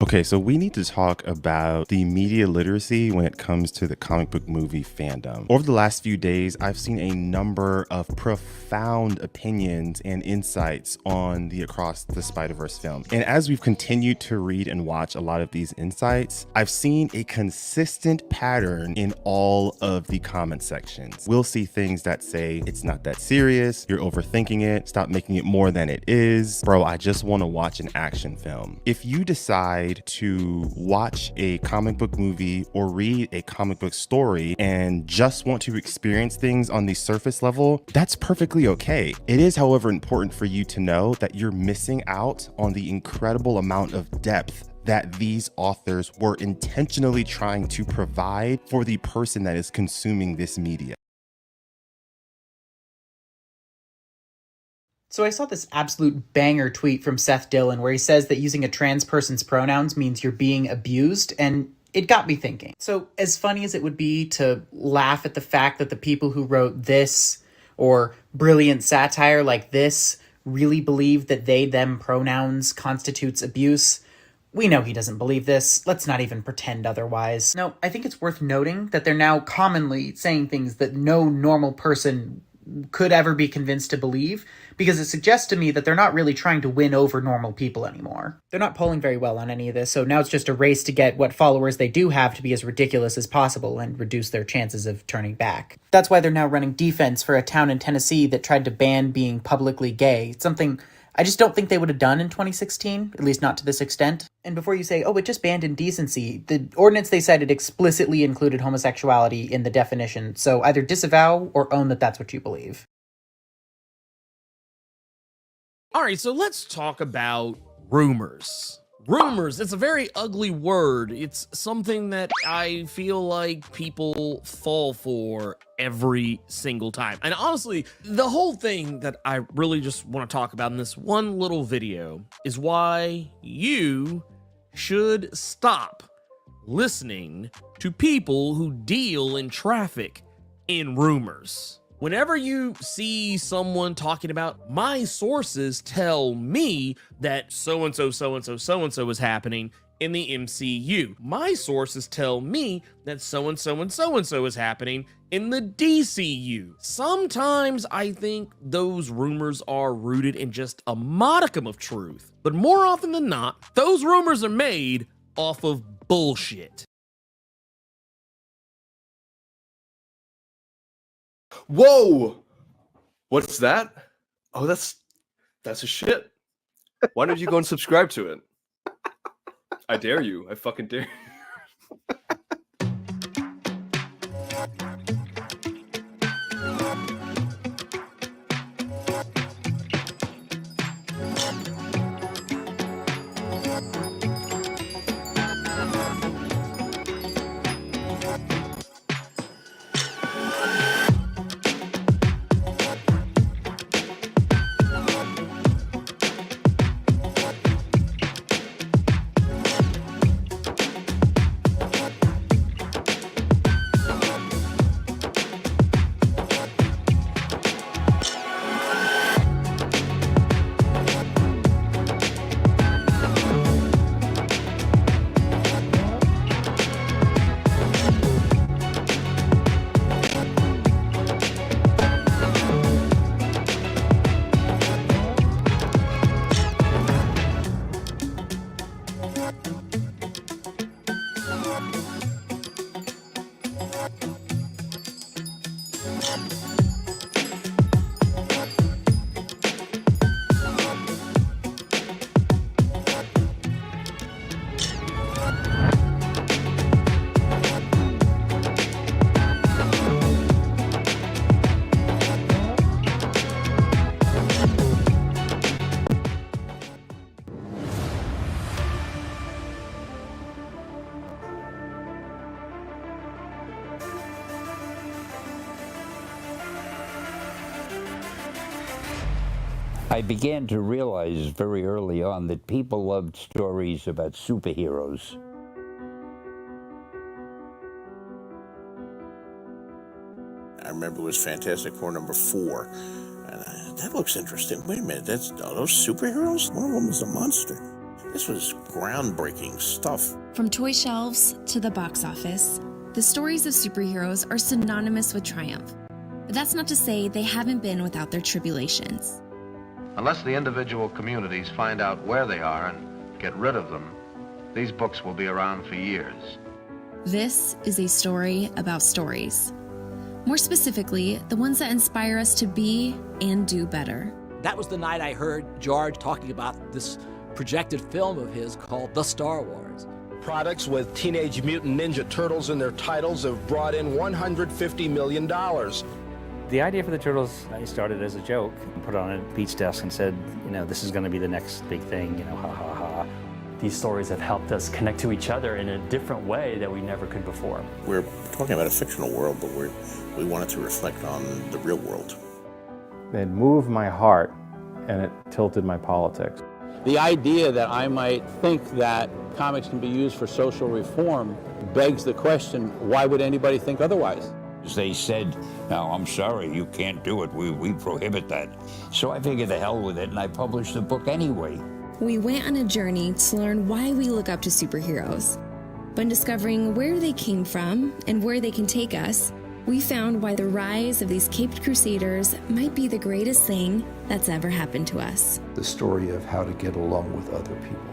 Okay, so we need to talk about the media literacy when it comes to the comic book movie fandom. Over the last few days, I've seen a number of profound opinions and insights on the Across the Spider-Verse film. And as we've continued to read and watch a lot of these insights, I've seen a consistent pattern in all of the comment sections. We'll see things that say, it's not that serious, you're overthinking it, stop making it more than it is. Bro, I just want to watch an action film. If you decide to watch a comic book movie or read a comic book story and just want to experience things on the surface level, that's perfectly okay. It is, however, important for you to know that you're missing out on the incredible amount of depth that these authors were intentionally trying to provide for the person that is consuming this media. So I saw this absolute banger tweet from Seth Dillon where he says that using a trans person's pronouns means you're being abused, and it got me thinking. So as funny as it would be to laugh at the fact that the people who wrote this or brilliant satire like this really believe that they/them pronouns constitutes abuse, we know he doesn't believe this. Let's not even pretend otherwise. No, I think it's worth noting that they're now commonly saying things that no normal person could ever be convinced to believe, because it suggests to me that they're not really trying to win over normal people anymore. They're not polling very well on any of this, so now it's just a race to get what followers they do have to be as ridiculous as possible and reduce their chances of turning back. That's why they're now running defense for a town in Tennessee that tried to ban being publicly gay. It's something I just don't think they would have done in 2016, at least not to this extent. And before you say, oh, it just banned indecency, the ordinance they cited explicitly included homosexuality in the definition, so either disavow or own that that's what you believe. All right, so let's talk about rumors. Rumors, it's a very ugly word. It's something that I feel like people fall for every single time. And honestly, the whole thing that I really just want to talk about in this one little video is why you should stop listening to people who deal in traffic in rumors. Whenever you see someone talking about, my sources tell me that so-and-so, so-and-so, so-and-so is happening in the MCU. My sources tell me that so-and-so and so-and-so is happening in the DCU. Sometimes I think those rumors are rooted in just a modicum of truth, but more often than not, those rumors are made off of bullshit. Whoa! What's that? Oh, that's a shit. Why don't you go and subscribe to it? I dare you. I fucking dare you. I began to realize very early on that people loved stories about superheroes. I remember it was Fantastic Four #4. And that looks interesting. Wait a minute, are those superheroes? One of them is a monster. This was groundbreaking stuff. From toy shelves to the box office, the stories of superheroes are synonymous with triumph. But that's not to say they haven't been without their tribulations. Unless the individual communities find out where they are and get rid of them, these books will be around for years. This is a story about stories. More specifically, the ones that inspire us to be and do better. That was the night I heard George talking about this projected film of his called The Star Wars. Products with Teenage Mutant Ninja Turtles in their titles have brought in $150 million. The idea for the Turtles, I started as a joke. Put it on Pete's desk and said, you know, this is going to be the next big thing, you know, ha ha ha. These stories have helped us connect to each other in a different way that we never could before. We're talking about a fictional world, but we wanted to reflect on the real world. It moved my heart, and it tilted my politics. The idea that I might think that comics can be used for social reform begs the question, why would anybody think otherwise? They said, no, I'm sorry, you can't do it. We prohibit that. So I figured the hell with it, and I published the book anyway. We went on a journey to learn why we look up to superheroes. When discovering where they came from and where they can take us, we found why the rise of these caped crusaders might be the greatest thing that's ever happened to us. The story of how to get along with other people,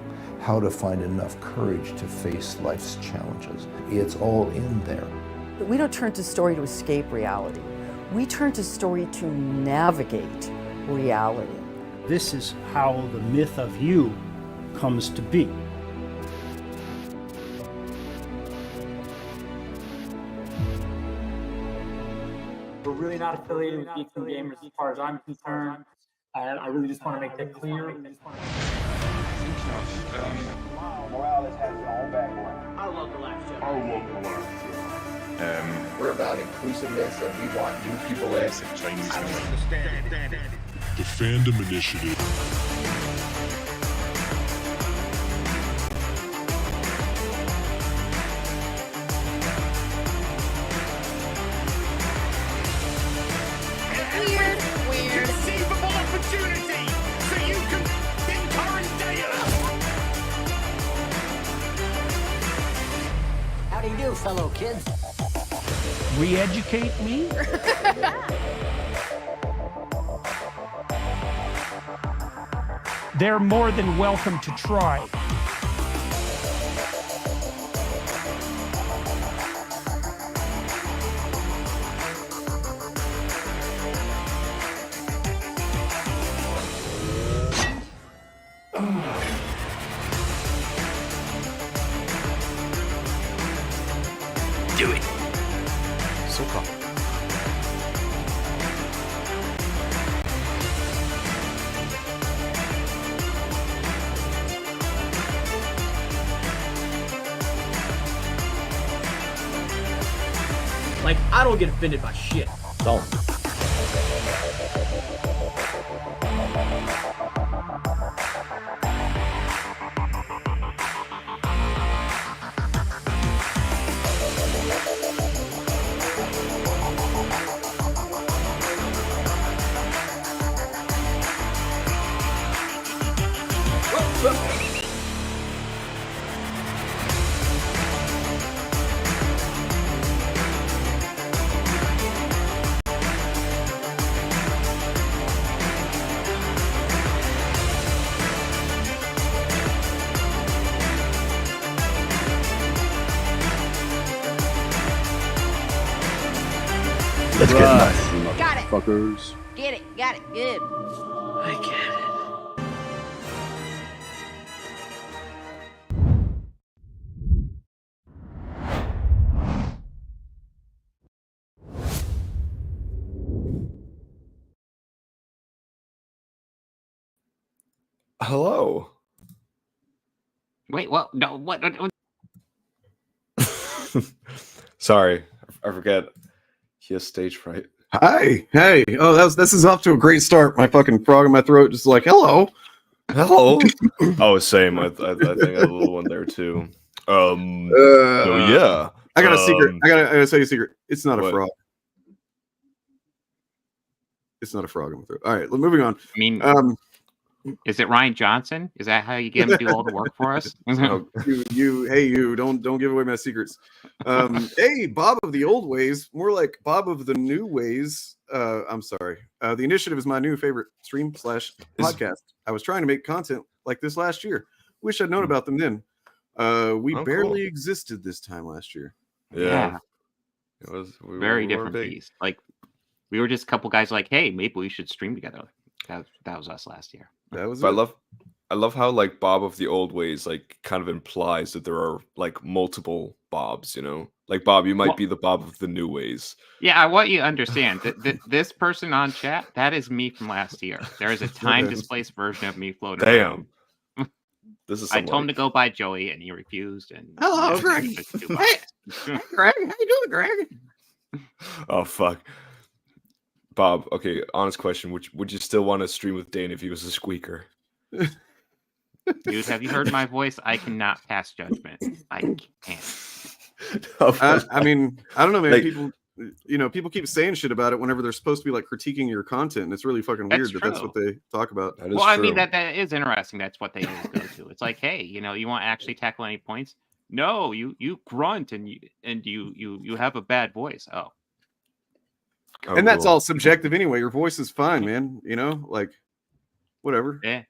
how to find enough courage to face life's challenges. It's all in there. We don't turn to story to escape reality. We turn to story to navigate reality. This is how the myth of you comes to be. We're really not affiliated with Geeks and Gamers as far as I'm concerned. I really just want to make that clear. Morales has his own background. I love the last show. We're about inclusiveness and we want new people in. The Fandom Initiative. Weird. Conceivable opportunity so you can think current day. How do you do, fellow kids? Re-educate me? They're more than welcome to try. Do it. So calm. Like, I don't get offended by shit. Don't. Let's get nuts. Got it. Fuckers. Get it. Got it. Good. I get it. Hello. Wait, what? No, what? Sorry, I forget. He has stage fright. Hi, hey. Oh, this is off to a great start. My fucking frog in my throat, just like hello. Oh, same. I think I have a little one there too. So yeah, I got a secret. I gotta say a secret. It's not a frog. It's not a frog in my throat. All right, moving on. I mean, Is it Ryan Johnson? Is that how you get him to do all the work for us? you don't give away my secrets. Hey, Bob of the old ways, more like Bob of the new ways. I'm sorry. The Initiative is my new favorite stream / podcast. I was trying to make content like this last year. Wish I'd known about them then. We barely existed this time last year. Yeah. It was Very different piece. Like we were just a couple guys like, hey, maybe we should stream together. That was us last year. That was. But I love how like Bob of the old ways like kind of implies that there are like multiple Bobs. You know, like Bob, you might be the Bob of the new ways. Yeah, I want you to understand that this person on chat, that is me from last year. There is a time displaced version of me floating around. This is. I told him to go by Joey, and he refused. And hello, Greg. Hey, Greg, how you doing, Greg? Oh fuck, Bob. Okay, honest question: would you still want to stream with Dane if he was a squeaker? Dude, have you heard my voice? I cannot pass judgment. I can't. I mean, I don't know, man. Like, people keep saying shit about it whenever they're supposed to be like critiquing your content, and it's really fucking weird that that's what they talk about. Well, I mean that is interesting. That's what they always go to. It's like, hey, you want to actually tackle any points? No, you grunt and you have a bad voice. Oh, and that's all subjective anyway. Your voice is fine, man. Like whatever. Yeah,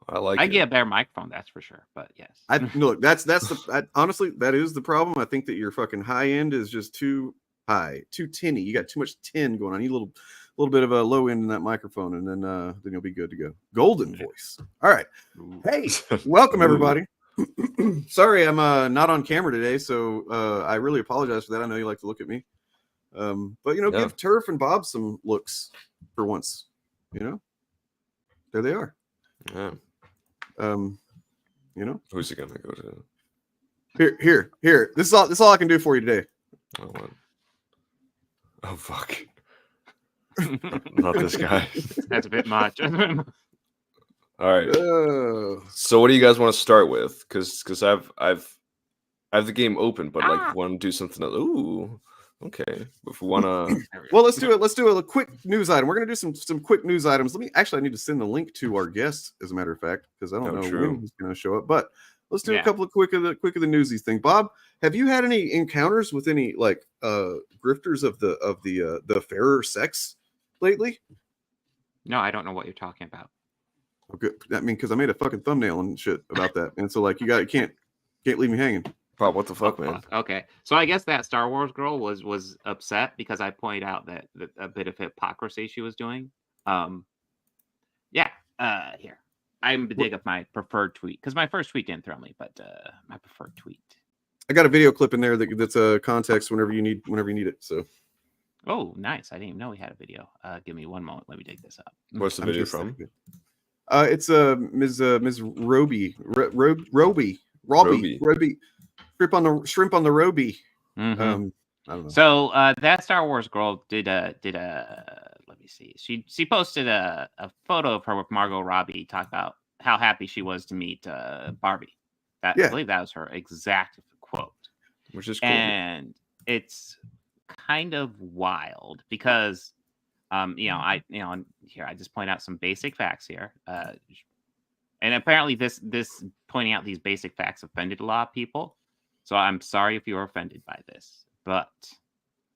I get a better microphone, that's for sure. But yes, look. Honestly, that is the problem. I think that your fucking high end is just too high, too tinny. You got too much tin going on. You need a little bit of a low end in that microphone, and then you'll be good to go. Golden voice. All right. Hey, welcome everybody. Sorry, I'm not on camera today, so I really apologize for that. I know you like to look at me, but give Turf and Bob some looks for once. There they are. Yeah. Who's it gonna go to? Here. This is all I can do for you today. Oh fuck! Not this guy. That's a bit much. All right. So what do you guys want to start with? Because I've the game open, but like want to do something else. Ooh, okay. If we want to, well, let's do it. Let's do a quick news item. We're gonna do some quick news items. I need to send the link to our guest, as a matter of fact, because I don't know when he's gonna show up. But let's do a couple of quick of the newsies thing. Bob, have you had any encounters with any like grifters of the fairer sex lately? No, I don't know what you're talking about. Okay, I mean, because I made a fucking thumbnail and shit about that, and so like you can't leave me hanging. Bob, what the fuck, man? Okay, so I guess that Star Wars girl was upset because I pointed out that a bit of hypocrisy she was doing. Here I'm the dig of my preferred tweet because my first tweet didn't throw me, but my preferred tweet. I got a video clip in there that's a context whenever you need it. So. Oh, nice! I didn't even know we had a video. Give me one moment. Let me dig this up. What's the video from? It's Ms. Roby. Shrimp on the Roby. Mm-hmm. I don't know. So that Star Wars girl did a let me see. She posted a photo of her with Margot Robbie talking about how happy she was to meet Barbie. I believe that was her exact quote. Which is cool. And it's kind of wild because here I just point out some basic facts here. And apparently this pointing out these basic facts offended a lot of people. So I'm sorry if you were offended by this. But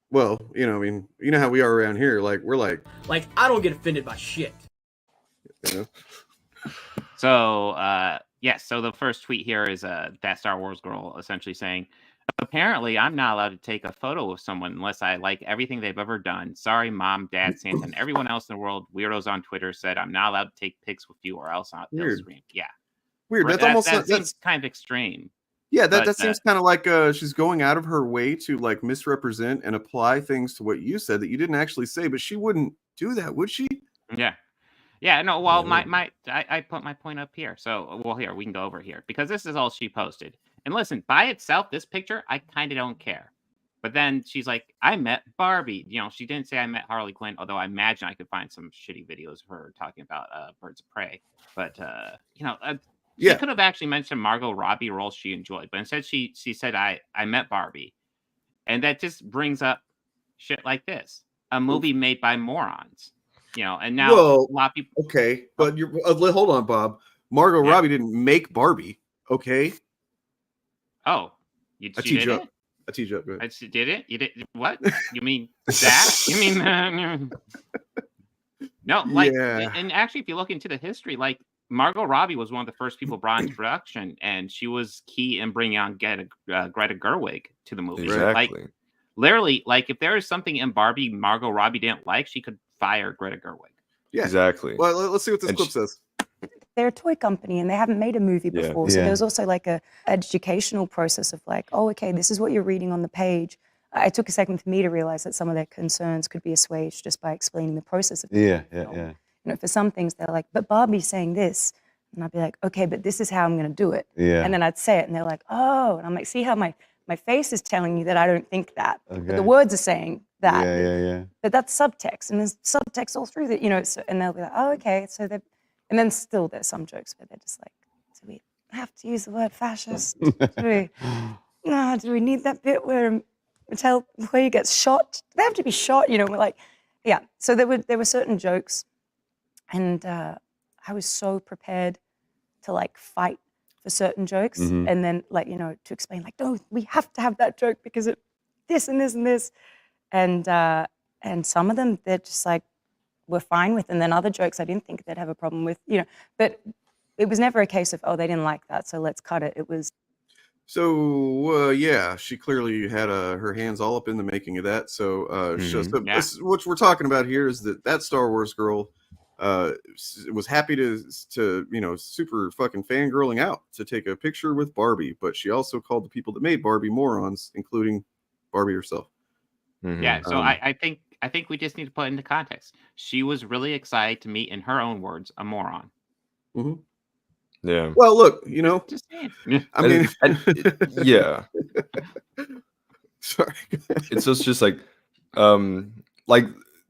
well, I mean, you know how we are around here. Like we're like I don't get offended by shit. So so the first tweet here is that Star Wars girl essentially saying, apparently I'm not allowed to take a photo of someone unless I like everything they've ever done. Sorry, Mom, Dad, Santa, and everyone else in the world. Weirdos on Twitter said I'm not allowed to take pics with you or else they'll scream. Yeah. Weird. That seems kind of extreme. Yeah, that seems kind of like she's going out of her way to like misrepresent and apply things to what you said that you didn't actually say, but she wouldn't do that, would she? Yeah. Yeah, no, well, I put my point up here. So, here, we can go over here because this is all she posted. And listen, by itself, this picture, I kind of don't care. But then she's like, I met Barbie. She didn't say I met Harley Quinn, although I imagine I could find some shitty videos of her talking about Birds of Prey. But, she could have actually mentioned Margot Robbie roles she enjoyed. But instead, she said, I met Barbie. And that just brings up shit like this. A movie made by morons. And now Well, a lot of people. Okay, but you're hold on, Bob. Margot Robbie didn't make Barbie. Okay. Oh, I she teach did up. it? I teach up. Go ahead. She did it? You did what? You mean that? You mean no? Like, Yeah. and actually, if you look into the history, like Margot Robbie was one of the first people brought into production, and she was key in bringing on Greta Gerwig to the movie. Exactly. Like, literally, like if there is something in Barbie Margot Robbie didn't like, she could fire Greta Gerwig. Yeah. Exactly. Well, let's see what this clip says. They're a toy company and they haven't made a movie before. So there's also like a educational process of like, oh, okay, this is what you're reading on the page. It took a second for me to realize that some of their concerns could be assuaged just by explaining the process of Yeah. for some things they're like, but Barbie's saying this. And I'd be like, okay, but this is how I'm going to do it. Yeah. And then I'd say it and they're like, oh, and I'm like, see how my face is telling you that I don't think that. But Okay. the words are saying that. Yeah. But that's subtext, and there's subtext all through that, so, and they'll be like, oh, okay, so they're, and then still there's some jokes where they're just like, do we have to use the word fascist? Do we need that bit where he gets shot? They have to be shot, we're like, yeah. So there were certain jokes, and I was so prepared to like fight for certain jokes, and then like, to explain like, no, we have to have that joke because it this and this and this. And some of them they're just like we're fine with, and then other jokes I didn't think they'd have a problem with, but it was never a case of, oh, they didn't like that, so let's cut it. It was So she clearly had her hands all up in the making of that. So what we're talking about here is that Star Wars girl was happy to super fucking fangirling out to take a picture with Barbie, but she also called the people that made Barbie morons, including Barbie herself. Yeah, so I think we just need to put it into context. She was really excited to meet, in her own words, a moron. Yeah. Well, look, just saying. I mean, yeah. Sorry. It's just like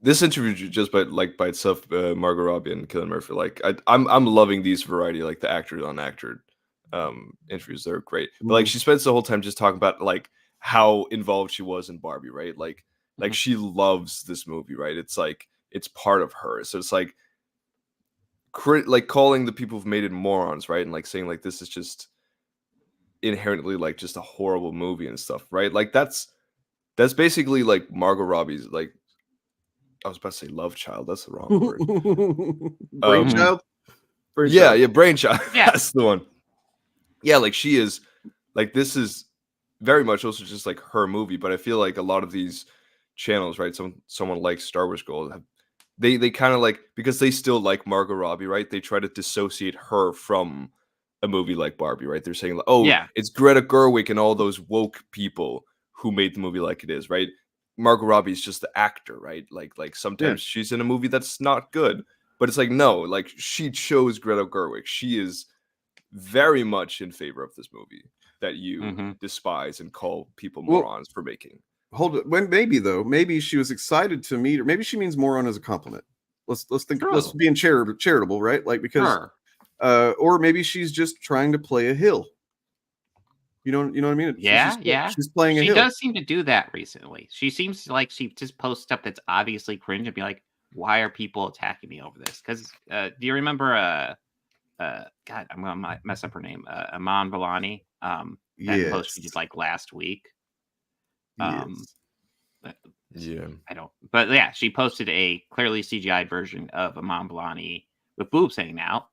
this interview just by itself, Margot Robbie and Cillian Murphy. Like I'm loving these variety, like the actor on actor interviews. They're great. But like she spends the whole time just talking about like how involved she was in Barbie, right? Like she loves this movie, right? It's like it's part of her. So it's like calling the people who've made it morons, right? And like saying like this is just inherently like just a horrible movie and stuff, right? Like that's basically like Margot Robbie's, like, I was about to say love child. That's the wrong word. Brainchild? Yeah, brainchild. Yeah. That's the one. Yeah, like she is, like this is very much also just like her movie, but I feel like a lot of these channels, right? Someone like Star Wars Gold, they kind of like, because they still like Margot Robbie, right? They try to dissociate her from a movie like Barbie, right? They're saying like, oh, yeah, it's Greta Gerwig and all those woke people who made the movie like it is, right? Margot Robbie is just the actor, right? Like sometimes she's in a movie that's not good, but it's like, no, like she chose Greta Gerwig. She is very much in favor of this movie that you despise and call people morons for making. Hold it. Maybe she was excited to meet her. Maybe she means moron as a compliment. Let's think. True. Let's be charitable, right? Like because, or maybe she's just trying to play a hill. You know what I mean? She's playing a hill. She does seem to do that recently. She seems like she just posts stuff that's obviously cringe and be like, "Why are people attacking me over this?" Because do you remember? God, I'm gonna mess up her name. Iman Vellani. That post we did like last week. Yes. Yeah, I don't. But yeah, she posted a clearly CGI version of Iman Vellani with boobs hanging out,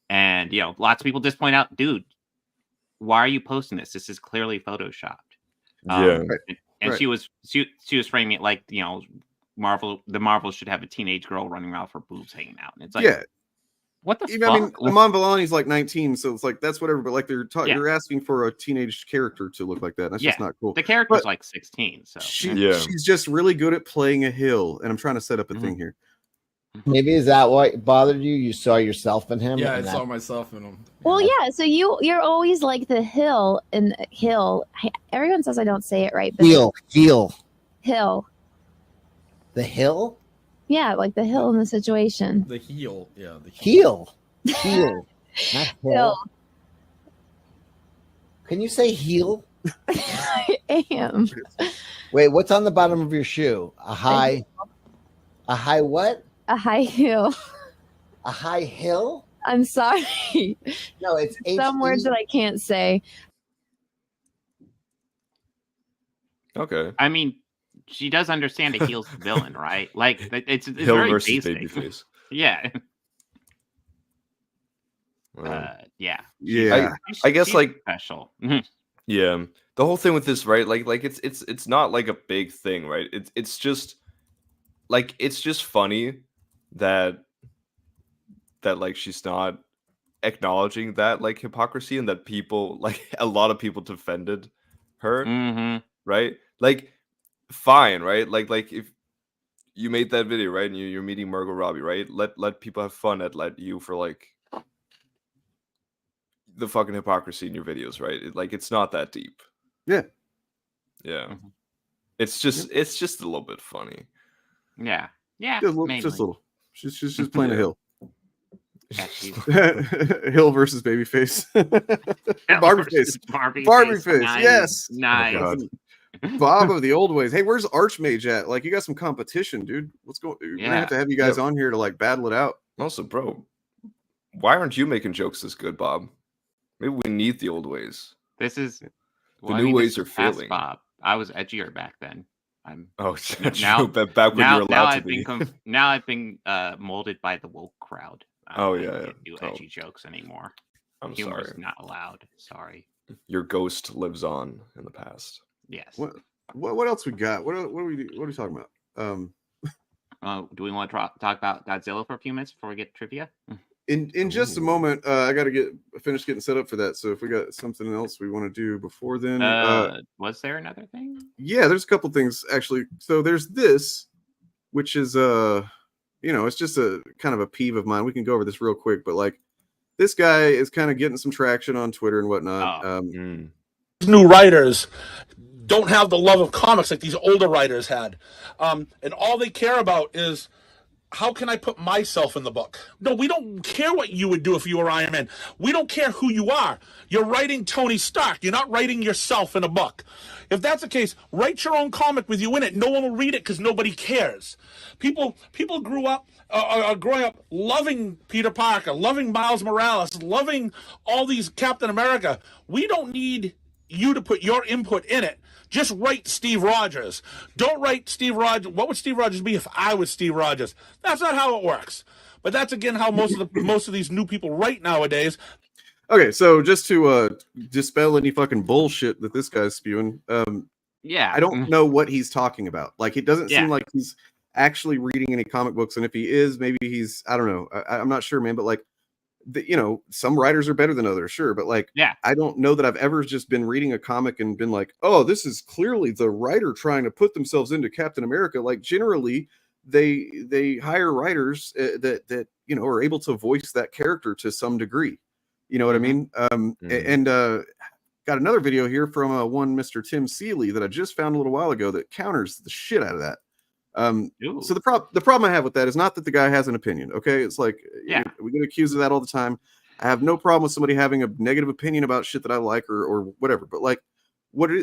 and lots of people just point out, dude, why are you posting this? This is clearly photoshopped. And she was framing it like the Marvel should have a teenage girl running around with her boobs hanging out, and it's like, what the fuck? I mean, Iman Vellani's like 19, so it's like that's whatever. But like they're asking for a teenage character to look like that. That's just not cool. The character's like 16, so she's just really good at playing a hill. And I'm trying to set up a thing here. Maybe is that what bothered you? You saw yourself in him? Yeah, I saw myself in him. Well, yeah. So you're always like the hill and hill. Everyone says I don't say it right. But Hill. Hill. The hill? Yeah, like the hill in the situation. The heel. Yeah. The heel. Heel. Not hill. Hill. Can you say heel? I am. Wait, what's on the bottom of your shoe? A high what? A high heel. A high hill? I'm sorry. No, it's some words that I can't say. Okay. I mean, she does understand a heel's the villain, right? Like it's Hill very versus basic. Babyface. Yeah. Yeah. I guess she's like special. yeah, the whole thing with this, right? Like it's not like a big thing, right? It's just like it's just funny that like she's not acknowledging that like hypocrisy and that people like a lot of people defended her, right? Like fine, right? Like if you made that video, right, and you're meeting Margot Robbie, right? Let people have fun at you for like the fucking hypocrisy in your videos, right? Like it's not that deep. Yeah. It's just a little bit funny. Yeah. Yeah. Just a little. mainly. Just a little. She's just playing a hill. Yeah, she's- Hill versus Babyface. versus Barbie Barbie face. Nice. Yes. Nice. Oh, Bob of the old ways. Hey, where's Archmage at? Like, you got some competition, dude. What's going? We're gonna have you guys on here to like battle it out. Also, bro, why aren't you making jokes this good, Bob? Maybe we need the old ways. This is the new ways are failing. Bob. I was edgier back then. I'm that's now true. Back when you were allowed to be. Now I've been molded by the woke crowd. I can't do edgy jokes anymore. I'm Humor's sorry. not allowed. Sorry. Your ghost lives on in the past. Yes. What else we got? What are we talking about? Do we want to talk about Godzilla for a few minutes before we get trivia? In just a moment, I got to finish getting set up for that. So if we got something else we want to do before then, was there another thing? Yeah, there's a couple things actually. So there's this, which is it's just a kind of a peeve of mine. We can go over this real quick, but like this guy is kind of getting some traction on Twitter and whatnot. New writers don't have the love of comics like these older writers had, and all they care about is, how can I put myself in the book? No, we don't care what you would do if you were Iron Man. We don't care who you are. You're writing Tony Stark. You're not writing yourself in a book. If that's the case, write your own comic with you in it. No one will read it because nobody cares. People grew up, are growing up loving Peter Parker, loving Miles Morales, loving all these Captain America. We don't need you to put your input in it. Just write Steve Rogers. Don't write Steve Rogers. What would Steve Rogers be if I was Steve Rogers? That's not how it works. But that's again how most of these new people write nowadays. Okay, so just to dispel any fucking bullshit that this guy's spewing, I don't know what he's talking about. Like, it doesn't seem like he's actually reading any comic books, and if he is, maybe he's, I don't know. I'm not sure, man, but like, some writers are better than others, sure, but like, I don't know that I've ever just been reading a comic and been like, oh, this is clearly the writer trying to put themselves into Captain America. Like, generally, they hire writers that are able to voice that character to some degree. You know what I mean? And got another video here from one Mr. Tim Seeley that I just found a little while ago that counters the shit out of that. So the problem I have with that is not that the guy has an opinion. Okay, it's like we get accused of that all the time. I have no problem with somebody having a negative opinion about shit that I like or whatever. But like,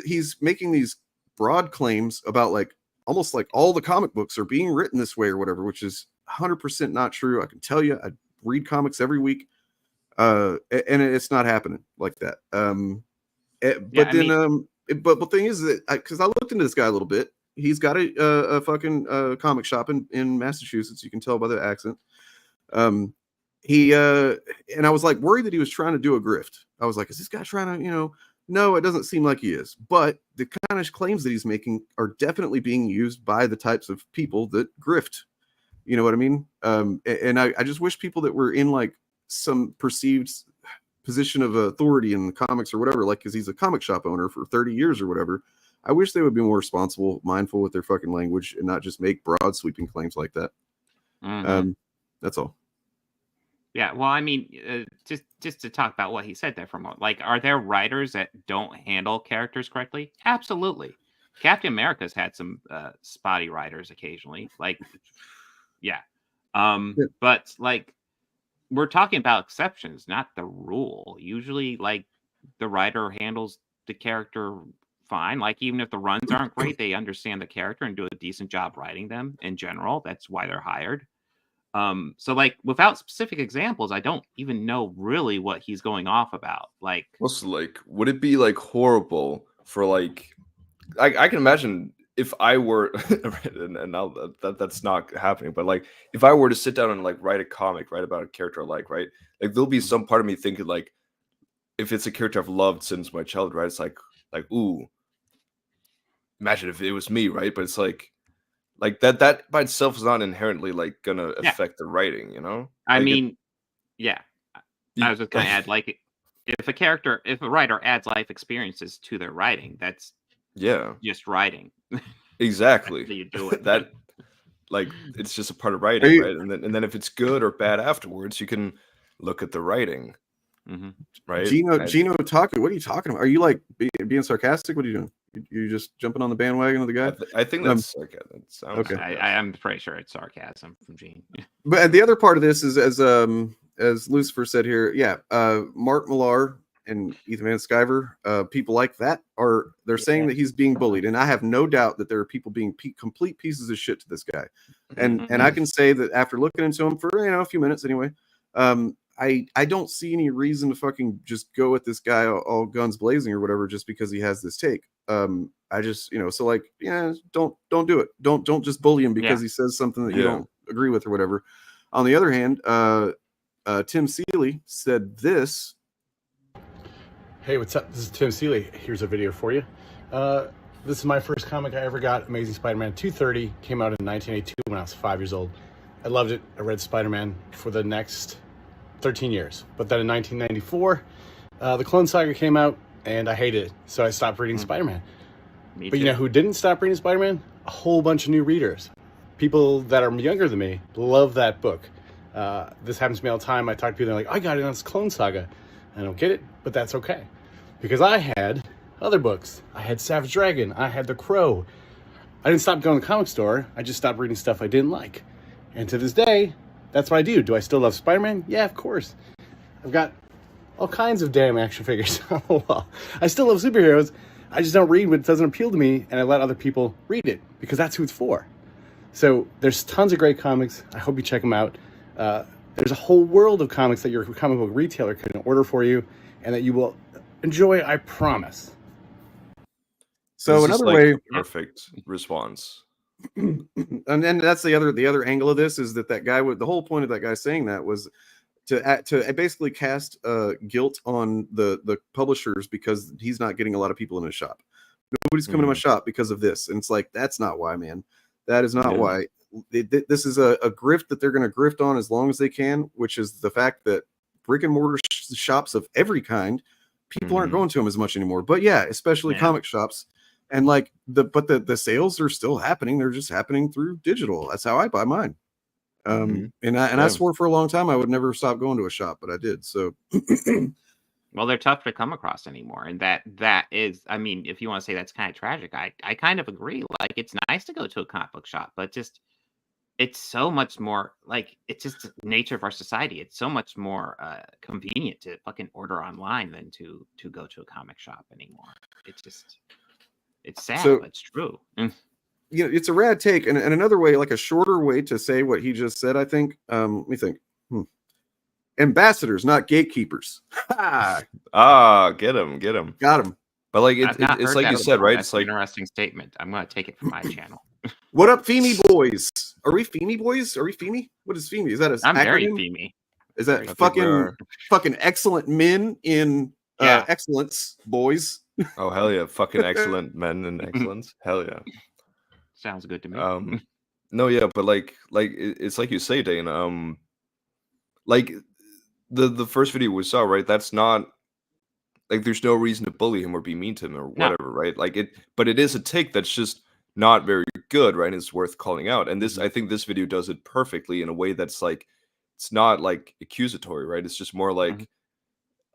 he's making these broad claims about like almost like all the comic books are being written this way or whatever, which is 100% not true. I can tell you, I read comics every week, and it's not happening like that. But the thing is that because I looked into this guy a little bit. He's got a fucking comic shop in Massachusetts. You can tell by the accent. And I was like worried that he was trying to do a grift. I was like, is this guy trying to, no, it doesn't seem like he is. But the kind of claims that he's making are definitely being used by the types of people that grift. You know what I mean? And I just wish people that were in like some perceived position of authority in the comics or whatever, like, because he's a comic shop owner for 30 years or whatever. I wish they would be more responsible, mindful with their fucking language, and not just make broad, sweeping claims like that. That's all. Yeah, well, I mean, just to talk about what he said there for a moment, like, are there writers that don't handle characters correctly? Absolutely. Captain America's had some spotty writers occasionally, like, but like, we're talking about exceptions, not the rule. Usually, like, the writer handles the character fine. Like, even if the runs aren't great, they understand the character and do a decent job writing them in general. That's why they're hired. So like without specific examples, I don't even know really what he's going off about. Like, Also, like, would it be like horrible for like, I can imagine if I were, and now that's not happening, but like if I were to sit down and like write a comic, write about a character I like, right? Like there'll be some part of me thinking like, if it's a character I've loved since my childhood, right? It's like ooh, imagine if it was me, right? But it's like that by itself is not inherently like gonna affect the writing, you know? I Like, mean, yeah. I was just gonna add, like, if a writer adds life experiences to their writing, that's yeah, just writing. exactly. That's how you do it. That like it's just a part of writing, right? And then if it's good or bad afterwards, you can look at the writing, right? Gino talking. What are you talking about? Are you like being sarcastic? What are you doing? You just jumping on the bandwagon of the guy? I think that's sarcasm. Okay, I'm pretty sure it's sarcasm from Gene. But the other part of this is as Lucifer said here, yeah, Mark Millar and Ethan Van Sciver, people like that they're saying that he's being bullied, and I have no doubt that there are people being complete pieces of shit to this guy, and I can say that after looking into him for a few minutes anyway, I don't see any reason to fucking just go at this guy all guns blazing or whatever just because he has this take. I just so like don't do it. Don't just bully him because he says something that you don't agree with or whatever. On the other hand, Tim Seeley said this. Hey, what's up? This is Tim Seeley. Here's a video for you. This is my first comic I ever got, Amazing Spider-Man 230. Came out in 1982 when I was 5 years old. I loved it. I read Spider-Man for the next 13 years. But then in 1994, the Clone Saga came out, and I hated it. So I stopped reading Spider-Man. But you know who didn't stop reading Spider-Man? A whole bunch of new readers. People that are younger than me love that book. This happens to me all the time. I talk to people, they're like, I got it on this Clone Saga. I don't get it, but that's okay. Because I had other books. I had Savage Dragon. I had The Crow. I didn't stop going to the comic store. I just stopped reading stuff I didn't like. And to this day, that's what I do. Do I still love Spider-Man? Yeah, of course. I've got all kinds of damn action figures on the wall. I still love superheroes. I just don't read what doesn't appeal to me, and I let other people read it, because that's who it's for. So there's tons of great comics. I hope you check them out. There's a whole world of comics that your comic book retailer can order for you, and that you will enjoy, I promise. So another way, perfect response. And then that's the other angle of this is that guy the whole point of that guy saying that was to basically cast guilt on the publishers because he's not getting a lot of people in his shop. Nobody's coming to my shop because of this, and it's like that's not why, man. That is not why. This is a grift that they're going to grift on as long as they can, which is the fact that brick and mortar shops of every kind, people aren't going to them as much anymore. But yeah, especially comic shops, and like the sales are still happening. They're just happening through digital. That's how I buy mine. And I swore for a long time I would never stop going to a shop, but I did. So well, they're tough to come across anymore, and that is, I mean, if you want to say that's kind of tragic, I kind of agree. Like, it's nice to go to a comic book shop, but just it's so much more like it's just the nature of our society. It's so much more convenient to fucking order online than to go to a comic shop anymore. It's sad, but it's true. It's a rad take, and another way, like a shorter way to say what he just said, I think. Let me think. Ambassadors, not gatekeepers. Get him. Got him. But like it's like you said, right? It's like an interesting statement. I'm gonna take it from my channel. What up, FEME boys? Are we FEME boys? Are we FEME? What is FEME? Is that I'm acronym? very FEME. Is that fucking excellent men in excellence, boys? Oh hell yeah, fucking excellent men in excellence. Hell yeah. Sounds good to me. No, yeah, but like it's like you say, Dane. Like the first video we saw, right? That's not like there's no reason to bully him or be mean to him or whatever, right? Like but it is a take that's just not very good, right? It's worth calling out. And I think this video does it perfectly in a way that's like it's not like accusatory, right? It's just more like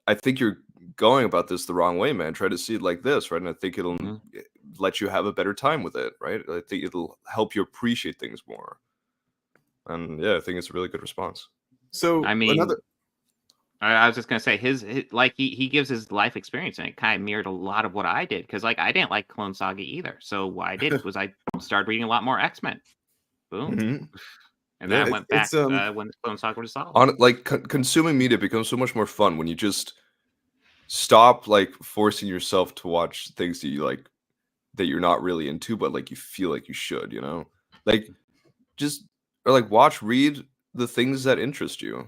I think you're going about this the wrong way, man. Try to see it like this, right? And I think it'll let you have a better time with it, right? I think it'll help you appreciate things more. And yeah, I think it's a really good response. So I mean, I was just gonna say his like he gives his life experience, and it kind of mirrored a lot of what I did, because like I didn't like Clone Saga either. So what I did was I started reading a lot more X-Men. Boom. And then I went back it's, when Clone Saga was solved. On like consuming media becomes so much more fun when you just stop like forcing yourself to watch things that you like that you're not really into, but like you feel like you should, you know, like just or like read the things that interest you,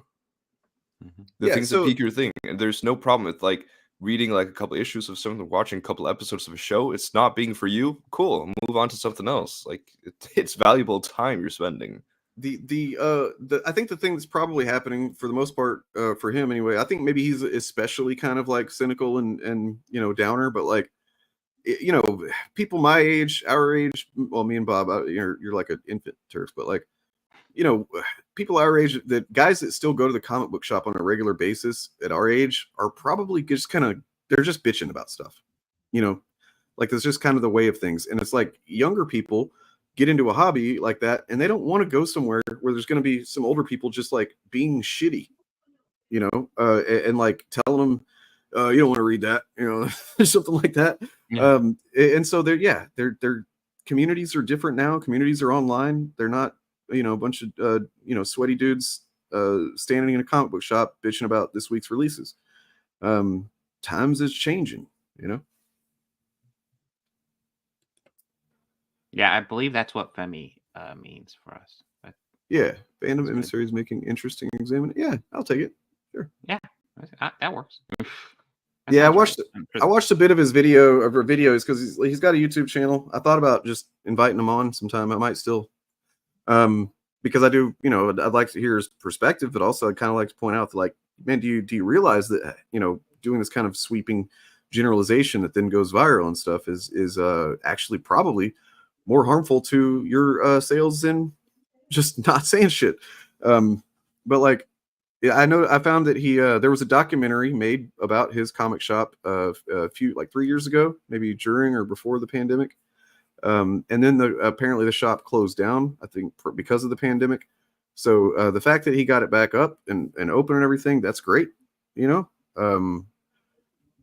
the things that pique your thing, and there's no problem with like reading like a couple issues of something, watching a couple episodes of a show. It's not being for you. Cool, move on to something else. Like it's valuable time you're spending. I think the thing that's probably happening for the most part for him anyway, I think maybe he's especially kind of like cynical and you know downer, but like you know people my age, our age, well me and Bob, you're like an infant turf, but like you know people our age, that guys that still go to the comic book shop on a regular basis at our age are probably just kind of they're just bitching about stuff, you know, like that's just kind of the way of things. And it's like younger people get into a hobby like that and they don't want to go somewhere where there's going to be some older people just like being shitty, you know, and like telling them you don't want to read that, you know, something like that. Yeah. And so their communities are different now. Communities are online. They're not, you know, a bunch of you know, sweaty dudes standing in a comic book shop bitching about this week's releases. Times is changing, you know. Yeah, I believe that's what FAYE means for us. But yeah, Fandom emissaries making interesting examine. Yeah, I'll take it. Sure. Yeah, that works. Yeah, I watched a bit of his videos because he's got a YouTube channel. I thought about just inviting him on sometime. I might still, because I do, you know, I'd like to hear his perspective, but also I'd kind of like to point out that, like, man, do you realize that, you know, doing this kind of sweeping generalization that then goes viral and stuff is actually probably more harmful to your sales than just not saying shit. But like, yeah, I found that he there was a documentary made about his comic shop a few, like 3 years ago, maybe during or before the pandemic. And then apparently the shop closed down, I think because of the pandemic. So the fact that he got it back up and open and everything, that's great, you know.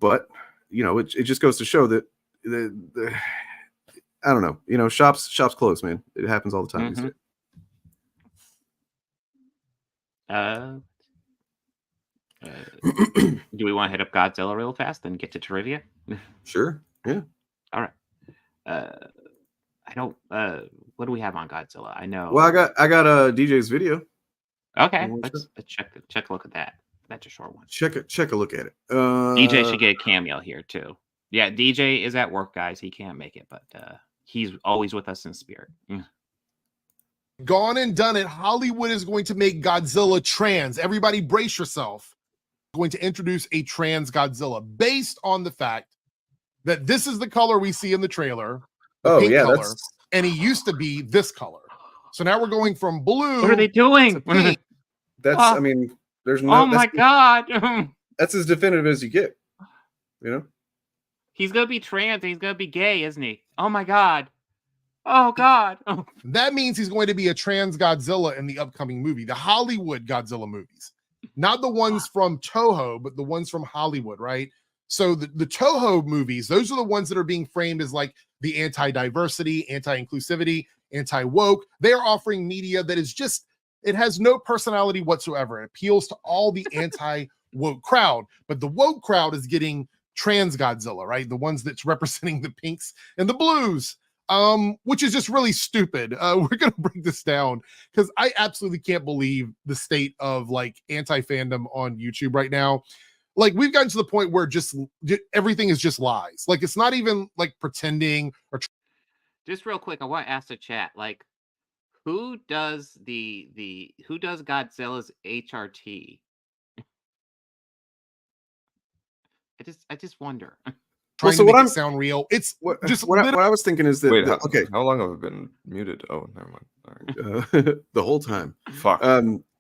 But you know, it just goes to show that the I don't know, you know, shops close, man. It happens all the time. Mm-hmm. Do we want to hit up Godzilla real fast and get to trivia? Sure. Yeah. All right. I don't. What do we have on Godzilla? I know. Well, I got DJ's video. Okay, let's check a look at that. That's a short one. Check a look at it. DJ should get a cameo here too. Yeah, DJ is at work, guys. He can't make it, but he's always with us in spirit. Gone and done it. Hollywood is going to make Godzilla trans. Everybody brace yourself. Going to introduce a trans Godzilla based on the fact that this is the color we see in the trailer. The pink color, and he used to be this color. So now we're going from blue. What are they doing? That's I mean, there's no. Oh my god. That's as definitive as you get. You know? He's gonna be trans and he's gonna be gay, isn't he? Oh my god. Oh god. That means he's going to be a trans Godzilla in the upcoming movie, the Hollywood Godzilla movies. Not the ones from Toho, but the ones from Hollywood, right? So the Toho movies, those are the ones that are being framed as like the anti-diversity, anti-inclusivity, anti-woke. They are offering media that is just, it has no personality whatsoever. It appeals to all the anti-woke crowd, but the woke crowd is getting trans Godzilla, right? The ones that's representing the pinks and the blues, which is just really stupid. We're going to break this down because I absolutely can't believe the state of like anti-fandom on YouTube right now. Like, we've gotten to the point where just everything is just lies. Like, it's not even like pretending or. Just real quick, I want to ask the chat, like, who does who does Godzilla's HRT? I just wonder. Trying to make it sound real. It's just what I was thinking is that Wait, how long have I been muted? Oh, never mind. All right. The whole time. Fuck.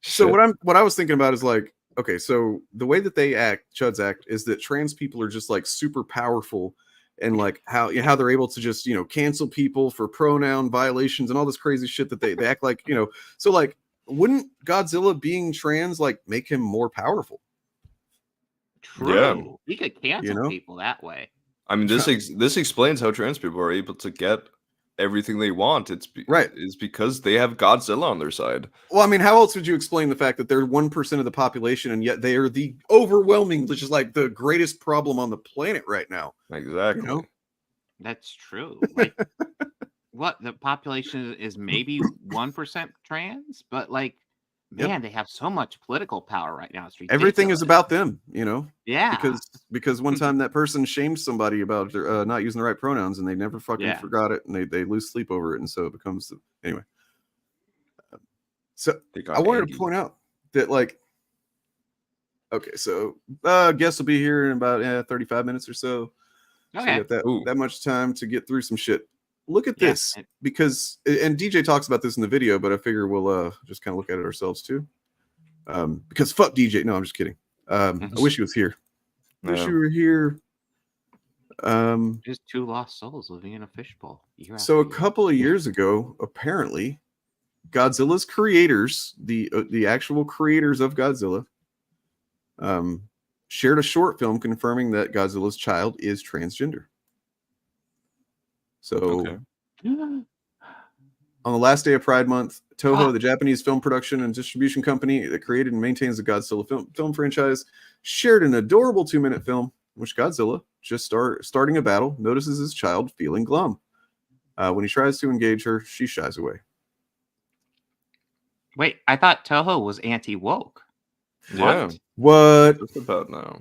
So what I was thinking about is like, okay, so the way that they Chuds act is that trans people are just like super powerful, and like how they're able to just, you know, cancel people for pronoun violations and all this crazy shit that they act like, you know. So like, wouldn't Godzilla being trans like make him more powerful? True. Yeah. We could cancel people that way. I mean, this explains how trans people are able to get everything they want. Right. It's because they have Godzilla on their side. Well, I mean, how else would you explain the fact that they're 1% of the population and yet they are the overwhelming, which is like the greatest problem on the planet right now? Exactly. You know? That's true. Like, what the population is maybe 1% trans, but like, man, they have so much political power right now. It's ridiculous. Everything is about them, you know? Yeah. Because one time that person shamed somebody about their, not using the right pronouns, and they never fucking forgot it, and they lose sleep over it, and so it becomes anyway. So I wanted to point out that, like, okay, so guests will be here in about 35 minutes or so. Okay. So you got that much time to get through some shit. Look at this, because, and DJ talks about this in the video, but I figure we'll just kind of look at it ourselves too. Because fuck DJ. No, I'm just kidding. I wish he was here. Wish you were here. Just two lost souls living in a fishbowl. So a couple of years ago, apparently, Godzilla's creators, the actual creators of Godzilla, shared a short film confirming that Godzilla's child is transgender. So, on the last day of Pride Month, Toho, the Japanese film production and distribution company that created and maintains the Godzilla film franchise, shared an adorable 2-minute film in which Godzilla, just starting a battle, notices his child feeling glum. When he tries to engage her, she shies away. Wait, I thought Toho was anti-woke. Yeah. What? What's about now?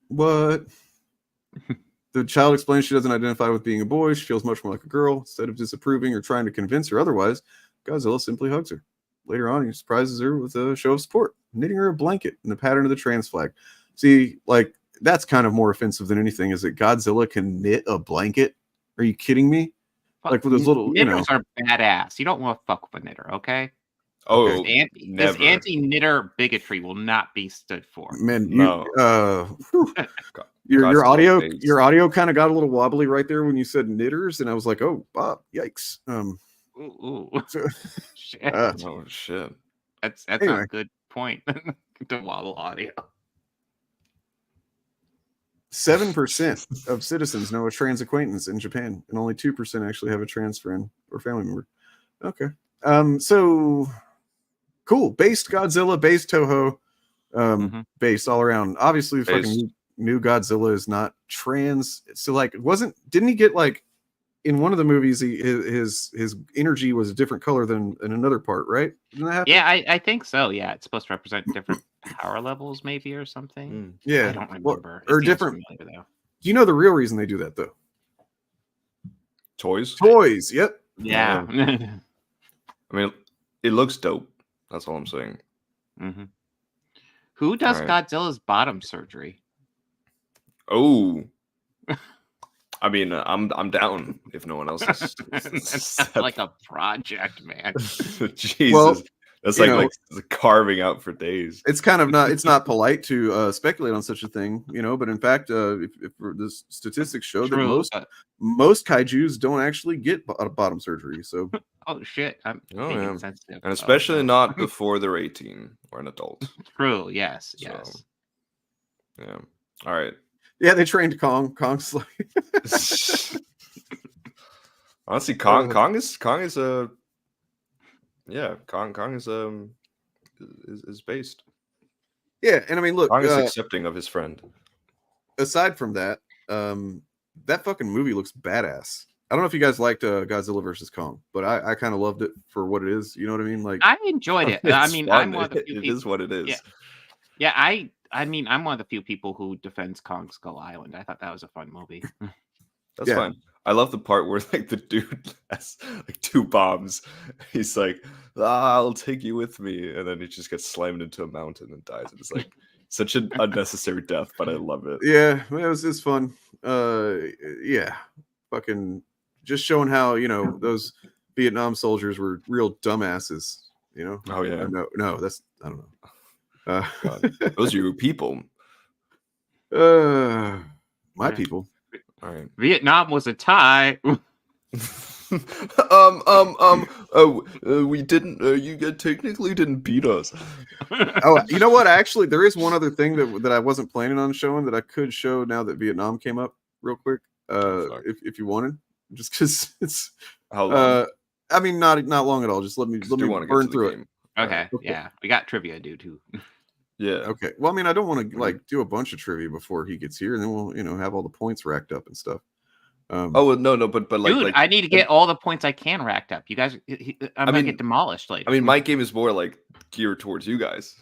What? The child explains she doesn't identify with being a boy. She feels much more like a girl. Instead of disapproving or trying to convince her otherwise, Godzilla simply hugs her. Later on, he surprises her with a show of support, knitting her a blanket in the pattern of the trans flag. See, like, that's kind of more offensive than anything, is that Godzilla can knit a blanket. Are you kidding me? Like with those little, knitters are badass. You don't want to fuck with a knitter, okay? Oh, this anti-knitter bigotry will not be stood for. Man, your audio kind of got a little wobbly right there when you said knitters, and I was like, oh, Bob, yikes. Shit. Oh shit. That's Anyway. a good point to wobble audio. 7% of citizens know a trans acquaintance in Japan, and only 2% actually have a trans friend or family member. Okay. So cool. Based Godzilla, based Toho, based all around. Obviously, fucking new Godzilla is not trans. So like, didn't he get like in one of the movies, his energy was a different color than in another part, right? Didn't that happen? Yeah, I think so. Yeah, it's supposed to represent different power levels, maybe, or something. Yeah, I don't remember. or It seems different. familiar, though. Do you know the real reason they do that though? Toys. Yep. Yeah. I mean, it looks dope. That's all I'm saying. Who does All right. Godzilla's bottom surgery? Oh. I mean, I'm down if no one else is. That's like a project, man. Jesus. Well, that's you like know, carving out for days. It's kind of not polite to speculate on such a thing, you know. But in fact, if the statistics show that most kaijus don't actually get bottom surgery, so Oh shit! I'm being sensitive. And especially not before they're 18 or an adult. True. Yes. So, Yes. Yeah. All right. yeah, they trained Kong. Kong's like, Honestly, Kong is a Kong is based. yeah, and I mean, look, Kong is accepting of his friend. Aside from that, that fucking movie looks badass. I don't know if you guys liked Godzilla versus Kong, but I kind of loved it for what it is. You know what I mean? Like, I enjoyed it. I mean, I'm one of the few It people. is what it is. Yeah. I mean, I'm one of the few people who defends Kong Skull Island. I thought that was a fun movie. That's fine. I love the part where like the dude has like 2 bombs. He's like, I'll take you with me. And then he just gets slammed into a mountain and dies. And it's like such an unnecessary death, but I love it. yeah, it was fun. Yeah, fucking just showing how, you know, those Vietnam soldiers were real dumbasses. You know? Oh yeah. No, that's I don't know. God, those are your people. My people. All right. Vietnam was a tie. We didn't. You technically didn't beat us. Oh, you know what? Actually, there is one other thing that I wasn't planning on showing that I could show now that Vietnam came up real quick. If you wanted, just because it's. How long? I mean, not long at all. Just let me burn through it. Okay, yeah, we got trivia, dude. Too. Yeah. Okay. Well, I mean, I don't want to like do a bunch of trivia before he gets here, and then we'll have all the points racked up and stuff. Oh well, no, but like, dude, I need to get all the points I can racked up. You guys, I'm gonna get demolished later. I mean, my game is more like geared towards you guys.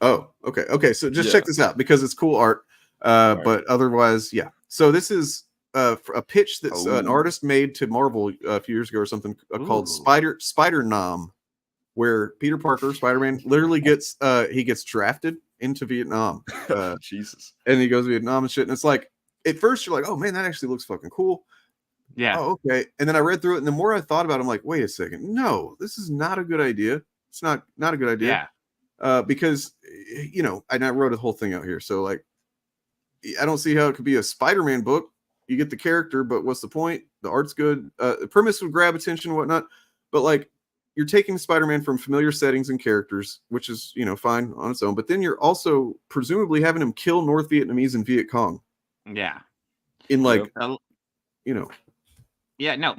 Oh, okay. So just check this out because it's cool art. But otherwise, yeah. So this is a pitch that's an artist made to Marvel a few years ago or something called Spider Nom, where Peter Parker, Spider-Man, literally gets drafted into Vietnam. Jesus. And he goes to Vietnam and shit. And it's like, at first you're like, oh man, that actually looks fucking cool. Yeah. Oh, okay. And then I read through it, and the more I thought about it, I'm like, wait a second. No, this is not a good idea. It's not a good idea. Yeah. Because, and I wrote a whole thing out here. So like, I don't see how it could be a Spider-Man book. You get the character, but what's the point? The art's good. The premise would grab attention and whatnot. But like, you're taking Spider-Man from familiar settings and characters, which is, fine on its own. But then you're also presumably having him kill North Vietnamese and Viet Cong. Yeah. In like, Yeah, no,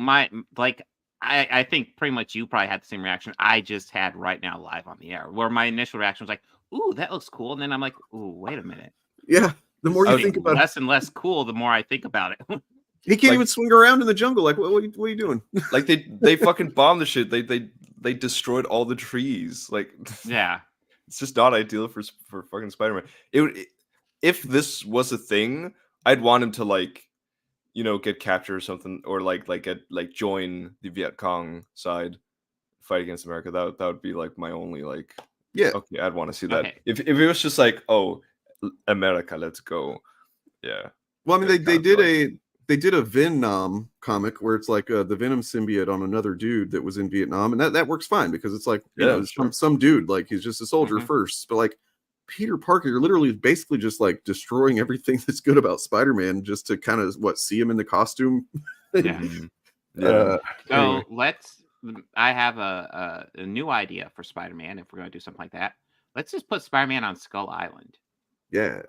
I think pretty much you probably had the same reaction I just had right now live on the air, where my initial reaction was like, ooh, that looks cool. And then I'm like, ooh, wait a minute. Yeah. The more you think about less and less cool, the more I think about it. He can't even swing around in the jungle. Like, what are you doing? Like they fucking bombed the shit. They destroyed all the trees. Like, yeah, it's just not ideal for fucking Spider-Man. If this was a thing, I'd want him to like, get captured or something, or like join the Viet Cong side, fight against America. That would be like my only like. Yeah. Okay, I'd want to see that. Okay. If it was just like, oh, America, let's go. Yeah. Well, I mean, they did a Venom comic where it's like the Venom symbiote on another dude that was in Vietnam, and that works fine because it's like some dude, like he's just a soldier first, but like Peter Parker, you're literally basically just like destroying everything that's good about Spider-Man just to kind of see him in the costume. Yeah. Yeah. So I have a new idea for Spider-Man if we're going to do something like that. Let's just put Spider-Man on Skull Island. Yeah.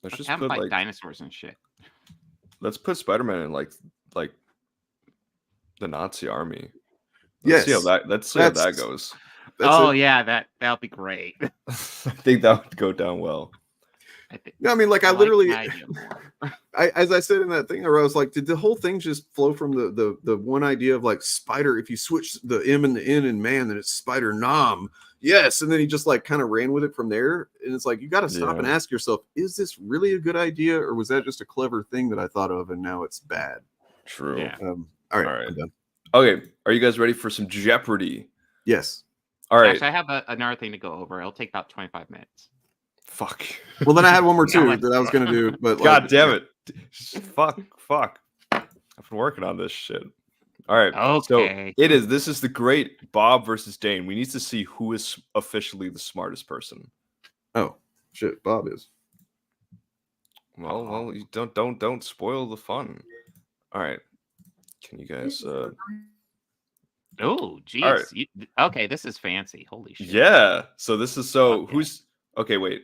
Let's just have him fight dinosaurs and shit. Let's put Spider-Man in like the Nazi army. Let's see how that goes. That'll be great. I think that would go down well. No, I mean, like I literally, as I said in that thing, where I was like, did the whole thing just flow from the one idea of like spider? If you switch the M and the N in man, then it's Spider Nom. Yes, and then he just like kind of ran with it from there. And it's like you got to stop and ask yourself, is this really a good idea, or was that just a clever thing that I thought of and now it's bad? True. Yeah. All right. I'm done. Okay, are you guys ready for some Jeopardy? Yes. All right. Actually, I have another thing to go over. It'll take about 25 minutes. Fuck. Well, then I had one more too that I was gonna do, but God damn it! Fuck. I've been working on this shit. All right. Okay. So this is the great Bob versus Dane. We need to see who is officially the smartest person. Oh shit, Bob is. Well, you don't spoil the fun. All right. Can you guys? Oh, geez. Right. Okay, this is fancy. Holy shit. Yeah. So this is who's okay? Wait.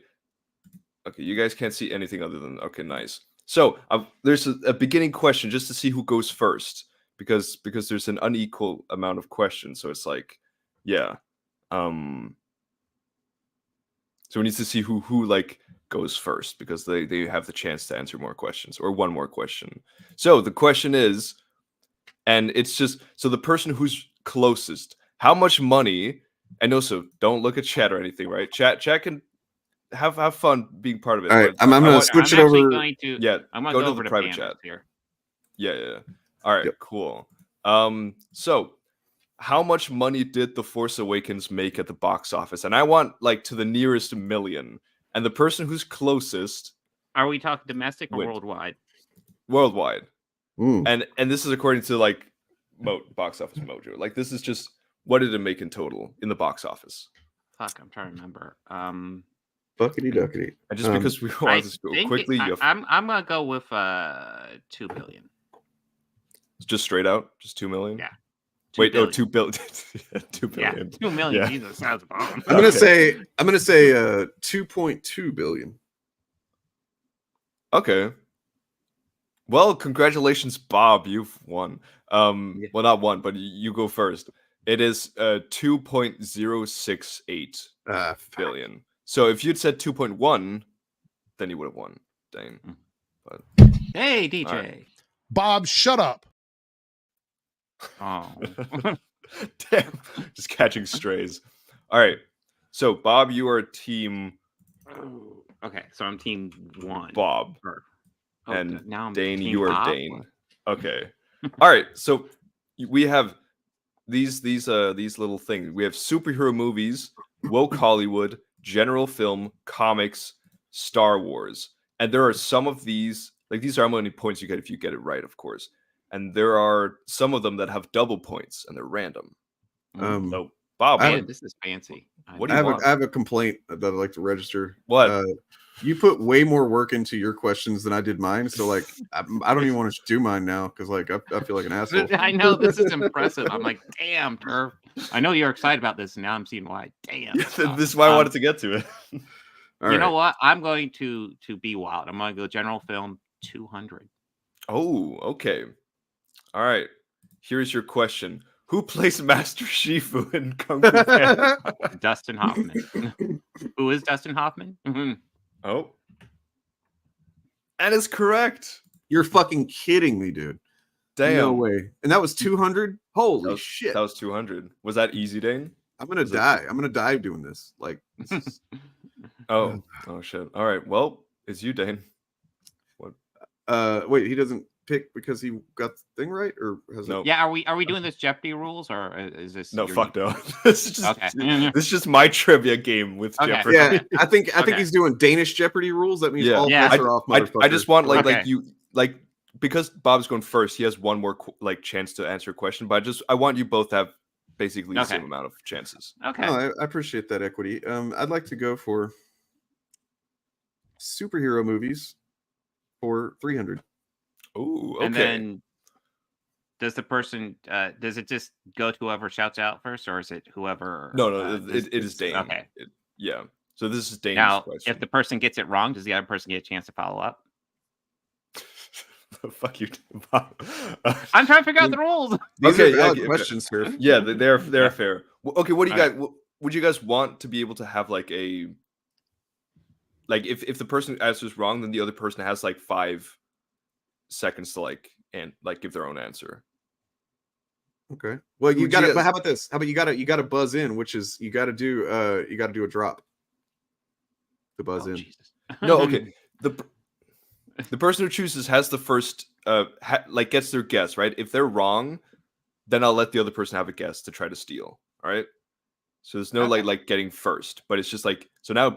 Okay, you guys can't see anything other than nice. So there's a beginning question just to see who goes first. Because there's an unequal amount of questions, so it's like, yeah. So we need to see who like goes first because they have the chance to answer more questions or one more question. So the question is, and it's just so the person who's closest, how much money? And also, don't look at chat or anything, right? Chat can have fun being part of it. All right, I'm gonna switch it over. I'm going to go go over to the private chat here. Yeah. All right, cool. So how much money did The Force Awakens make at the box office? And I want like to the nearest million. And the person who's closest. Are we talking domestic or worldwide? Worldwide. And this is according to like Box Office Mojo. Like this is just what did it make in total in the box office? Fuck, I'm trying to remember. Buckety duckety. And just because we want to go quickly, I'm gonna go with 2 billion. Just straight out, just 2 million. Yeah. 2 billion. 2 billion. Yeah, 2 million. Yeah. Jesus, that's a bomb. I'm gonna say 2.2 billion. Okay. Well, congratulations, Bob. You've won. Well, not won, but you go first. It is 2.068 billion. So if you'd said 2.1, then you would have won, Dane. But Hey, DJ. right. Bob, shut up. Oh. Damn. Just catching strays. All right. So, Bob, you are team. Okay, so I'm team 1. Bob. Oh, And now I'm Dane, team you are Bob? Dane. Okay. All right. So we have these little things. We have superhero movies, woke Hollywood, general film, comics, Star Wars. And there are some of these, like these are how many points you get if you get it right, of course. And there are some of them that have double points and they're random. So Bob, this is fancy. What do you want? I have a complaint that I'd like to register. What? You put way more work into your questions than I did mine. So like, I don't even want to do mine now because like I feel like an asshole. I know this is impressive. I'm like, damn, Turf. I know you're excited about this, and now I'm seeing why. Damn. This is why I wanted to get to it. You know what? I'm going to be wild. I'm going to go general film 200. Oh, okay. All right. Here's your question. Who plays Master Shifu in Kung Fu Panda? Dustin Hoffman. Who is Dustin Hoffman? Oh. And it's correct. You're fucking kidding me, dude. Damn. No way. And that was 200? Holy shit. That was 200. Was that easy, Dane? I'm going to die. I'm going to die doing this. Like, this is... Oh shit. All right. Well, it's you, Dane. What? Wait, he doesn't pick because he got the thing right, or has no? Yeah, are we doing this Jeopardy rules, or is this? No, fuck no. This is just okay. This is just my trivia game with Jeopardy. Yeah, I think he's doing Danish Jeopardy rules. That means all bets are off. I just want like you because Bob's going first. He has one more chance to answer a question, but I want you both to have basically the same amount of chances. Okay. No, I appreciate that equity. I'd like to go for superhero movies for 300. Oh, okay. And then does the person does it just go to whoever shouts out first, or is it whoever? No, it is Dane. Okay. Yeah. So this is Dane's now, question. if the person gets it wrong, does the other person get a chance to follow up? Fuck you, Bob. I'm trying to figure out the rules. These are valid questions, sir. Yeah, they're fair. Okay, what do you guys? Would you guys want to be able to have like a if the person answers wrong, then the other person has like 5 seconds to give their own answer. Okay. Well, you got to. But how about this? How about you got to buzz in, which is you got to do a drop to buzz in. Jesus. No, okay. The person who chooses has the first gets their guess, right? If they're wrong, then I'll let the other person have a guess to try to steal. All right. So there's no like getting first, but it's just like so now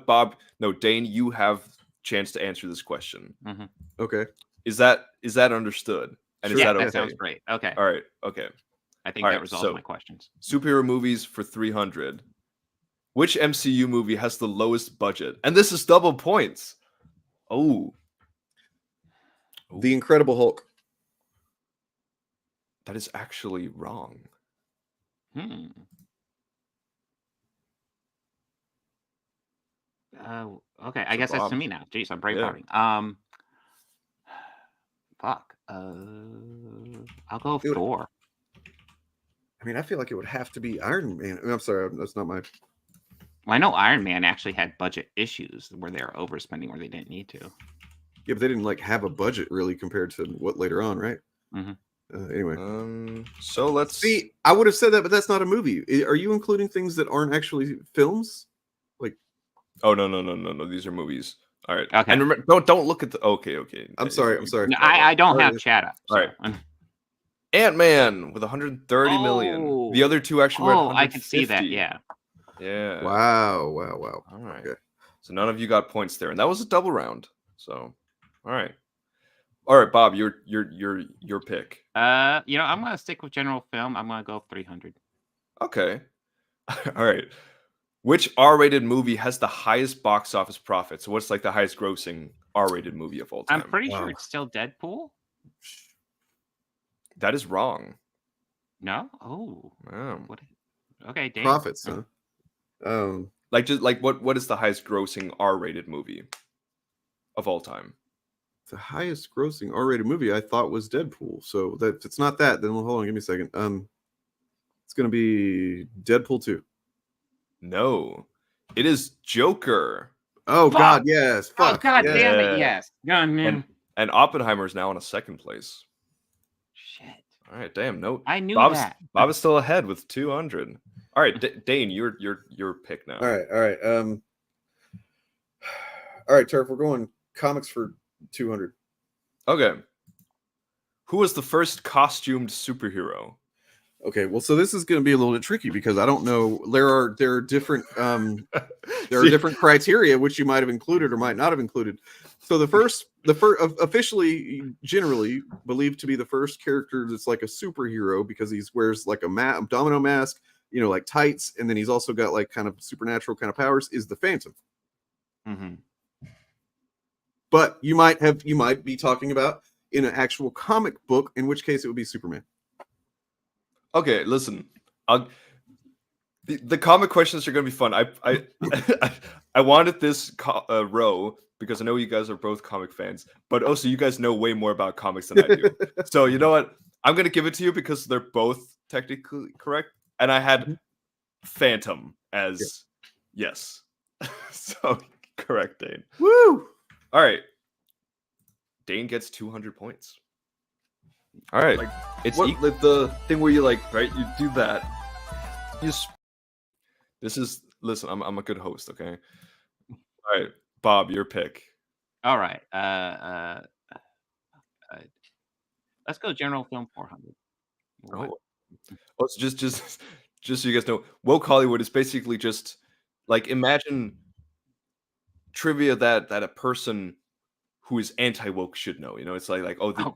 Dane, you have chance to answer this question. Mm-hmm. Okay. Is that understood? And Sure. is that okay? That sounds great. Okay. All right. Okay. I think that resolves my questions. Superhero movies for 300. Which MCU movie has the lowest budget? And this is double points. Oh. The Incredible Hulk. That is actually wrong. Okay, I guess that's to me now. Jeez, I'm brainfarting. Fuck. I'll go Thor. I mean, I feel like it would have to be Iron Man. I'm sorry, that's not my. Well, I know Iron Man actually had budget issues where they were overspending where they didn't need to. Yeah, but they didn't have a budget really compared to what later on, right? Mm-hmm. Anyway, so let's see. I would have said that, but that's not a movie. Are you including things that aren't actually films? Oh no! These are movies. All right. Okay. And remember, don't look at the. Okay. I'm sorry. No, I don't have chat up. So. All right. Ant-Man with 130 million. The other two actually were. I can see that. Yeah. Yeah. Wow. All right. Okay. So none of you got points there, and that was a double round. So, all right, Bob, your pick. I'm gonna stick with general film. I'm gonna go 300. Okay. All right. Which R-rated movie has the highest box office profit? So what's the highest grossing R-rated movie of all time? I'm pretty sure it's still Deadpool. That is wrong. No? Oh. What? Okay, Dave. Profits, huh? What is the highest grossing R-rated movie of all time? The highest grossing R-rated movie I thought was Deadpool. So that if it's not that, then hold on, give me a second. It's gonna be Deadpool 2. No, it is Joker. Oh Fuck! God, yes. Fuck. Oh God yes. damn it! Yes. And Oppenheimer is now in a second place. Shit. All right, damn. No, I knew Bob's, that. Bob is still ahead with 200. All right, Dane, your pick now. All right. All right, Turf. We're going comics for 200. Okay. Who was the first costumed superhero? Okay, well, so this is going to be a little bit tricky because I don't know. There are different different criteria which you might have included or might not have included. So the first officially generally believed to be the first character that's like a superhero because he wears like a domino mask, you know, like tights, and then he's also got like kind of supernatural kind of powers. Is the Phantom? Mm-hmm. But you might be talking about in an actual comic book, in which case it would be Superman. Okay, listen. The comic questions are going to be fun. I wanted this row because I know you guys are both comic fans, but also you guys know way more about comics than I do. So you know what? I'm going to give it to you because they're both technically correct. And I had Phantom as yes. So correct, Dane. Woo! All right. Dane gets 200 points. All right. Like, it's what, like the thing where you like, right? You do that. Listen, I'm a good host, okay? All right. Bob, your pick. All right. Let's go general film 400. Oh, it's just so you guys know, woke Hollywood is basically just like imagine trivia that a person who is anti-woke should know. You know, it's like the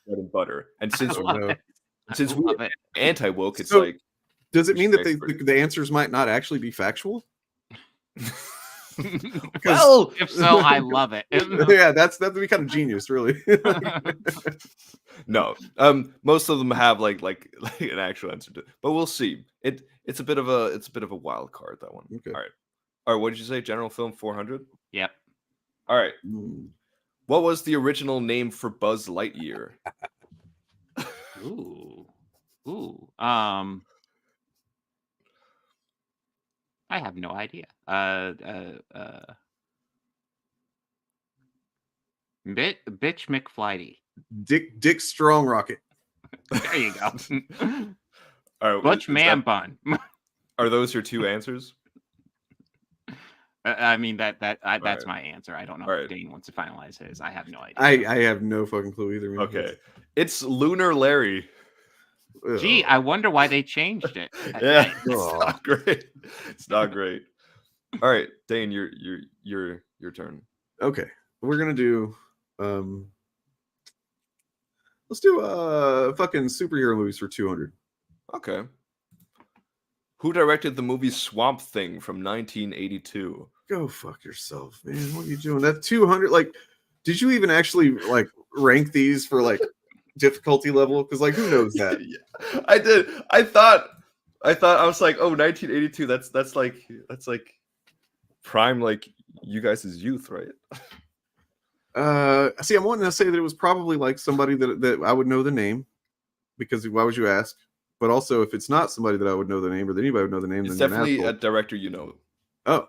bread and butter. And since we're anti-woke, it's so, like, does it mean that the answers might not actually be factual? Well, if so, I love it. Yeah, that'd be kind of genius, really. No, most of them have like an actual answer to it, but we'll see. It's a bit of a wild card, that one. Okay. All right. What did you say? General film 400. Yep. All right. What was the original name for Buzz Lightyear? Ooh. I have no idea. Bitch McFlighty. Dick Strong Rocket. There you go. All right, Butch Man Bun. Are those your two answers? I mean that's right. my answer. I don't know if Dane wants to finalize his. I have no idea. I have no fucking clue either. Okay, it's Lunar Larry. Gee, I wonder why they changed it. Yeah, it's not great. It's not great. All right, Dane, your turn. Okay, we're gonna do. Let's do fucking superhero movies for 200. Okay. Who directed the movie Swamp Thing from 1982? Go fuck yourself, man. What are you doing? That 200. Like, did you even actually like rank these for like difficulty level? Because like, who knows that? Yeah, I did. I thought I was like, oh, 1982. That's like prime, like you guys' youth, right? See, I'm wanting to say that it was probably like somebody that I would know the name, because why would you ask? But also, if it's not somebody that I would know the name, or that anybody would know the name, It's then definitely a director you know. Oh,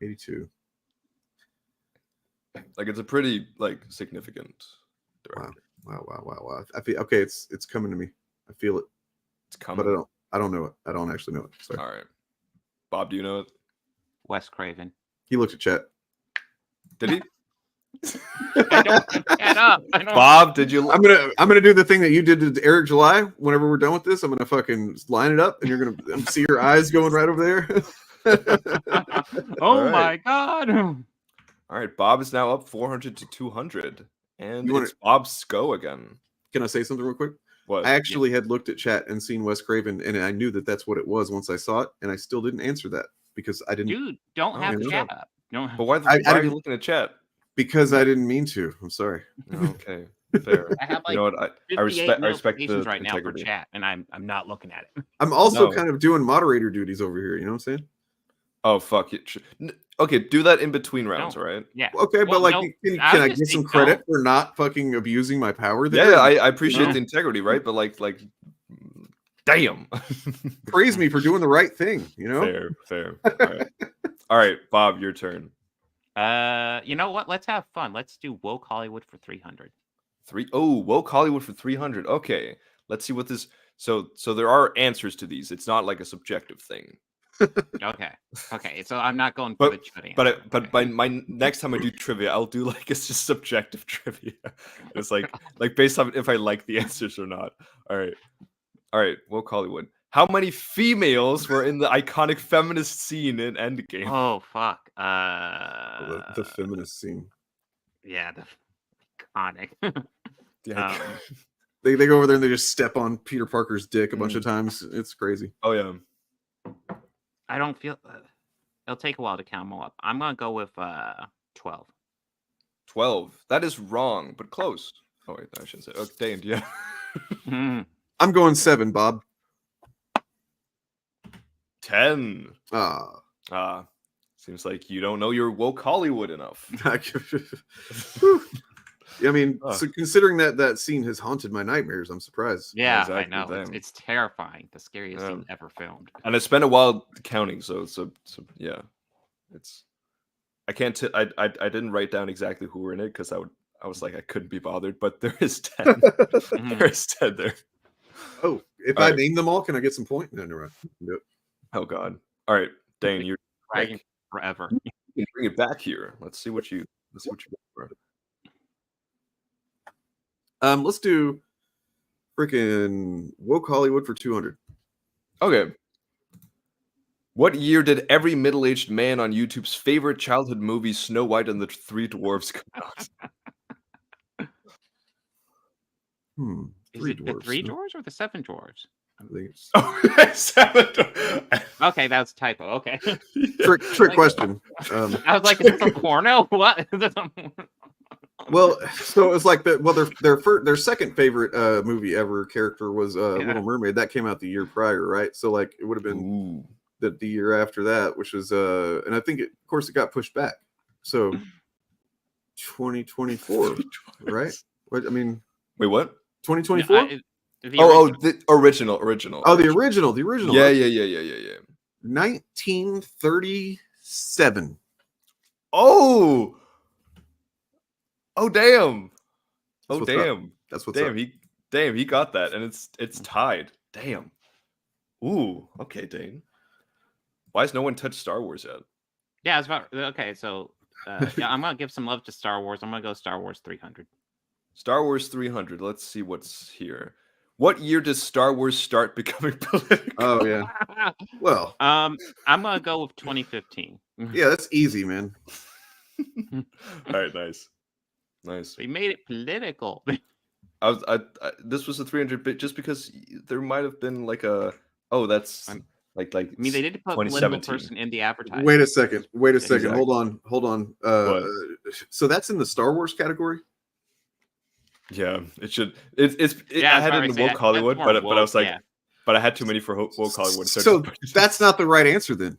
82. Like it's a pretty like significant director. Wow. I feel okay. It's coming to me. I feel it. It's coming. But I don't know it. I don't actually know it. Sorry. All right, Bob, do you know it? Wes Craven. He looked at chat. Did he? I don't get up. Bob, did you? I'm gonna do the thing that you did to Eric July. Whenever we're done with this, I'm gonna fucking line it up, and you're gonna see your eyes going right over there. Oh my god! All right, Bob is now up 400 to 200, and it's Bob's go again. Can I say something real quick? What? I actually had looked at chat and seen Wes Craven, and I knew that that's what it was once I saw it, and I still didn't answer that because I didn't. Dude, don't have chat up. No. But why are you looking at chat? Because I didn't mean to. I'm sorry. Okay, fair. I have like you know what? I respect notifications the right now for integrity. chat, and I'm not looking at it. I'm also kind of doing moderator duties over here. You know what I'm saying? Oh fuck it! Okay, do that in between rounds, No. right? Yeah. Okay, but Well, like, no, can I was I gonna get say some credit don't. for not fucking abusing my power there? Yeah, I appreciate the integrity, right? But like, damn. Praise me for doing the right thing, you know? Fair. All right, Bob, your turn. You know what? Let's have fun. Let's do woke Hollywood for 300. Woke Hollywood for 300. Okay, let's see what this. So there are answers to these. It's not like a subjective thing. Okay. So I'm not going for the chud answer. But by my next time I do trivia, I'll do like it's just subjective trivia. It's like based on if I like the answers or not. All right. Woke Hollywood. How many females were in the iconic feminist scene in Endgame? Oh fuck. The feminist scene. Yeah, the iconic. They go over there and they just step on Peter Parker's dick a bunch of times. It's crazy. Oh yeah. I don't feel. It'll take a while to count them all up. I'm gonna go with 12. 12. That is wrong, but close. Oh wait, I shouldn't say. Oh, Dane, yeah. I'm going 7, Bob. 10. Seems like you don't know your woke Hollywood enough. I mean, so considering that scene has haunted my nightmares, I'm surprised. Yeah, Exactly, I know. damn. It's terrifying. The scariest scene ever filmed. And I spent a while counting, so yeah. It's I can't I didn't write down exactly who were in it because I was like I couldn't be bothered, but there is 10. There is 10 there. Oh, if I name them all, can I get some point? No, right. Nope. Oh god. All right, Dane, you're dragging forever. You can bring it back here. Let's see what you got for it. Let's do freaking woke Hollywood for 200. Okay. What year did every middle-aged man on YouTube's favorite childhood movie, Snow White and the Three Dwarfs, come out? Is it the 3 dwarves or the 7 dwarves? I think it's... Oh, 7 dwarves. Okay, that's typo. Okay. Trick question. I was like, is this a porno? What? Well, so it was like their second favorite movie ever character was Little Mermaid. That came out the year prior, right? So like it would have been the year after that, which was and I think of course it got pushed back. So 2024, right? What I mean, wait, what? 2024? The original. Oh, the original. Yeah. 1937. Oh damn! Oh damn! That's what's up. He got that, and it's tied. Damn. Ooh. Okay, Dane. Why has no one touched Star Wars yet? Yeah, it's about okay. So yeah, I'm gonna give some love to Star Wars. I'm gonna go Star Wars 300. Star Wars 300. Let's see what's here. What year does Star Wars start becoming political? Oh yeah. Well, I'm gonna go with 2015. Yeah, that's easy, man. All right, nice. We made it political. This was a 300-bit just because there might have been like a that's like I mean, they did put political person in the advertising. Wait a second. Exactly. Hold on. So that's in the Star Wars category? Yeah, it should. I had it in woke Hollywood, but I was like, but I had too many for woke Hollywood. So that's not the right answer then.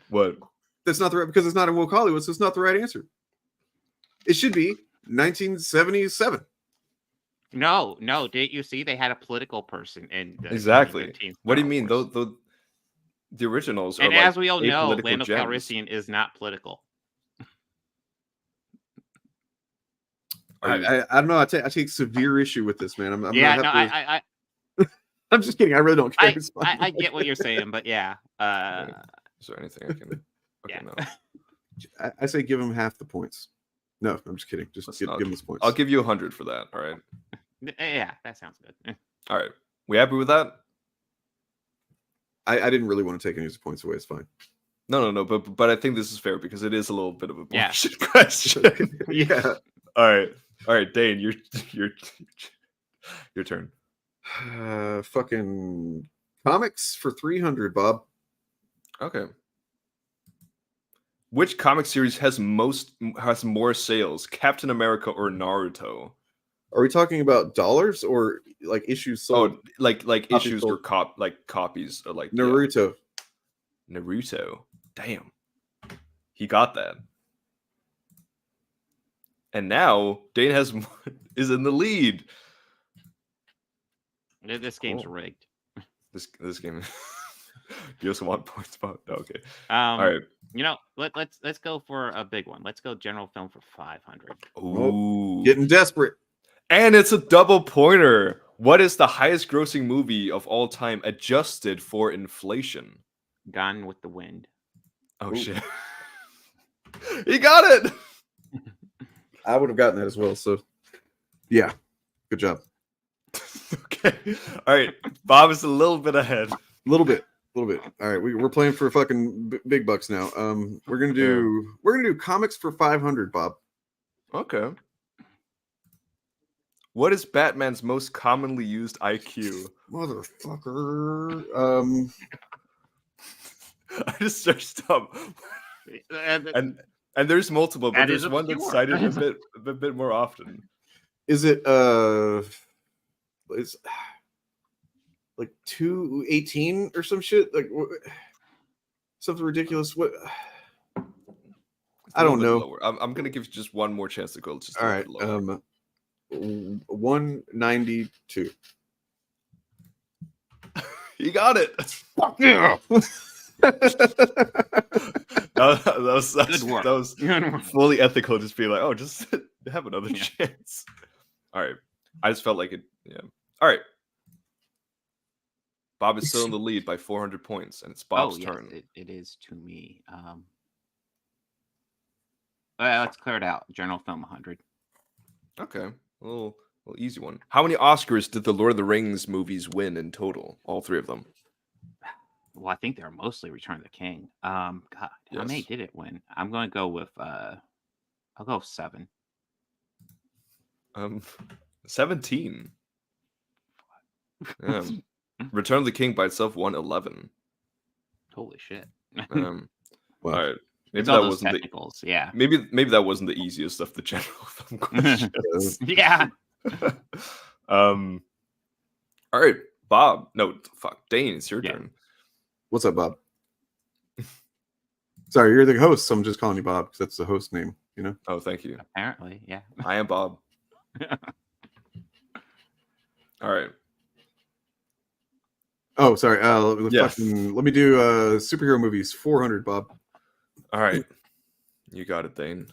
What? That's not the right because it's not in woke Hollywood, so it's not the right answer. It should be 1977. No. Didn't you see they had a political person in exactly? What do you mean? The originals are and like as we all know, apolitical Lando gems. Calrissian is not political. I don't know. I take severe issue with this, man. I'm I I'm just kidding. I really don't care. I get what you're saying, but yeah. Is there anything I can? Okay, no. I say give him half the points. No, I'm just kidding. Just give him his points. I'll give you 100 for that. All right. Yeah, that sounds good. All right. We happy with that? I didn't really want to take any of his points away. It's fine. No. But I think this is fair because it is a little bit of a bullshit question. Yeah. All right, Dane, your turn. Fucking comics for 300, Bob. Okay. Which comic series has more sales, Captain America or Naruto? Are we talking about dollars or like issues sold? Oh, like issues or copies or like Naruto. Naruto. Damn. He got that. And now Dane is in the lead. This game's rigged. This game. You also want points about? Okay. All right. You know, let's go for a big one. Let's go general film for 500. Ooh, getting desperate. And it's a double pointer. What is the highest grossing movie of all time adjusted for inflation? Gone with the Wind. Oh shit. He got it. I would have gotten that as well. So, yeah, good job. Okay. All right. Bob is a little bit ahead. A little bit. All right, we're playing for fucking big bucks now. We're gonna do comics for 500, Bob. Okay. What is Batman's most commonly used IQ? Motherfucker. I just searched up. And there's multiple, but there's one that's cited a bit more often. Is it it's like 218 or some shit? Like something ridiculous. What? I don't know. Lower. I'm gonna give you just one more chance to go. Just all right. 192. You got it. Fuck yeah. That was fully ethical. Just be like, oh, just have another chance. All right. I just felt like it. Yeah. All right. Bob is still in the lead by 400 points, and it's Bob's turn. It is to me. Let's clear it out. General film 100. Okay. A little easy one. How many Oscars did the Lord of the Rings movies win in total? All three of them. Well, I think they're mostly Return of the King. God, how many did it win? I'm going to go with I'll go with 7. 17. Return of the King by itself won 11. Holy shit. All right. Maybe all that those wasn't technicals, yeah. Maybe that wasn't the easiest of the general film questions. Yeah. All right, Bob. No, fuck. Dane, it's your turn. What's up, Bob? Sorry, you're the host, so I'm just calling you Bob because that's the host name, you know? Oh, thank you. Apparently, yeah. I am Bob. All right. Oh, sorry. Let me do superhero movies. 400, Bob. All right. You got it, Dane.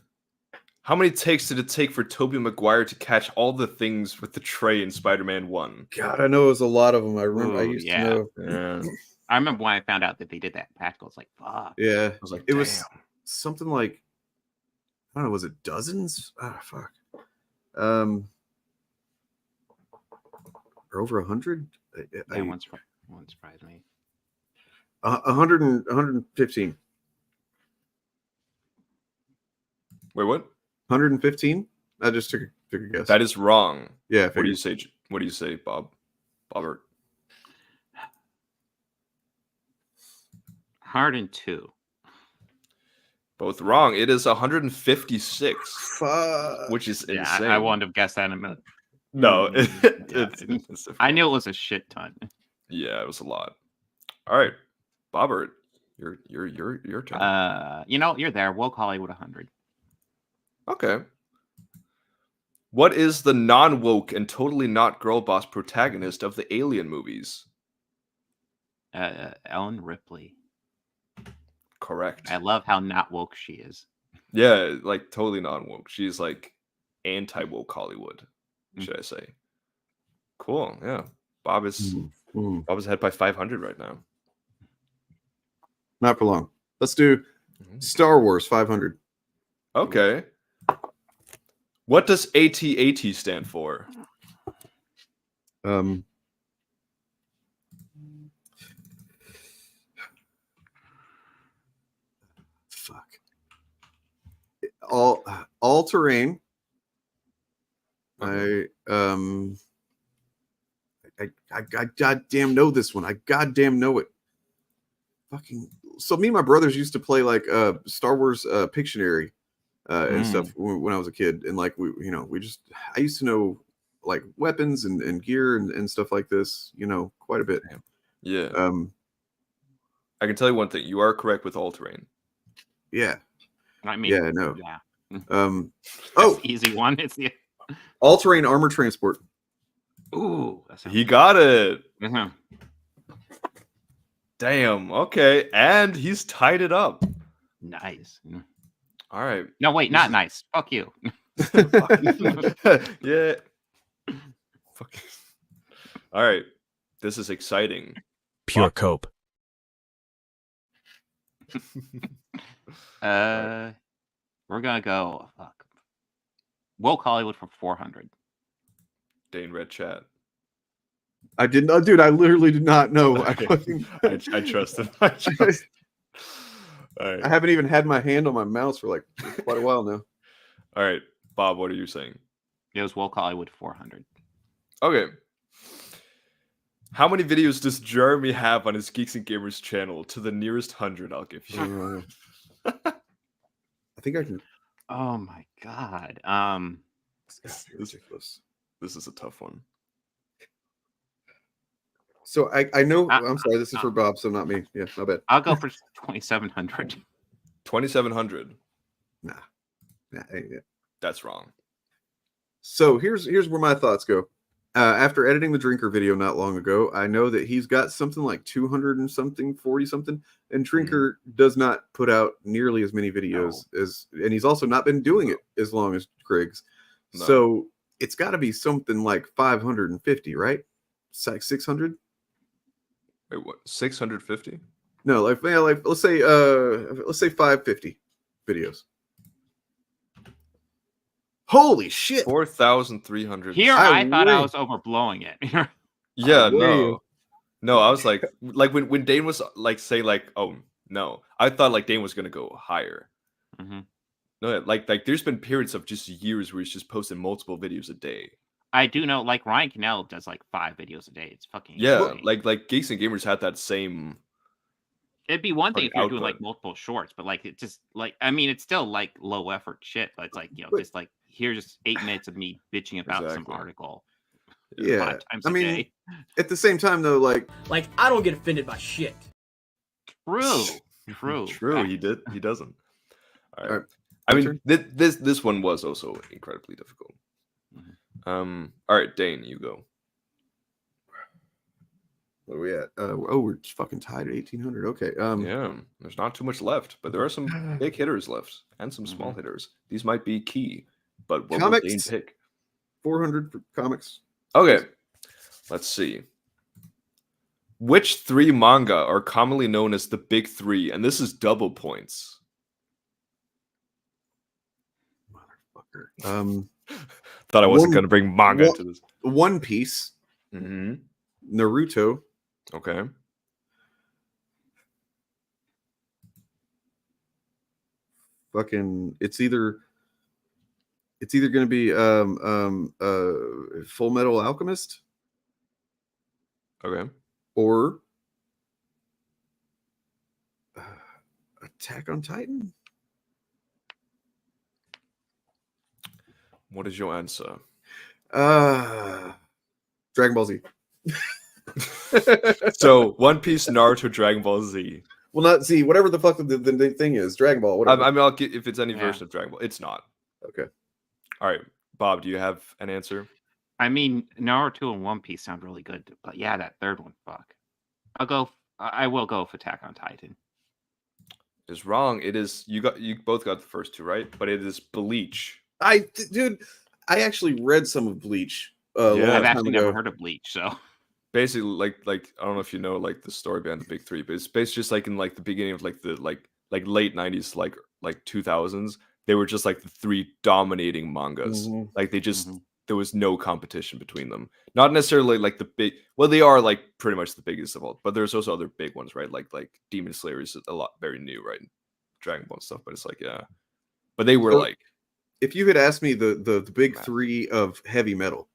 How many takes did it take for Tobey Maguire to catch all the things with the tray in Spider-Man 1? God, I know it was a lot of them. I remember. I used to know. Yeah. I remember when I found out that they did that practical. It's like, fuck. Yeah. I was like, it was something like, I don't know, was it dozens? Ah, fuck. Or over 100? One surprised me. 115. Wait, what? 115? I just took a guess. That is wrong. Yeah. What do you say? What do you say, Bob? Bobbert. 102. Both wrong. It is 156. Fuck. Which is insane. Yeah, I wouldn't have guessed that in a minute. No, I knew it was a shit ton. Yeah, it was a lot. All right, Bobbert, your turn. You're there. Woke Hollywood 100. Okay. What is the non-woke and totally not girl boss protagonist of the Alien movies? Ellen Ripley. Correct. I love how not woke she is. Yeah, like totally non-woke. She's like anti-woke Hollywood, should I say. Cool. Yeah. Bob is ahead by 500 right now. Not for long. Let's do Star Wars 500. Okay. What does AT-AT stand for? Fuck. All terrain. I goddamn know this one. I goddamn know it. Fucking. So me and my brothers used to play like Star Wars Pictionary and stuff when I was a kid, and like I used to know like weapons and gear and stuff like this, quite a bit. Yeah. I can tell you one thing. You are correct with all terrain. Yeah. I mean, yeah, no. yeah. Oh, easy one. It's the all-terrain armor transport. Ooh, He got it. Mhm. Damn. Okay, and he's tied it up. Nice. All right. No, wait, not nice. Fuck you. Yeah. Fuck. All right. This is exciting. Pure cope. We're gonna go. Fuck. Woke Hollywood for 400. Dane read chat. I did not, dude. I literally did not know. Okay. I trust him. I trust. All right. I haven't even had my hand on my mouse for like quite a while now. All right, Bob. What are you saying? It was Woke Hollywood 400. Okay. How many videos does Jeremy have on his Geeks and Gamers channel? To the nearest 100, I'll give you. I think I can. Oh my god. This is ridiculous. This is a tough one. So I know. I'm sorry. This is for Bob, so not me. Yeah, my bad. I'll go for 2,700. 2,700. Nah. Yeah. That's wrong. So here's where my thoughts go. After editing the Drinker video not long ago, I know that he's got something like 200 and something, 40 something, and Drinker does not put out nearly as many videos and he's also not been doing it as long as Griggs. No. So it's got to be something like 550, right? It's like 600. Wait, what? 650? No, like let's say 550 videos. Holy shit! 4,300. Here, I thought I was overblowing it. Yeah, no. I was like when Dane was like saying like, oh no, I thought like Dane was gonna go higher. Mm-hmm. No, like there's been periods of just years where he's just posting multiple videos a day. I do know, like Ryan Cannell does like 5 videos a day. It's fucking insane. insane. like Geeks and Gamers had that same. It'd be one thing if you're doing output. like multiple shorts, but like it just like I mean it's still like low effort shit, but it's like just like here's just 8 minutes of me bitching about some article. Yeah, 5 times I a mean, day. at the same time though, like I don't get offended by shit. True. He doesn't. All right. I mean, this one was also incredibly difficult. Mm-hmm. All right, Dane, you go. What are we at? We're just fucking tied at 1,800. Okay. Yeah, there's not too much left, but there are some big hitters left and some small hitters. These might be key, but what will Dane pick? 400 for comics. Okay, let's see. Which 3 manga are commonly known as the Big 3? And this is double points. Motherfucker. Thought I wasn't going to bring manga into this. One Piece. Mm-hmm. Naruto. Okay. Fucking, it's either going to be Full Metal Alchemist. Okay. Or Attack on Titan. What is your answer? Dragon Ball Z. So One Piece, Naruto, Dragon Ball Z. Well, not Z. Whatever the fuck the thing is, Dragon Ball. Whatever. I mean, I'll get if it's any version of Dragon Ball. It's not. Okay. All right, Bob. Do you have an answer? I mean, Naruto and One Piece sound really good, but yeah, that third one, fuck. I will go for Attack on Titan. Is wrong. It is you both got the first 2 right, but it is Bleach. Dude, I actually read some of Bleach. I've actually never heard of Bleach, so basically, like I don't know if you know like the story behind the Big 3, but it's basically just like in like the beginning of like the like late 90s, like 2000s, they were just like the 3 dominating mangas. Mm-hmm. Like they just there was no competition between them. Not necessarily like the big. Well, they are like pretty much the biggest of all, but there's also other big ones, right? Like Demon Slayer is a lot very new, right? Dragon Ball and stuff, but it's like but they were like. If you had asked me the big 3 of heavy metal,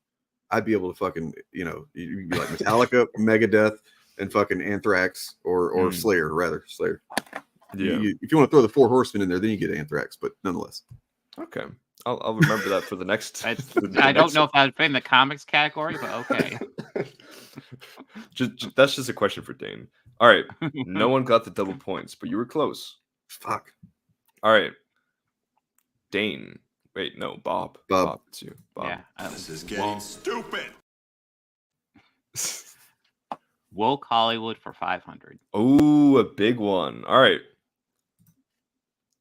I'd be able to fucking, you'd be like Metallica, Megadeth, and fucking Anthrax or Slayer, rather. Slayer. Yeah. If you want to throw the 4 Horsemen in there, then you get Anthrax, but nonetheless. Okay. I'll remember that for the next. I don't know if I'd fit in the comics category, but okay. That's just a question for Dane. All right. No one got the double points, but you were close. Fuck. All right. Dane. Wait, no, Bob. Bob, it's you. Bob. Yeah. This is getting stupid. Woke Hollywood for 500. Oh, a big one. All right.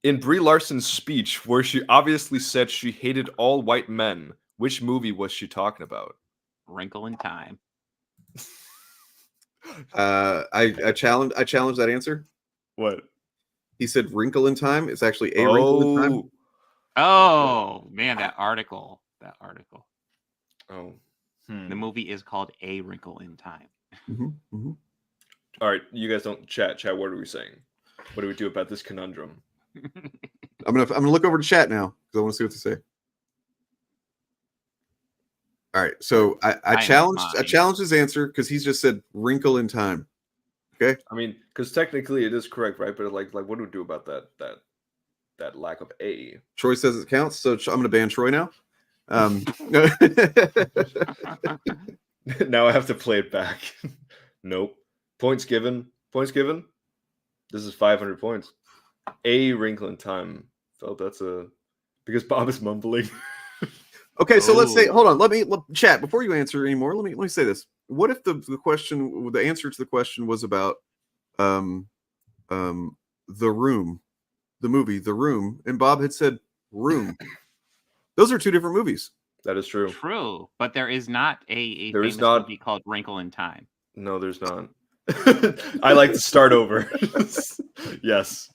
In Brie Larson's speech, where she obviously said she hated all white men, which movie was she talking about? Wrinkle in Time. I challenge that answer. What? He said Wrinkle in Time. It's actually A Wrinkle in Time. Oh man, that article. Oh. The movie is called A Wrinkle in Time. All right, you guys don't chat. What are we saying? What do we do about this conundrum? I'm gonna look over to chat now because I want to see what they say. All right, so I challenged his answer because he's just said Wrinkle in Time. Okay. I mean, because technically it is correct, right? But like, what do we do about that lack of A? Troy says it counts, so I'm gonna ban Troy now. Now I have to play it back. Nope. Points given. This is 500 points. A Wrinkle in Time. Felt because Bob is mumbling. Okay, so let's say, hold on. Let me chat before you answer anymore. Let me say this. What if the answer to the question was about The Room, the movie The Room, and Bob had said Room? Those are two different movies. That is true. True, but there is not a There famous is not movie called Wrinkle in Time. No, there's not. I like to start over. Yes.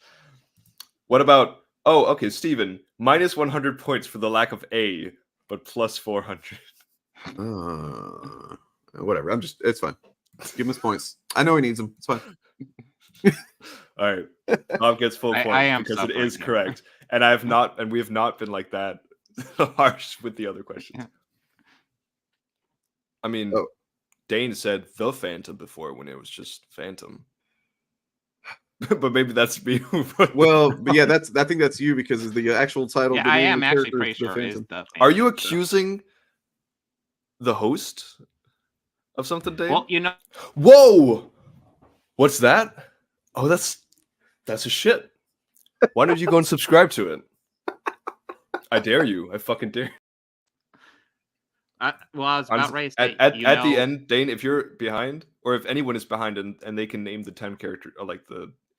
What about? Oh, okay, Steven. Minus 100 points for the lack of A, but plus 400. Whatever. It's fine. Give him his points. I know he needs them. It's fine. All right. Bob gets full point I am because it is suffering. correct. And we have not been like that harsh with the other questions. I mean, Dane said The Phantom before when it was just Phantom. But maybe that's me. Well, but yeah, I think that's you because the actual title. Yeah, the I name am of the actually character pretty is The sure it is Phantom. The Phantom. Are you accusing the host of something, Dane? Well, you know. Whoa! What's that? Oh, that's a shit. Why don't you go and subscribe to it? I dare you. I fucking dare. I was about ready to say, at the end, Dane, if you're behind, or if anyone is behind and they can name the 10 character, or like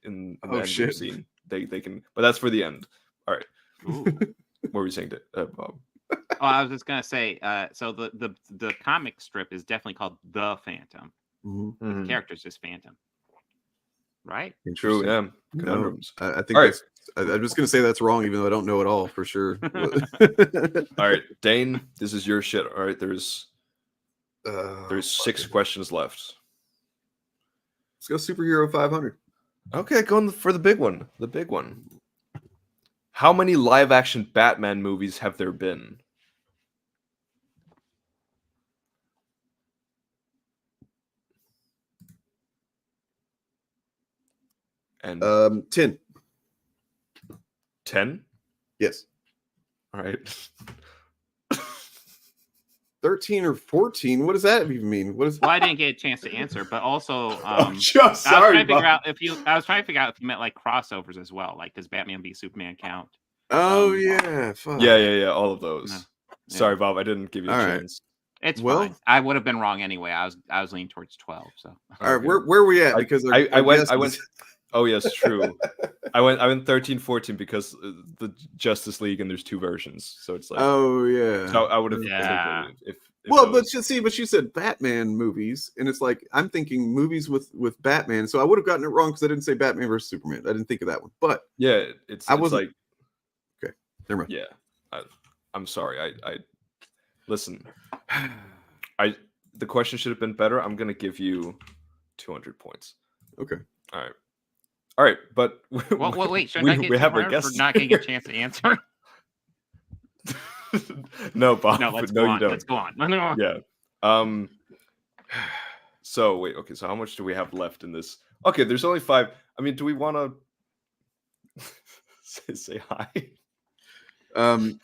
in the end shit. scene, they can. But that's for the end. All right. What were you saying, Bob? Oh, I was just gonna say. So the comic strip is definitely called The Phantom. The character's just Phantom. Right? True. Yeah. No, Conundrums. I think that's. I'm just gonna say that's wrong, even though I don't know it all for sure. All right, Dane, this is your shit. All right, there's 6 questions left. Let's go superhero 500. Okay, going for the big one. The big one. How many live-action Batman movies have there been? And 10. 10? Yes. All right. 13 or 14. What does that even mean? What is? Well, I didn't get a chance to answer, but also, I was sorry, trying to figure out if you meant like crossovers as well. Like, does Batman v Superman count? Oh yeah, fuck. Yeah. All of those. Yeah. Sorry, Bob. I didn't give you a chance. It's fine. I would have been wrong anyway. I was leaning towards 12. So. All right, where are we at? Because I went. Oh yes, true. I went 13, 14 because the Justice League and there's 2 versions, so it's like. Oh yeah. So I would have. Yeah. If well, but you said Batman movies, and it's like I'm thinking movies with Batman, so I would have gotten it wrong because I didn't say Batman versus Superman. I didn't think of that one, but yeah, it's like. Okay, never mind. Yeah, I'm sorry. I listen. The question should have been better. I'm gonna give you 200 points. Okay. All right, but Well, wait. Should I get we have our 200 guests for not getting a chance to answer? No, Bob. No, let's go on. You don't. Let's go on. Yeah. So wait. Okay. So how much do we have left in this? Okay. There's only 5. I mean, do we want to say hi? I'm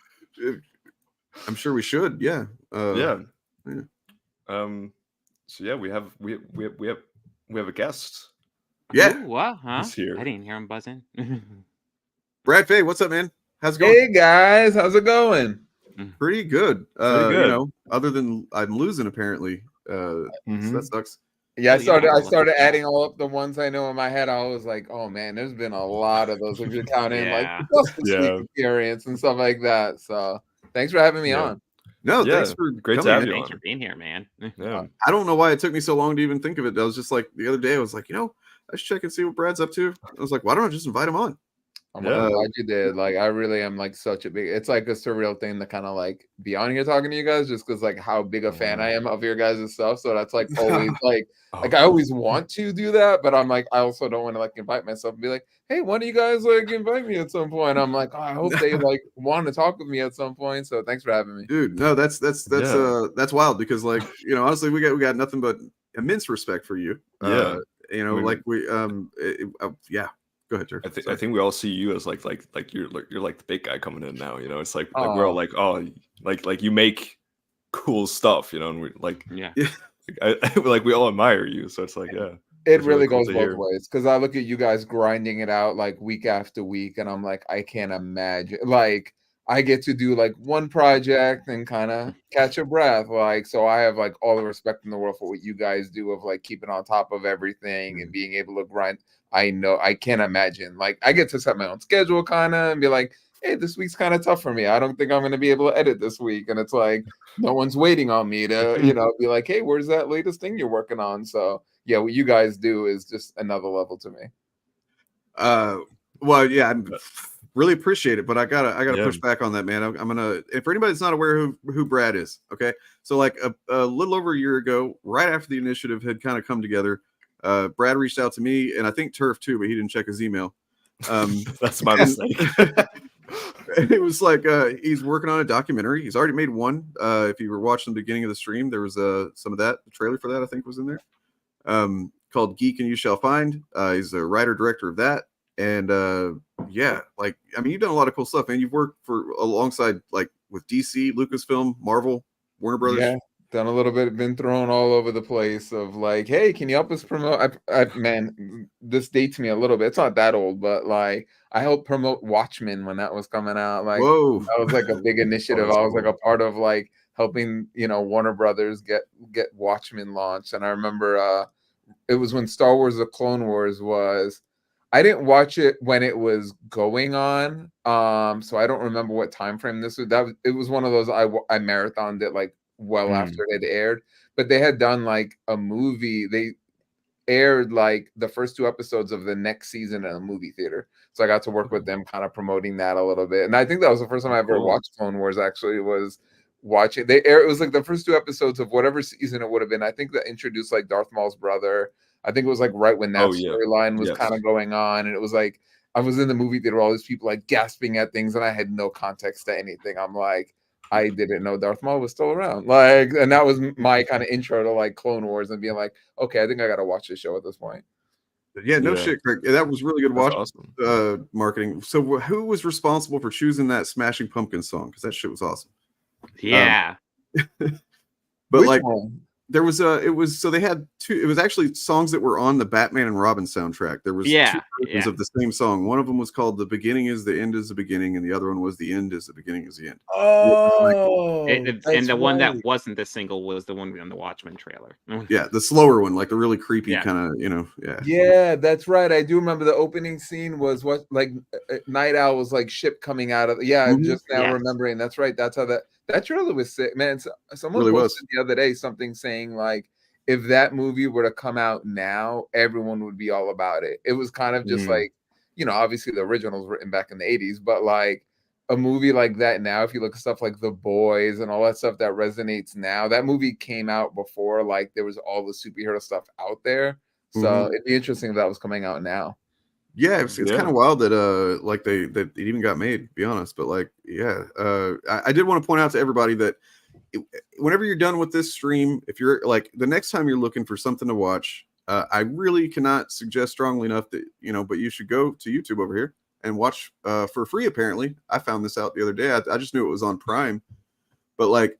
sure we should. Yeah. Yeah. So yeah, we have a guest. Yeah. Ooh, what? Huh? He's here. I didn't hear him buzzing. Brad Faye, what's up, man? How's it going? Hey guys, how's it going? Pretty good. Pretty good. You know, other than I'm losing apparently. So that sucks. Yeah, I started adding all up the ones I know in my head. I was like, oh man, there's been a lot of those if you're counting like the Justice League appearance and stuff like that. So thanks for having me on. No, thanks for Great to coming, have man. you. Thanks for being here, man. Yeah. I don't know why it took me so long to even think of it. I was just like the other day, I was like, you know, I should check and see what Brad's up to. I was like, why don't I just invite him on? I'm glad you did. Like, I really am like such a big. It's like a surreal thing to kind of like be on here talking to you guys, just because like how big a fan I am of your guys' stuff. So that's like always like I always want to do that, but I'm like I also don't want to like invite myself and be like, hey, why don't you guys like invite me at some point? I'm like, oh, I hope they like want to talk with me at some point. So thanks for having me, dude. No, that's wild because like you know honestly we got nothing but immense respect for you. You know, like we yeah. Go ahead, Jerry. I think we all see you as like you're like the big guy coming in now. You know, it's like we're all like, oh, like you make cool stuff. You know, and we like like we all admire you. So it's like it really goes both ways because I look at you guys grinding it out like week after week, and I'm like, I can't imagine. Like I get to do like one project and kind of catch a breath. Like so, I have like all the respect in the world for what you guys do of like keeping on top of everything and being able to grind. I know I can't imagine. Like I get to set my own schedule kind of and be like, hey, this week's kind of tough for me. I don't think I'm going to be able to edit this week. And it's like, no one's waiting on me to, you know, be like, hey, where's that latest thing you're working on? So yeah, what you guys do is just another level to me. Well, yeah, I really appreciate it, but I gotta push back on that, man. I'm gonna, and for anybody that's not aware who Brad is, okay, so like a little over a year ago, right after the initiative had kind of come together, Brad reached out to me, and I think Turf too, but he didn't check his email. That's my mistake. It was like he's working on a documentary. He's already made one. If you were watching the beginning of the stream, there was some of that. The trailer for that I think was in there. Called Geek and You Shall Find. He's a writer director of that, and yeah, like I mean, you've done a lot of cool stuff, man. You've worked for alongside like with DC, Lucasfilm, Marvel, Warner Brothers. Yeah. Done a little bit, been thrown all over the place of like, hey, can you help us promote? Man, this dates me a little bit. It's not that old, but like I helped promote Watchmen when that was coming out. Like that was like a big initiative. I was like a part of like helping, you know, Warner Brothers get Watchmen launched. And I remember it was when Star Wars: The Clone Wars was. I didn't watch it when it was going on, so I don't remember what time frame this was. It was one of those I marathoned it like after it aired, but they had done like a movie. They aired like the first 2 episodes of the next season in a movie theater, so I got to work with them kind of promoting that a little bit. And I think that was the first time I ever watched Clone Wars. Actually, was watching it was like the first 2 episodes of whatever season it would have been. I think that introduced like Darth Maul's brother. I think it was like right when that storyline was kind of going on, and it was like I was in the movie theater, all these people like gasping at things, and I had no context to anything. I'm like, I didn't know Darth Maul was still around. Like, and that was my kind of intro to like Clone Wars and being like, okay, I think I got to watch this show at this point. Yeah, no shit, Craig. That was really good marketing. So who was responsible for choosing that Smashing Pumpkins song? Because that shit was awesome. Yeah. But Which like one? there was so they had 2. It was actually songs that were on the Batman and Robin soundtrack. There was 2 versions of the same song. One of them was called "The Beginning Is the End Is the Beginning," and the other one was "The End Is the Beginning Is the End." Oh, and the one that wasn't the single was the one on the Watchmen trailer. Yeah, the slower one, like the really creepy kind of, you know. Yeah, that's right. I do remember the opening scene was what like Night Owl was like ship coming out of. Yeah, I'm just now remembering. That's right. That's how that trailer was sick, man. Someone really posted the other day something saying like, if that movie were to come out now, everyone would be all about it. It was kind of just like, you know, obviously the original was written back in the 80s, but like a movie like that now, if you look at stuff like The Boys and all that stuff that resonates now, that movie came out before like there was all the superhero stuff out there. So it'd be interesting if that was coming out now. Yeah, it's kind of wild that like that it even got made, to be honest. But like, yeah, I did want to point out to everybody that whenever you're done with this stream, if you're like the next time you're looking for something to watch, I really cannot suggest strongly enough that, you know, but you should go to YouTube over here and watch for free. Apparently, I found this out the other day. I just knew it was on Prime, but like,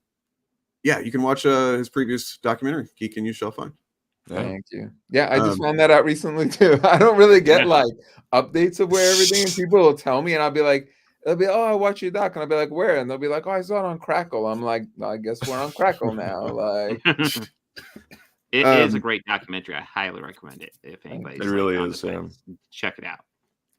yeah, you can watch his previous documentary, Geek and You Shall Find. Thank you. Yeah, I just found that out recently too. I don't really get like updates of where everything, and people will tell me, and I'll be like, They'll be, oh, I watch your doc, and I'll be like, where? And they'll be like, oh, I saw it on Crackle. I'm like, no, I guess we're on Crackle now. Like, it is a great documentary. I highly recommend it. If anybody's It really on is, the yeah. fence, check it out.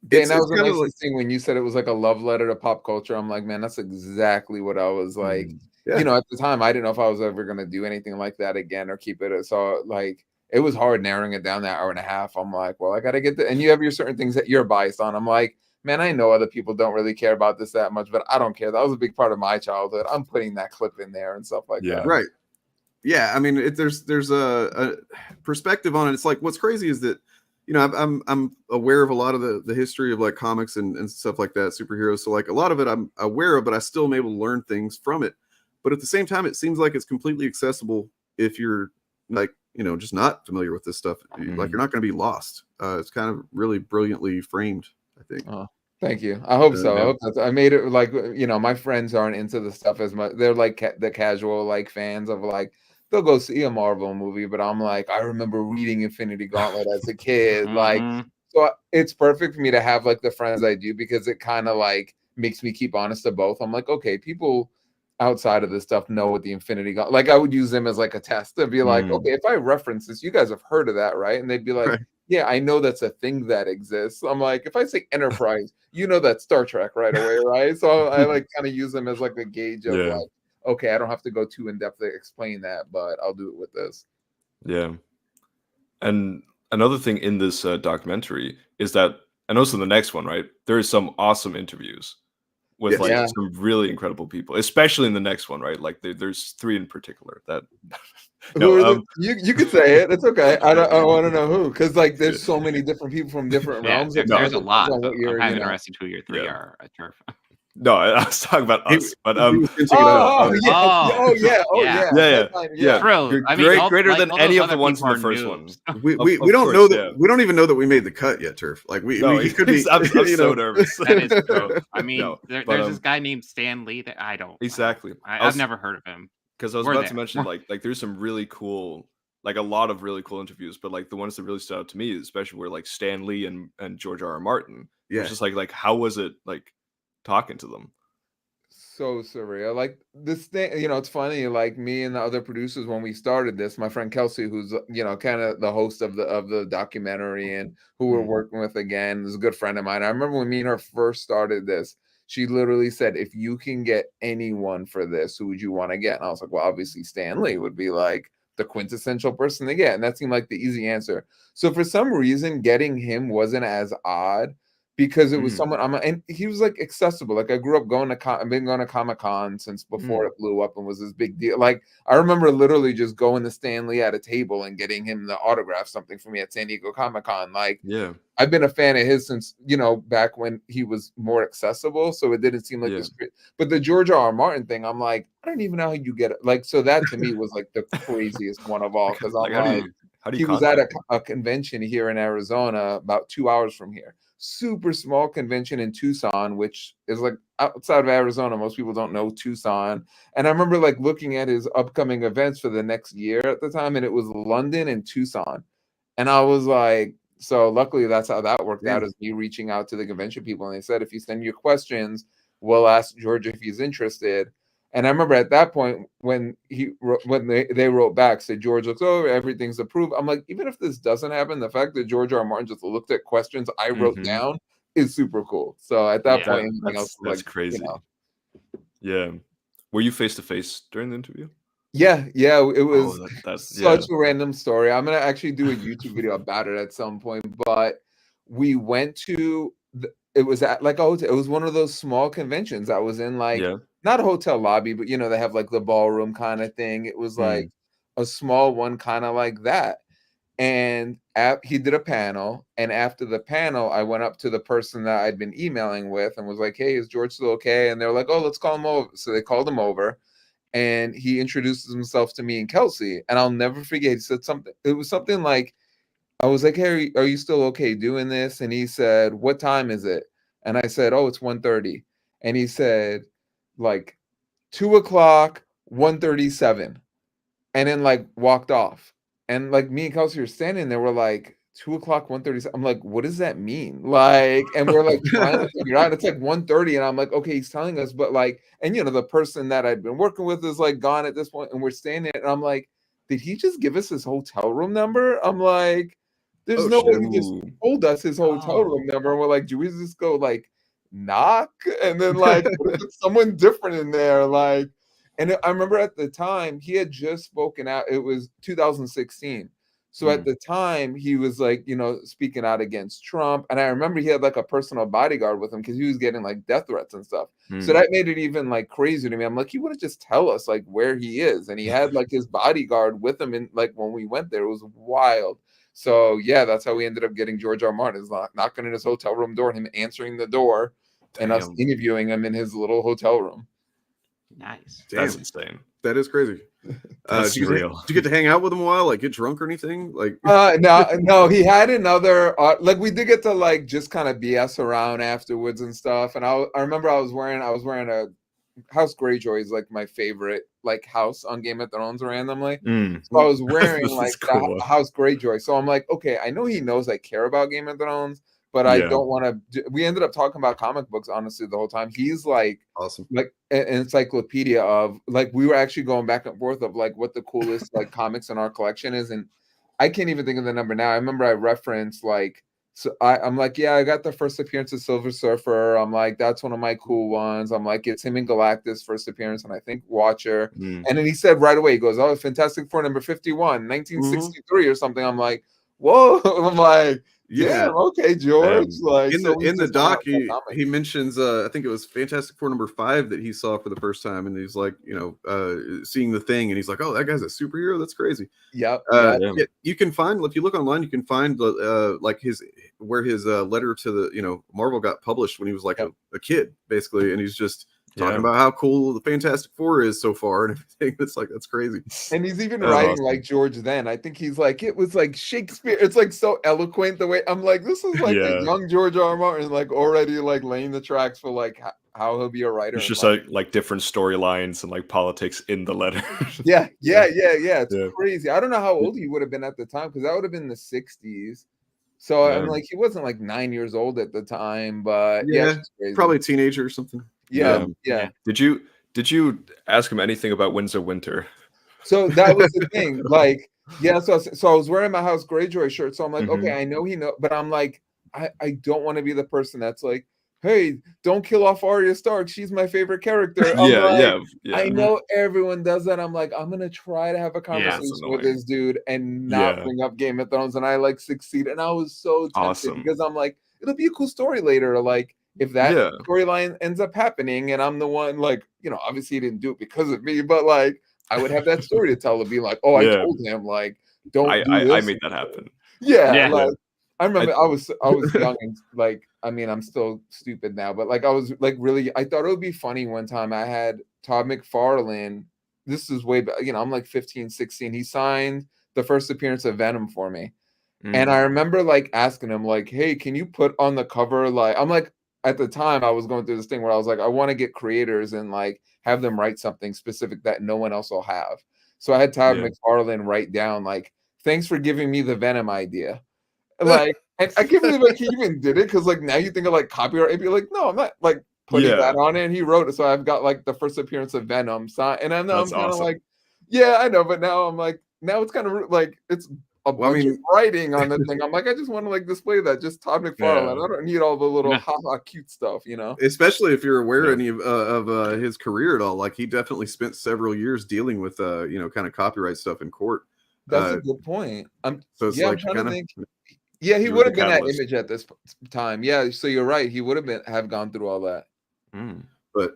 Dan, that It's was the kind of nicest thing when you said it was like a love letter to pop culture. I'm like, man, that's exactly what I was like. Yeah. You know, at the time, I didn't know if I was ever going to do anything like that again or keep it. So, like, it was hard narrowing it down that hour and a half. I'm like, well, I got to get the, and you have your certain things that you're biased on. I'm like, man, I know other people don't really care about this that much, but I don't care. That was a big part of my childhood. I'm putting that clip in there and stuff like that. Right. Yeah. I mean, there's a perspective on it. It's like, what's crazy is that, you know, I'm aware of a lot of the history of like comics and stuff like that, superheroes. So like a lot of it I'm aware of, but I still am able to learn things from it. But at the same time, it seems like it's completely accessible if you're like, you know, just not familiar with this stuff. Like you're not going to be lost. It's kind of really brilliantly framed, I think. Oh, thank you. I hope so. I hope I made it like, you know, my friends aren't into the stuff as much. They're like the casual like fans of like, they'll go see a Marvel movie, but I'm like, I remember reading Infinity Gauntlet as a kid. Like, so it's perfect for me to have like the friends I do because it kind of like makes me keep honest to both. I'm like, okay, people outside of this stuff know what the Infinity Gauntlet, like I would use them as like a test to be like, okay, if I reference this, you guys have heard of that, right? And they'd be like, yeah, I know that's a thing that exists. I'm like, if I say Enterprise, you know that's Star Trek right away, right? So I like kind of use them as like a gauge of like, okay, I don't have to go too in depth to explain that, but I'll do it with this. Yeah. And another thing in this documentary is that, and also the next one, right? There is some awesome interviews with some really incredible people, especially in the next one, right? Like there's 3 in particular that. You could say it. It's okay. I want to know who, because like there's so many different people from different realms. There's a lot. On what I'm you're, kind of you know. interested who your 3 are at Turf. No, I was talking about us, but yeah. True. I mean, greater like, than all any those of the other ones in people the are first noobs. one. We don't know that we don't even know that we made the cut yet, Turf. Like we could be. I'm so nervous. That is true. I mean, No, there's this guy named Stan Lee that I don't. Exactly. I've never heard of him. Because I was about to mention like there's some really cool, like a lot of really cool interviews, but like the ones that really stood out to me, especially were like Stan Lee and George R.R. Martin. Yeah. It's just like how was it like talking to them? So surreal. Like this thing, you know, it's funny. Like me and the other producers when we started this, my friend Kelsey, who's you know kind of the host of the documentary and who we're working with again, is a good friend of mine. I remember when me and her first started this, she literally said, "If you can get anyone for this, who would you want to get?" And I was like, "Well, obviously Stan Lee would be like the quintessential person to get," and that seemed like the easy answer. So for some reason, getting him wasn't as odd. Because it was someone and he was like accessible. Like I grew up going to I've been going to Comic-Con since before it blew up and was this big deal. Like I remember literally just going to Stan Lee at a table and getting him to autograph something for me at San Diego Comic-Con. Like I've been a fan of his since, you know, back when he was more accessible. So it didn't seem like this. But the George R.R. Martin thing, I'm like, I don't even know how you get it. Like, so that to me was like the craziest one of all. Because I'm like, he was at a convention here in Arizona about 2 hours from here. Super small convention in Tucson, which is like outside of Arizona. Most people don't know Tucson. And I remember like looking at his upcoming events for the next year at the time, and it was London and Tucson. And I was like, so luckily that's how that worked out, is me reaching out to the convention people. And they said, if you send your questions, we'll ask George if he's interested. And I remember at that point when they wrote back, said George looks over, everything's approved. I'm like, even if this doesn't happen, the fact that George R. R. Martin just looked at questions I wrote down is super cool. So at that point, that's like, crazy. You know. Yeah. Were you face to face during the interview? Yeah, it was that's such a random story. I'm gonna actually do a YouTube video about it at some point. But we went to it was at like it was one of those small conventions that was in like not a hotel lobby, but you know they have like the ballroom kind of thing. It was like a small one, kind of like that. And he did a panel, and after the panel, I went up to the person that I'd been emailing with and was like, "Hey, is George still okay?" And they were like, "Oh, let's call him over." So they called him over. And he introduces himself to me and Kelsey, and I'll never forget. He said something. It was something like, I was like, "Hey, are you still okay doing this?" And he said, "What time is it?" And I said, "Oh, it's 1:30." And he said, like, 2 o'clock, 1:37, and then like walked off. And like me and Kelsey were standing there, we're like, 2 o'clock, 1:30. I'm like, what does that mean? Like, and we're like trying to figure out. It's like 1:30, and I'm like, okay, he's telling us, but like, and you know, the person that I'd been working with is like gone at this point, and we're staying there, and I'm like, did he just give us his hotel room number? I'm like, there's no way he just told us his hotel room number. And we're like, do we just go like knock? And then like someone different in there, like, and I remember at the time he had just spoken out. It was 2016. So at the time, he was like, you know, speaking out against Trump. And I remember he had like a personal bodyguard with him because he was getting like death threats and stuff. So that made it even like crazy to me. I'm like, he wouldn't just tell us like where he is. And he had like his bodyguard with him. And like when we went there, it was wild. So yeah, that's how we ended up getting George R. Martin, is knocking at his hotel room door and him answering the door and us interviewing him in his little hotel room. Nice. That's insane. That is crazy. That's did you get to hang out with him a while, like get drunk or anything? Like no, he had another like we did get to like just kind of BS around afterwards and stuff. And I remember I was wearing a House Greyjoy is like my favorite like house on Game of Thrones randomly. So I was wearing like the House Greyjoy. So I'm like, okay, I know he knows I care about Game of Thrones, but I don't want to. We ended up talking about comic books honestly the whole time. He's like awesome, like an encyclopedia of like we were actually going back and forth of like what the coolest like comics in our collection is, and I can't even think of the number now. I remember I referenced like. So I'm like, yeah, I got the first appearance of Silver Surfer. I'm like, that's one of my cool ones. I'm like, it's him and Galactus first appearance, and I think Watcher. And then he said right away, he goes, oh, Fantastic Four number 51, 1963 or something. I'm like, whoa. I'm like, yeah, okay, George. Like in the doc, he mentions I think it was Fantastic Four number 5 that he saw for the first time, and he's like, you know, seeing the Thing, and he's like, oh, that guy's a superhero. That's crazy. Yep. You can find, if you look online, you can find like his letter to the, you know, Marvel got published when he was like a kid, basically, and he's just talking about how cool the Fantastic Four is so far and everything. It's like, that's crazy. And he's even writing like George then. I think he's like, it was like Shakespeare. It's like so eloquent the way I'm like, this is like a young George R. R. Martin, like already like laying the tracks for like how he'll be a writer. It's just like different storylines and like politics in the letter. Yeah. It's crazy. I don't know how old he would have been at the time, because that would have been the 60s. So I'm like, he wasn't like 9 years old at the time, but probably a teenager or something. Yeah. Did you ask him anything about Winds of Winter? So that was the thing. Like, so I was wearing my House Greyjoy shirt. So I'm like, okay, I know he knows, but I'm like, I don't want to be the person that's like, hey, don't kill off Arya Stark. She's my favorite character. I know everyone does that. I'm like, I'm gonna try to have a conversation with this dude and not bring up Game of Thrones, and I like succeed. And I was so tempted because I'm like, it'll be a cool story later. Like, if that storyline ends up happening, and I'm the one, like, you know, obviously he didn't do it because of me, but like, I would have that story to tell to be like, oh, I told him, like, don't. I made that happen. Like, I remember I was young and like, I mean, I'm still stupid now, but like I was like really, I thought it would be funny one time. I had Todd McFarlane. This is way back, you know, I'm like 15, 16. He signed the first appearance of Venom for me. And I remember like asking him like, hey, can you put on the cover? Like, I'm like, at the time I was going through this thing where I was like, I want to get creators and like have them write something specific that no one else will have. So I had Todd McFarlane write down like, thanks for giving me the Venom idea. Like, and I can't believe like he even did it, because like now you think of like copyright and be like, no, I'm not like putting that on it. And he wrote it, so I've got like the first appearance of Venom signed, and I know I'm kind of like, yeah, I know, but now I'm like, now it's kind of like it's a bunch of writing on the thing. I'm like, I just want to like display that, just Todd McFarlane. I don't need all the little cute stuff, you know. Especially if you're aware any of his career at all. Like, he definitely spent several years dealing with you know, kind of copyright stuff in court. That's a good point. So it's like, I'm trying to think. Yeah, he would have been that Image at this time. Yeah, so you're right. He would have gone through all that. But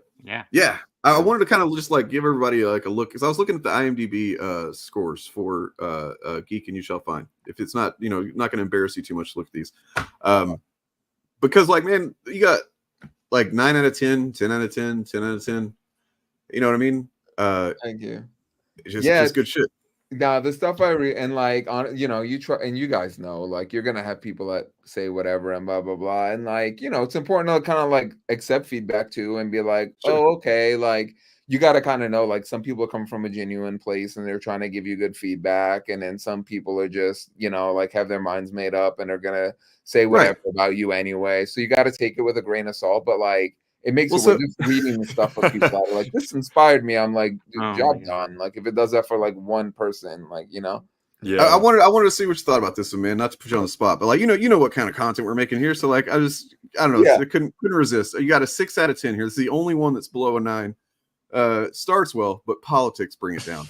I wanted to kind of just like give everybody like a look, because I was looking at the IMDb scores for Geek and You Shall Find. If it's not, you know, not going to embarrass you too much to look at these, because like, man, you got like 9 out of 10, 10 out of 10, 10 out of 10. You know what I mean? Thank you. It's just good shit. Now the stuff I read and like on, you know, you try and you guys know, like you're gonna have people that say whatever and blah blah blah, and like you know, it's important to kind of like accept feedback too and be like, oh okay, like you got to kind of know like some people come from a genuine place and they're trying to give you good feedback, and then some people are just you know like have their minds made up and are gonna say whatever about you anyway. So you got to take it with a grain of salt, but like. It makes it worth just reading the stuff of people that are like, this inspired me. I'm like, dude, job done. Like, if it does that for like one person, like, you know. Yeah, I wanted to see what you thought about this one, man. Not to put you on the spot, but like, you know what kind of content we're making here. So like, I don't know. I couldn't resist. You got a 6 out of 10 here. It's the only one that's below a 9. Starts well, but politics bring it down.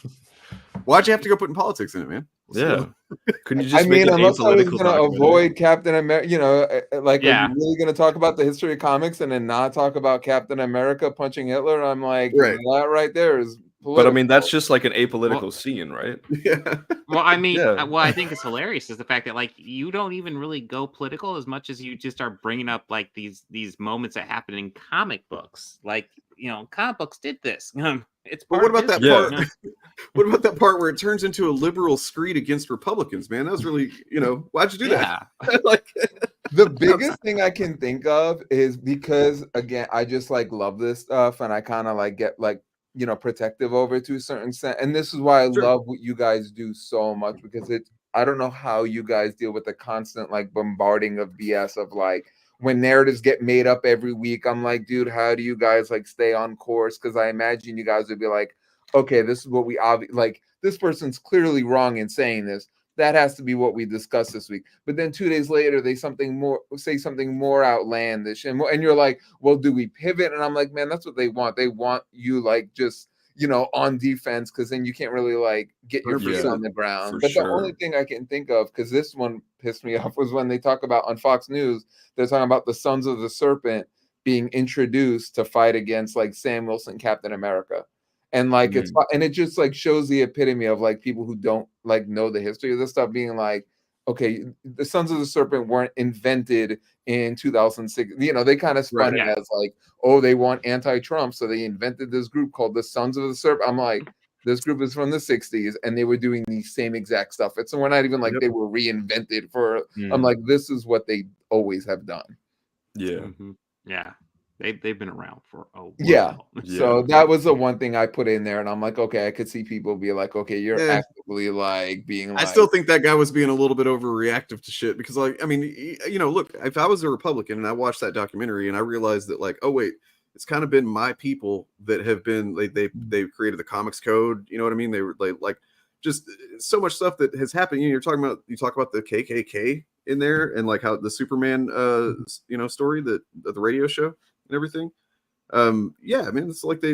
Why'd you have to go putting politics in it, man? Couldn't you just make an unless I was apolitical gonna documentary? avoid Captain America, you know, like, are you really gonna talk about the history of comics and then not talk about Captain America punching Hitler? I'm like, that right there is political. But I mean, that's just like an apolitical scene, right? Yeah. Well, I mean, what I think is hilarious is the fact that like you don't even really go political as much as you just are bringing up like these moments that happen in comic books. Like, you know, comic books did this. It's but what about that part? What about that part where it turns into a liberal screed against Republicans, man? That was really, you know, why'd you do that? Like the biggest thing I can think of is because again, I just like love this stuff and I kind of like get like, you know, protective over it to a certain extent. And this is why I love what you guys do so much, because I don't know how you guys deal with the constant like bombarding of BS of like when narratives get made up every week. I'm like, dude, how do you guys like stay on course? Because I imagine you guys would be like, okay, this is what we like this person's clearly wrong in saying this. That has to be what we discussed this week. But then 2 days later, they say something more outlandish, and you're like, well, do we pivot? And I'm like, man, that's what they want. They want you like just, you know, on defense, because then you can't really like get your feet on the ground. But the only thing I can think of, because this one pissed me off, was when they talk about on Fox News, they're talking about the Sons of the Serpent being introduced to fight against like Sam Wilson, Captain America. And like it's and it just like shows the epitome of like people who don't like know the history of this stuff being like, okay, the Sons of the Serpent weren't invented in 2006. You know, they kind of spun it as like, oh, they want anti-Trump, so they invented this group called the Sons of the Serpent. I'm like, this group is from the 60s and they were doing the same exact stuff. It's we're not even like they were reinvented for I'm like, this is what they always have done. Yeah. They've been around for a while. Yeah. So that was the one thing I put in there, and I'm like, okay, I could see people be like, okay, you're actively like being like. I still think that guy was being a little bit overreactive to shit, because like, I mean, you know, look, if I was a Republican and I watched that documentary and I realized that like, oh wait, it's kind of been my people that have been they've created the comics code, you know what I mean? They were like just so much stuff that has happened. You know, you talk about the KKK in there and like how the Superman you know story that the radio show and everything. Yeah, I mean, it's like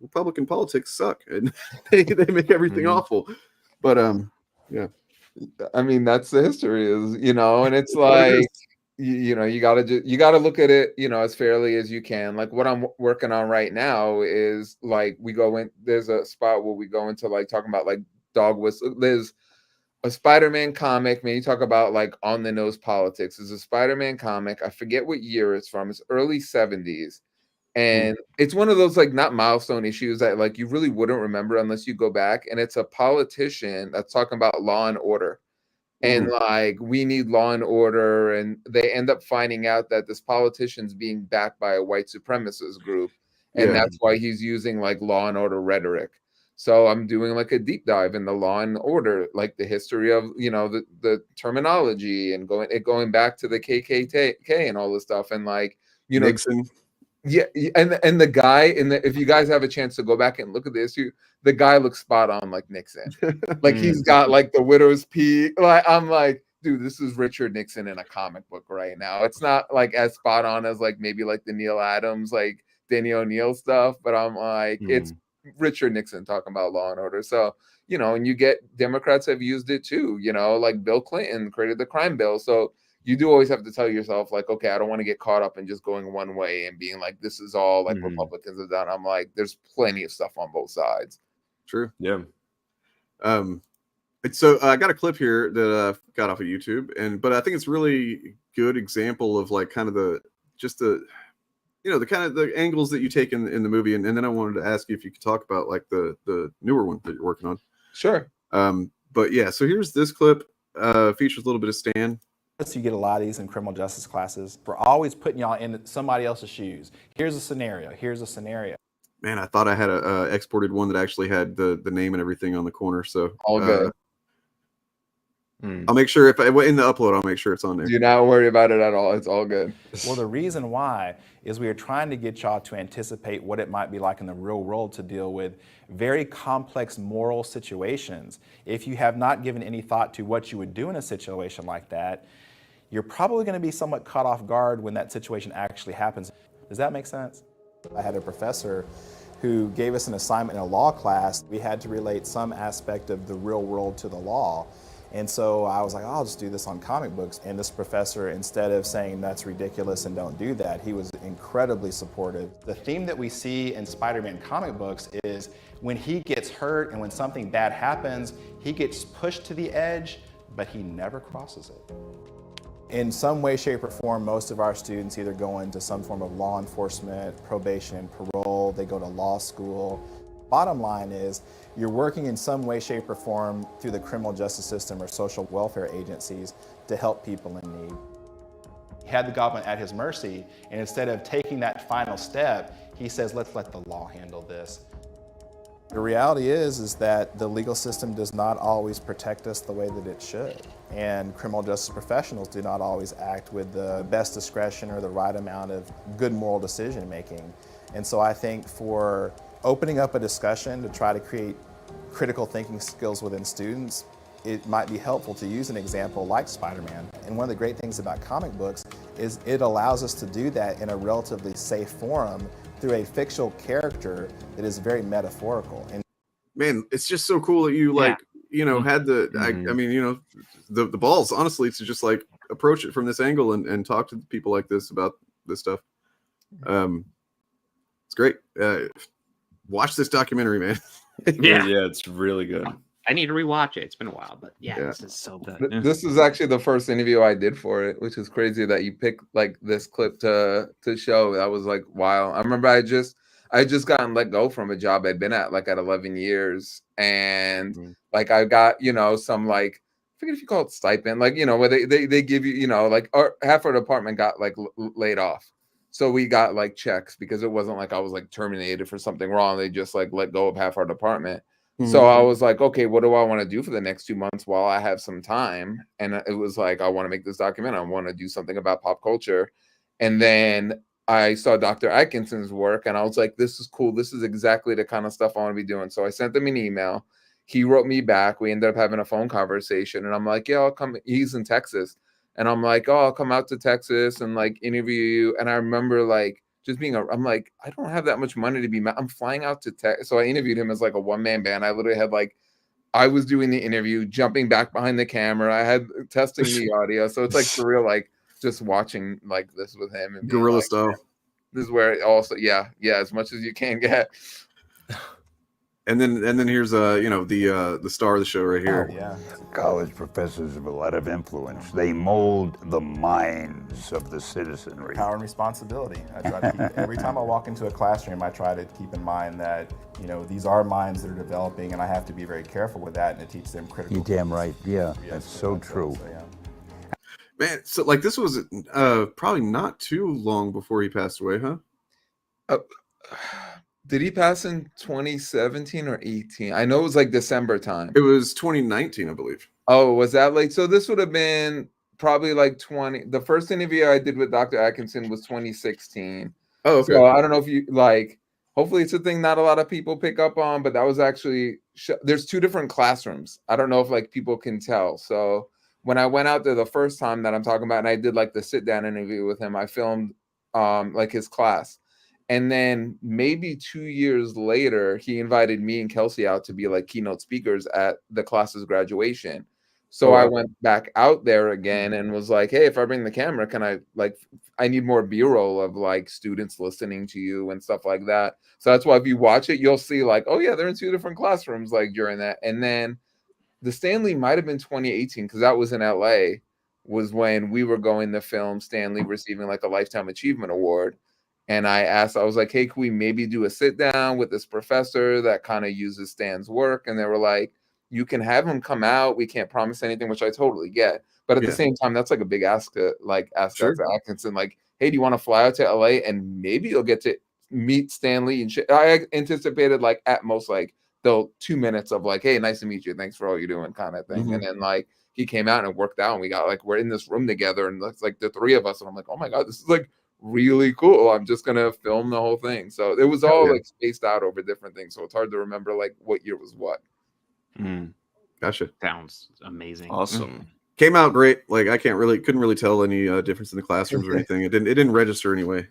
Republican politics suck and they make everything awful. But yeah, I mean, that's the history is, you know, and it's like, you know, you gotta look at it, you know, as fairly as you can. Like what I'm working on right now is like there's a spot where we go into like talking about like dog whistle. There's a Spider-Man comic, man, you talk about like on the nose politics. There's a Spider-Man comic. I forget what year it's from. It's early 70s. And it's one of those like not milestone issues that like you really wouldn't remember unless you go back. And it's a politician that's talking about law and order. And like we need law and order. And they end up finding out that this politician's being backed by a white supremacist group. And that's why he's using like law and order rhetoric. So I'm doing like a deep dive in the law and order, like the history of, you know, the terminology and going back to the KKK and all this stuff. And like, you know, Nixon. Yeah, and the guy if you guys have a chance to go back and look at the issue, the guy looks spot on like Nixon. Like he's got like the widow's peak. Like I'm like, dude, this is Richard Nixon in a comic book right now. It's not like as spot on as like maybe like the Neil Adams, like Danny O'Neill stuff, but I'm like, it's Richard Nixon talking about law and order. So, you know, and you get Democrats have used it too, you know, like Bill Clinton created the crime bill. So you do always have to tell yourself like, okay, I don't want to get caught up in just going one way and being like, this is all like Republicans have done. I'm like, there's plenty of stuff on both sides. True. Yeah. So I got a clip here that I got off of YouTube, but I think it's really good example of like kind of the you know, the kind of the angles that you take in the movie. And then I wanted to ask you if you could talk about like the newer one that you're working on. Sure. But yeah, so here's this clip. Features a little bit of Stan. You get a lot of these in criminal justice classes. We're always putting y'all in somebody else's shoes. Here's a scenario. Here's a scenario. Man, I thought I had a exported one that actually had the name and everything on the corner. So all good. I'll make sure if in the upload, I'll make sure it's on there. Do not worry about it at all. It's all good. Well, the reason why is we are trying to get y'all to anticipate what it might be like in the real world to deal with very complex moral situations. If you have not given any thought to what you would do in a situation like that, you're probably going to be somewhat caught off guard when that situation actually happens. Does that make sense? I had a professor who gave us an assignment in a law class. We had to relate some aspect of the real world to the law. And so I was like, oh, I'll just do this on comic books. And this professor, instead of saying that's ridiculous and don't do that, he was incredibly supportive. The theme that we see in Spider-Man comic books is when he gets hurt and when something bad happens, he gets pushed to the edge, but he never crosses it. In some way, shape, or form, most of our students either go into some form of law enforcement, probation, parole, they go to law school. Bottom line is, you're working in some way, shape, or form through the criminal justice system or social welfare agencies to help people in need. He had the goblin at his mercy, and instead of taking that final step, he says, let's let the law handle this. The reality is that the legal system does not always protect us the way that it should. And criminal justice professionals do not always act with the best discretion or the right amount of good moral decision making. And so I think for opening up a discussion to try to create critical thinking skills within students, it might be helpful to use an example like Spider-Man. And one of the great things about comic books is it allows us to do that in a relatively safe forum through a fictional character that is very metaphorical. And man, it's just so cool that you had the I mean, the balls, honestly, to just like approach it from this angle and talk to people like this about this stuff. It's great. Watch this documentary, man. Yeah, it's really good. I need to rewatch it. It's been a while, but this is so good. This is actually the first interview I did for it, which is crazy that you picked like this clip to show. That was like wild. I remember I just gotten let go from a job I'd been at like at 11 years, and like I got some like, I forget if you call it stipend, like where they give you like half our department got like laid off. So we got like checks because it wasn't like I was like terminated for something wrong. They just like let go of half our department. So I was like, okay, what do I want to do for the next 2 months while I have some time? And it was like, I want to make this document. I want to do something about pop culture. And then I saw Dr. Atkinson's work and I was like, this is cool. This is exactly the kind of stuff I want to be doing. So I sent him an email. He wrote me back. We ended up having a phone conversation and I'm like, yeah, I'll come. He's in Texas. And I'm like, oh, I'll come out to Texas and like interview you. And I remember like just being I'm like, I don't have that much money to be, I'm flying out to Texas. So I interviewed him as like a one-man band. I literally had like, I was doing the interview, jumping back behind the camera. I had testing the audio. So it's like surreal, like just watching like this with him. And guerrilla like, style. This is where it also, yeah, as much as you can get. And then here's the star of the show right here. College professors have a lot of influence. They mold the minds of the citizenry. Power and responsibility. I try to keep, every time I walk into a classroom, I try to keep in mind that these are minds that are developing, and I have to be very careful with that and to teach them critical. You're damn right. Yeah, that's so true. Man, so like this was probably not too long before he passed away, huh? Did he pass in 2017 or 18? I know it was like December time. It was 2019, I believe. Oh, was that late? So this would have been probably like the first interview I did with Dr. Atkinson was 2016. Oh, okay. So I don't know if you like, hopefully it's a thing not a lot of people pick up on, but that was actually, there's 2 different classrooms. I don't know if like people can tell. So when I went out there the first time that I'm talking about, and I did like the sit down interview with him, I filmed like his class. And then maybe 2 years later, he invited me and Kelsey out to be like keynote speakers at the class's graduation. So I went back out there again and was like, hey, if I bring the camera, can I need more B-roll of like students listening to you and stuff like that. So that's why if you watch it, you'll see like, oh yeah, they're in 2 different classrooms like during that. And then the Stanley might have been 2018 because that was in LA, was when we were going to film Stanley receiving like a Lifetime Achievement Award. And I was like, hey, can we maybe do a sit down with this professor that kind of uses Stan's work? And they were like, you can have him come out. We can't promise anything, which I totally get. But at the same time, that's like a big ask to ask Sure. Atkinson, like, hey, do you want to fly out to LA and maybe you'll get to meet Stanley and shit. I anticipated like at most like the 2 minutes of like, hey, nice to meet you, thanks for all you're doing, kind of thing. And then like he came out and it worked out, and we got like, we're in this room together, and it's like the three of us, and I'm like, oh my god, this is like really cool. I'm just gonna film the whole thing. So it was all like spaced out over different things, so it's hard to remember like what year was what. Gotcha. Sounds amazing. Awesome. Came out great. Like I couldn't really tell any difference in the classrooms or anything. It didn't register anyway.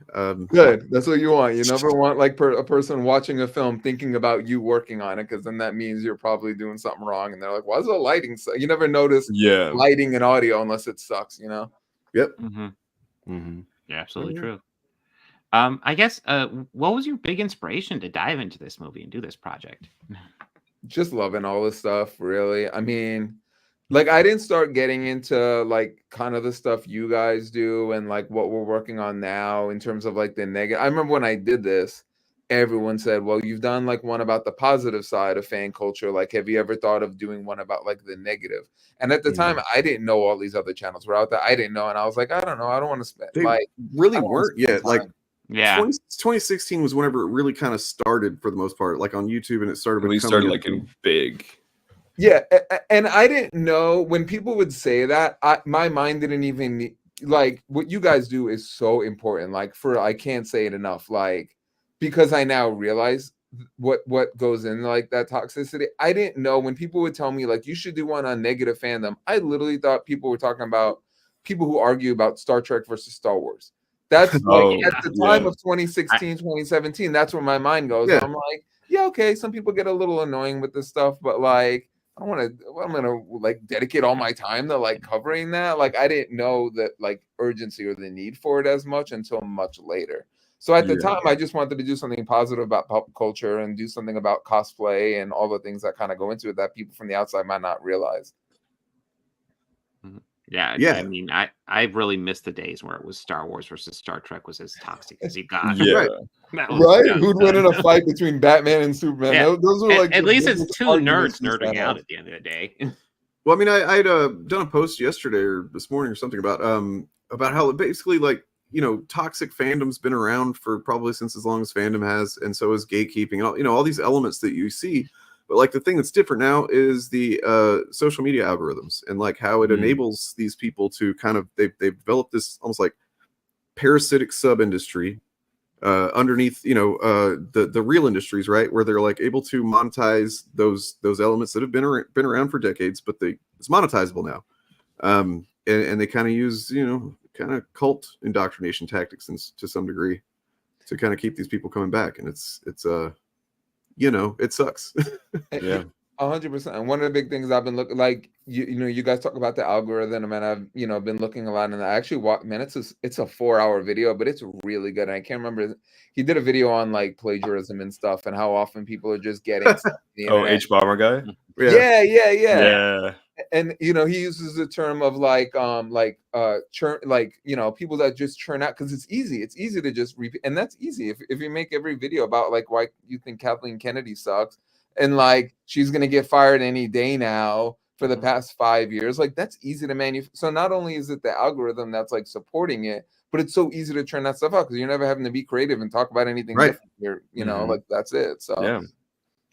Good. That's what you want. You never want like a person watching a film thinking about you working on it, because then that means you're probably doing something wrong, and they're like, why is the lighting so? You never notice lighting and audio unless it sucks, you know? Yep. Yeah, absolutely true. I guess what was your big inspiration to dive into this movie and do this project? Just loving all this stuff, really. I mean, like I didn't start getting into like kind of the stuff you guys do and like what we're working on now in terms of like the negative. I remember when I did this, everyone said, well, you've done like one about the positive side of fan culture. Like, have you ever thought of doing one about like the negative? And at the time, I didn't know all these other channels were out there. I didn't know. And I was like, I don't know. I don't want to spend They really weren't yet. time. Like 2016 was whenever it really kind of started for the most part, like on YouTube, and it started We becoming started like getting big. Yeah, and I didn't know when people would say that. My mind didn't even like what you guys do is so important. Like I can't say it enough. Like because I now realize what goes in like that toxicity. I didn't know when people would tell me like you should do one on negative fandom. I literally thought people were talking about people who argue about Star Trek versus Star Wars. That's like at the time of 2016, 2017. That's where my mind goes. I'm like, yeah, okay. Some people get a little annoying with this stuff, but like. I'm gonna like dedicate all my time to like covering that. Like I didn't know that like urgency or the need for it as much until much later. So at the time, I just wanted to do something positive about pop culture and do something about cosplay and all the things that kind of go into it that people from the outside might not realize. Yeah. I mean, I really missed the days where it was Star Wars versus Star Trek was as toxic as you got. Right? Who'd win in a fight between Batman and Superman? Yeah. Those are like at least it's two arguments nerds nerding out have. at the end of the day. Well, I mean, I had done a post yesterday or this morning or something about how basically like, you know, toxic fandom's been around for probably since as long as fandom has, and so is gatekeeping and all, you know, all these elements that you see. But like the thing that's different now is the social media algorithms and like how it enables these people to kind of they've developed this almost like parasitic sub industry underneath, you know, the real industries, right, where they're like able to monetize those elements that have been around for decades, but it's monetizable now, and they kind of use, you know, kind of cult indoctrination tactics to some degree to kind of keep these people coming back, and it's you know, it sucks. Yeah, 100%. And one of the big things I've been looking like, you know, you guys talk about the algorithm, and I've, you know, been looking a lot, and I actually man, it's a 4-hour video, but it's really good. And I can't remember, he did a video on like plagiarism and stuff, and how often people are just getting stuff on the internet. H Bomber guy. Yeah. And you know, he uses the term of churn, like, you know, people that just churn out because it's easy to just repeat, and that's easy if you make every video about like why you think Kathleen Kennedy sucks and like she's gonna get fired any day now for the past 5 years, like that's easy to manufacture. So not only is it the algorithm that's like supporting it, but it's so easy to churn that stuff out because you're never having to be creative and talk about anything different. You're, you know, like that's it. So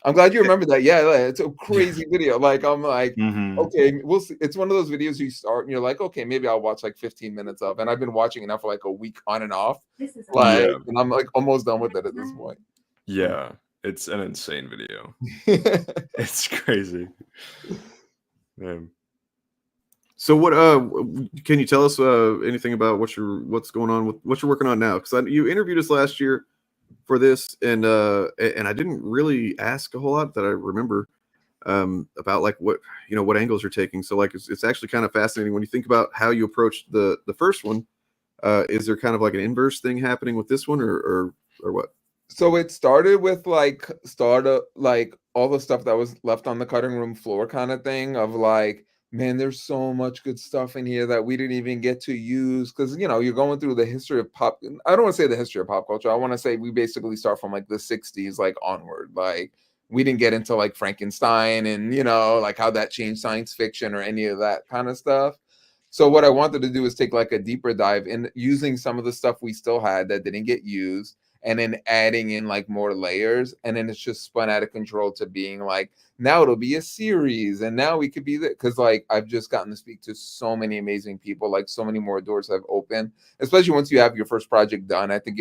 I'm glad you remember that. Yeah, it's a crazy video. Like I'm like, okay, we'll see. It's one of those videos you start and you're like, okay, maybe I'll watch like 15 minutes of. And I've been watching it now for like a week on and off. And I'm like almost done with it at this point. Yeah, it's an insane video. It's crazy. Man. So what can you tell us anything about what's going on with what you're working on now? Because you interviewed us last year for this, and I didn't really ask a whole lot that I remember about like what angles you're taking. So like it's actually kind of fascinating when you think about how you approached the first one. Is there kind of like an inverse thing happening with this one, or what? So it started with like all the stuff that was left on the cutting room floor kind of thing of like, man, there's so much good stuff in here that we didn't even get to use because, you know, you're going through the history of pop. I don't want to say the history of pop culture. I want to say we basically start from like the 60s, like onward, like we didn't get into like Frankenstein and, you know, like how that changed science fiction or any of that kind of stuff. So what I wanted to do is take like a deeper dive in using some of the stuff we still had that didn't get used, and then adding in like more layers, and then it's just spun out of control to being like, now it'll be a series, and now we could be that, because like I've just gotten to speak to so many amazing people, like so many more doors have opened, especially once you have your first project done. I think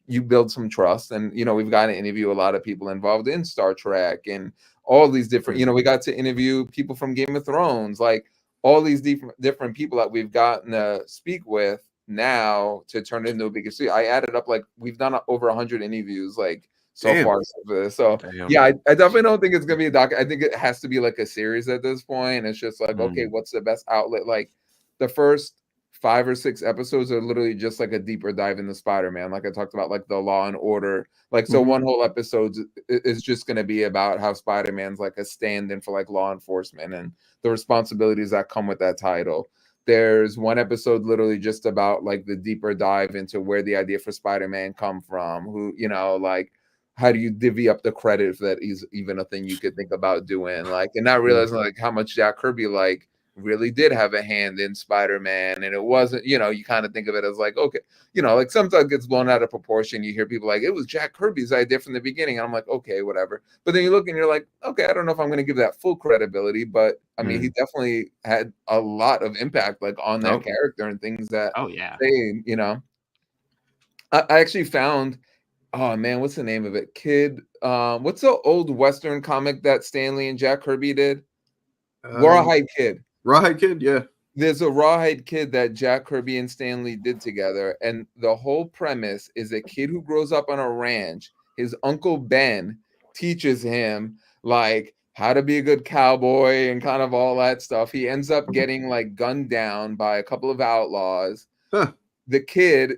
you build some trust, and you know, we've got to interview a lot of people involved in Star Trek and all these different, you know, we got to interview people from Game of Thrones, like all these different people that we've gotten to speak with now to turn it into a bigger series. I added up, like we've done over 100 interviews like so Damn. far for this. So yeah, I definitely don't think it's gonna be a doc. I think it has to be like a series at this point. It's just like, okay, what's the best outlet? Like the first 5 or 6 episodes are literally just like a deeper dive into Spider-Man, like I talked about, like the Law and Order, like so one whole episode is just going to be about how Spider-Man's like a stand-in for like law enforcement and the responsibilities that come with that title. There's one episode literally just about like the deeper dive into where the idea for Spider-Man come from, who, you know, like how do you divvy up the credit if that is even a thing you could think about doing, like, and not realizing like how much Jack Kirby like really did have a hand in Spider-Man. And it wasn't, you know, you kind of think of it as like, okay, you know, like sometimes it gets blown out of proportion. You hear people like, it was Jack Kirby's idea from the beginning, and I'm like, okay, whatever. But then you look and you're like, okay, I don't know if I'm going to give that full credibility, but I mean, he definitely had a lot of impact like on that character and things that they, you know. I actually found, oh man, what's the name of it? What's the old Western comic that Stan Lee and Jack Kirby did? Rawhide Kid. Rawhide Kid, yeah. There's a Rawhide Kid that Jack Kirby and Stan Lee did together, and the whole premise is a kid who grows up on a ranch. His uncle Ben teaches him like how to be a good cowboy and kind of all that stuff. He ends up getting like gunned down by a couple of outlaws. The kid,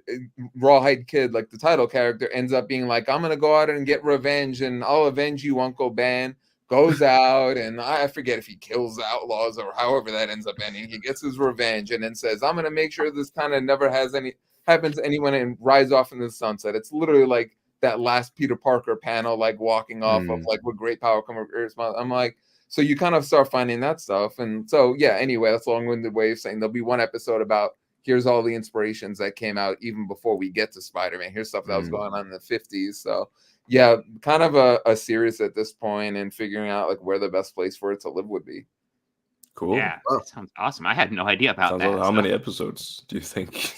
Rawhide Kid, like the title character, ends up being like, I'm gonna go out and get revenge, and I'll avenge you, Uncle Ben. Goes out, and I forget if he kills the outlaws or however that ends up ending. He gets his revenge and then says, I'm going to make sure this kind of never happens to anyone, and rides off into the sunset. It's literally like that last Peter Parker panel, like walking off of like, with great power comes great response. I'm like, so you kind of start finding that stuff. And so, yeah, anyway, that's a long-winded way of saying there'll be one episode about here's all the inspirations that came out even before we get to Spider-Man. Here's stuff that was going on in the 50s. So yeah, kind of a series at this point, and figuring out like where the best place for it to live would be. Cool. Yeah, that sounds awesome. I had no idea about that. How many episodes do you think?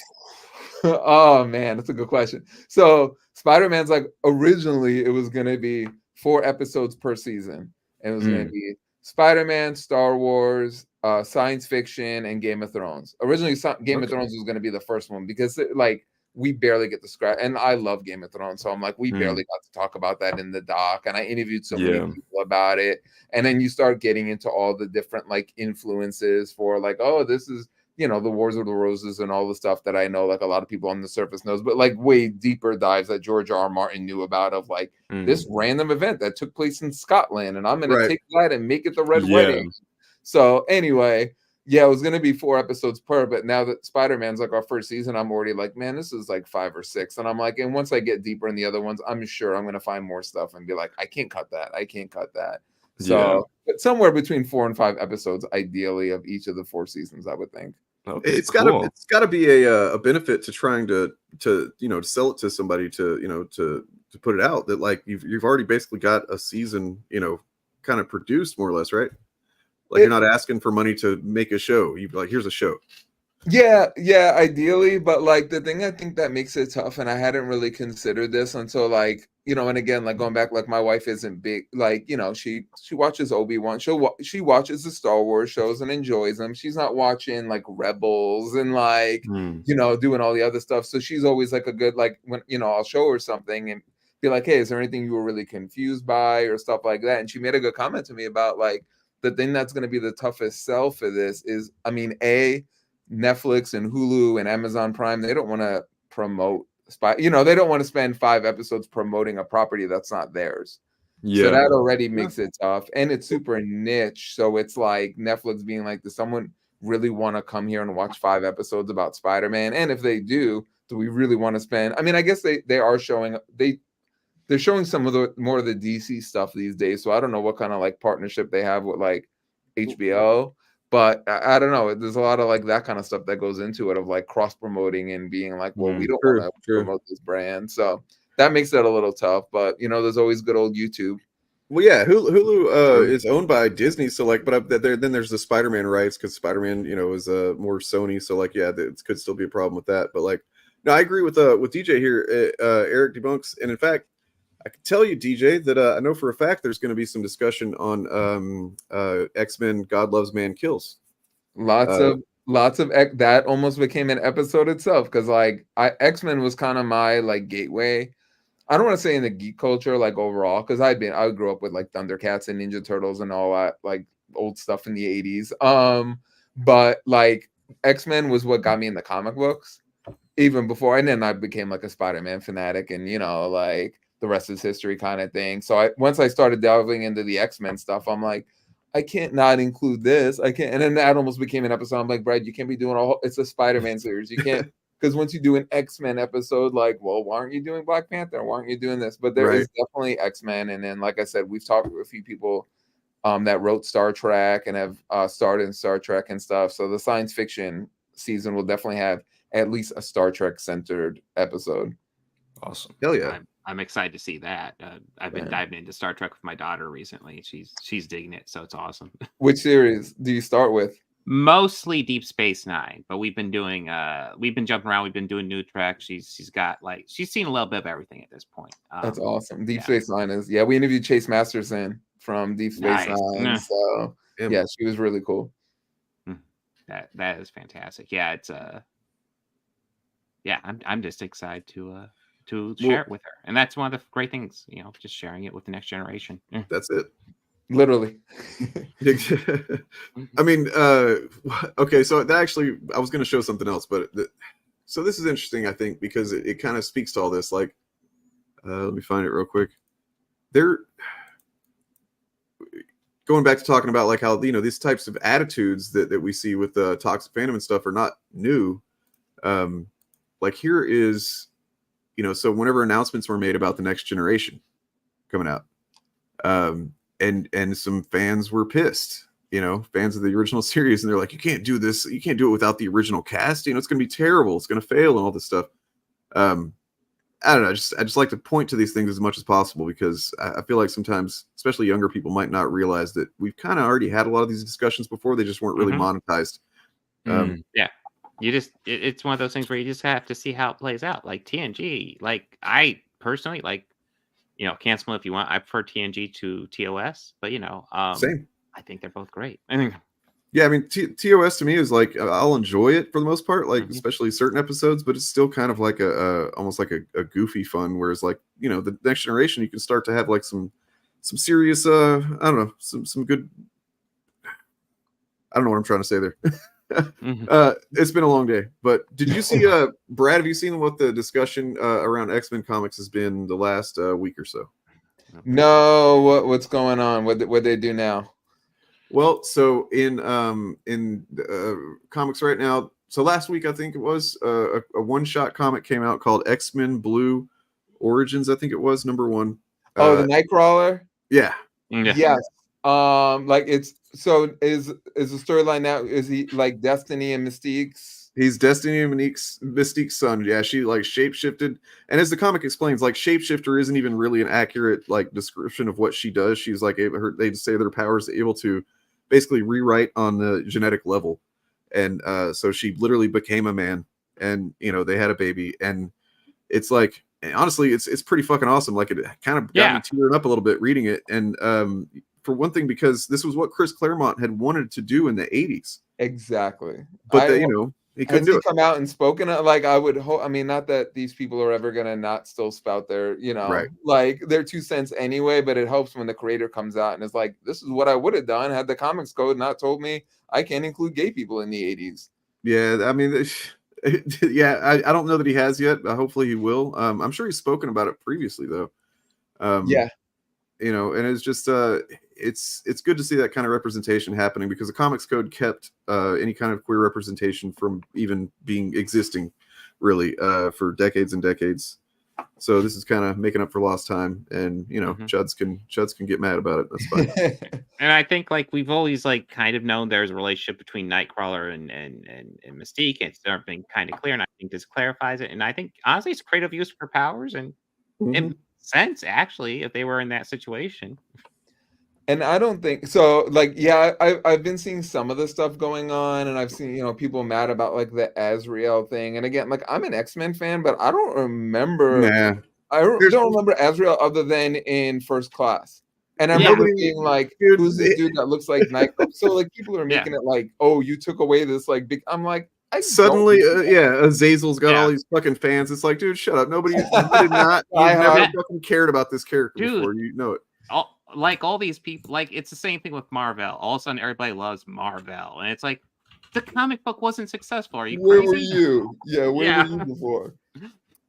Oh man, that's a good question. So Spider-Man's like, originally it was going to be 4 episodes per season, and it was going to be Spider-Man, Star Wars, science fiction, and Game of Thrones. Originally, Game of Thrones was going to be the first one, because like we barely get to scratch, and I love Game of Thrones, so I'm like, we barely got to talk about that in the doc, and I interviewed so many people about it, and then you start getting into all the different like influences for like, oh, this is, you know, the Wars of the Roses and all the stuff that I know like a lot of people on the surface knows, but like way deeper dives that George R. R. Martin knew about, of like this random event that took place in Scotland, and I'm gonna take that and make it the Red Wedding. So anyway, yeah, it was going to be 4 episodes per, but now that Spider-Man's like our first season, I'm already like, man, this is like 5 or 6. And I'm like, and once I get deeper in the other ones, I'm sure I'm going to find more stuff and be like, I can't cut that. I can't cut that. So somewhere between 4 and 5 episodes, ideally, of each of the 4 seasons, I would think. It's gotta be a benefit to trying to you know, to sell it to somebody, to, you know, to put it out, that like you've already basically got a season, you know, kind of produced more or less, right? Like you're not asking for money to make a show. You're like, here's a show. Yeah, ideally, but like the thing I think that makes it tough, and I hadn't really considered this until like, you know, and again, like going back, like my wife isn't big, like, you know, she watches Obi-Wan, she watches the Star Wars shows and enjoys them. She's not watching like Rebels and like, you know, doing all the other stuff. So she's always like a good, like, when, you know, I'll show her something and be like, hey, is there anything you were really confused by or stuff like that? And she made a good comment to me about like, the thing that's going to be the toughest sell for this is, I mean, Netflix and Hulu and Amazon Prime, they don't want to promote you know, they don't want to spend 5 episodes promoting a property that's not theirs. So that already makes it tough, and it's super niche. So it's like Netflix being like, does someone really want to come here and watch 5 episodes about Spider-Man? And if they do we really want to spend? I mean, I guess they are showing, they're showing some of the more of the DC stuff these days. So I don't know what kind of like partnership they have with like HBO, but I don't know. There's a lot of like that kind of stuff that goes into it of like cross promoting and being like, well, we don't want to promote this brand, so that makes it a little tough. But you know, there's always good old YouTube. Well, yeah, Hulu is owned by Disney, so like, but then there's the Spider-Man rights because Spider-Man, you know, is more Sony, so like, yeah, it could still be a problem with that. But like, no, I agree with DJ here, Eric debunks, and in fact, I can tell you, DJ, that I know for a fact there's going to be some discussion on X-Men: God Loves, Man Kills. Lots of that almost became an episode itself because like X-Men was kind of my like gateway. I don't want to say in the geek culture, like overall, because I grew up with like Thundercats and Ninja Turtles and all that, like old stuff in the 80s. But like X-Men was what got me in the comic books even before, and then I became like a Spider-Man fanatic, and you know, like the rest is history kind of thing. So once I started delving into the X-Men stuff, I'm like, I can't not include this. I can't, and then that almost became an episode. I'm like, Brad, you can't be doing it's a Spider-Man series. You can't. Because once you do an X-Men episode, like, well, why aren't you doing Black Panther? Why aren't you doing this? But there is definitely X-Men. And then, like I said, we've talked with a few people that wrote Star Trek and have starred in Star Trek and stuff. So the science fiction season will definitely have at least a Star Trek-centered episode. Awesome. Hell yeah. I'm excited to see that. I've been diving into Star Trek with my daughter recently. She's digging it, so it's awesome. Which series do you start with? Mostly Deep Space Nine, but we've been doing we've been jumping around, we've been doing new Trek. She's got like she's seen a little bit of everything at this point. That's awesome. Deep Space Nine is we interviewed Chase Masterson from Deep Space Nine. So yeah, she was really cool. That is fantastic. Yeah, it's I'm just excited to share it with her. And that's one of the great things, you know, just sharing it with the next generation. That's it. Literally. I mean, okay, so that actually, I was going to show something else, but so this is interesting, I think, because it kind of speaks to all this. Like, let me find it real quick. They're going back to talking about like how, you know, these types of attitudes that we see with the toxic fandom and stuff are not new. Like here is, you know, so whenever announcements were made about the next generation coming out, and some fans were pissed, you know, fans of the original series, and they're like, you can't do this, you can't do it without the original cast, you know, it's going to be terrible, it's going to fail, and all this stuff. I don't know, I just like to point to these things as much as possible because I feel like sometimes, especially younger people, might not realize that we've kind of already had a lot of these discussions before. They just weren't really monetized. Yeah, you just it's one of those things where you just have to see how it plays out. Like TNG, like I personally like, you know, cancel if you want. I prefer TNG to TOS, but you know, same. I think they're both great. Yeah, I mean, TOS to me is like I'll enjoy it for the most part, like especially certain episodes, but it's still kind of like almost like a goofy fun. Whereas like, you know, the next generation, you can start to have like some serious I don't know, some good. I don't know what I'm trying to say there. It's been a long day, but did you see Brad, have you seen what the discussion around X-Men comics has been the last week or so? No, what's going on? What they do now? Well, so in comics right now, so last week I think it was a one-shot comic came out called X-Men Blue Origins, I think it was #1. Oh, the Nightcrawler? Yeah. Yes. Like it's so is the storyline now, is he like Destiny and Mystique's? He's Destiny and Mystique's son. Yeah, she like shapeshifted, and as the comic explains, like shapeshifter isn't even really an accurate like description of what she does. She's like they say their power is able to basically rewrite on the genetic level, and so she literally became a man, and you know they had a baby, and it's like honestly it's pretty fucking awesome. Like it kind of got me tearing up a little bit reading it, and for one thing, because this was what Chris Claremont had wanted to do in the 80s. Exactly. But you know, he couldn't do it. Come out and spoken like I would hope. I mean, not that these people are ever gonna not still spout their, you know, like their 2 cents anyway, but it helps when the creator comes out and is like, this is what I would have done had the comics code not told me I can't include gay people in the 80s. Yeah, I mean, yeah, I don't know that he has yet. Hopefully he will. I'm sure he's spoken about it previously though. Yeah. You know, and it's just it's good to see that kind of representation happening because the comics code kept any kind of queer representation from even existing really for decades and decades. So this is kind of making up for lost time, and you know, Chuds can get mad about it. That's fine. And I think like we've always like kind of known there's a relationship between Nightcrawler and Mystique. It's never been kind of clear, and I think this clarifies it. And I think honestly, it's creative use for powers, and it makes sense actually if they were in that situation. And I don't think so. Like, yeah, I've been seeing some of the stuff going on, and I've seen, you know, people mad about like the Azrael thing. And again, like I'm an X-Men fan, but I don't remember. Nah. I don't remember Azrael other than in First Class. And I remember being like, who's this dude that looks like Nightcrawler? So like people are making it like, oh, you took away this like big. I'm like, suddenly, Azazel's got all these fucking fans. It's like, dude, shut up. Nobody did not. You've never fucking cared about this character before. You know it. All these people, like it's the same thing with Marvel. All of a sudden, everybody loves Marvel, and it's like the comic book wasn't successful. Are you crazy? Where were you? Yeah, where were you before?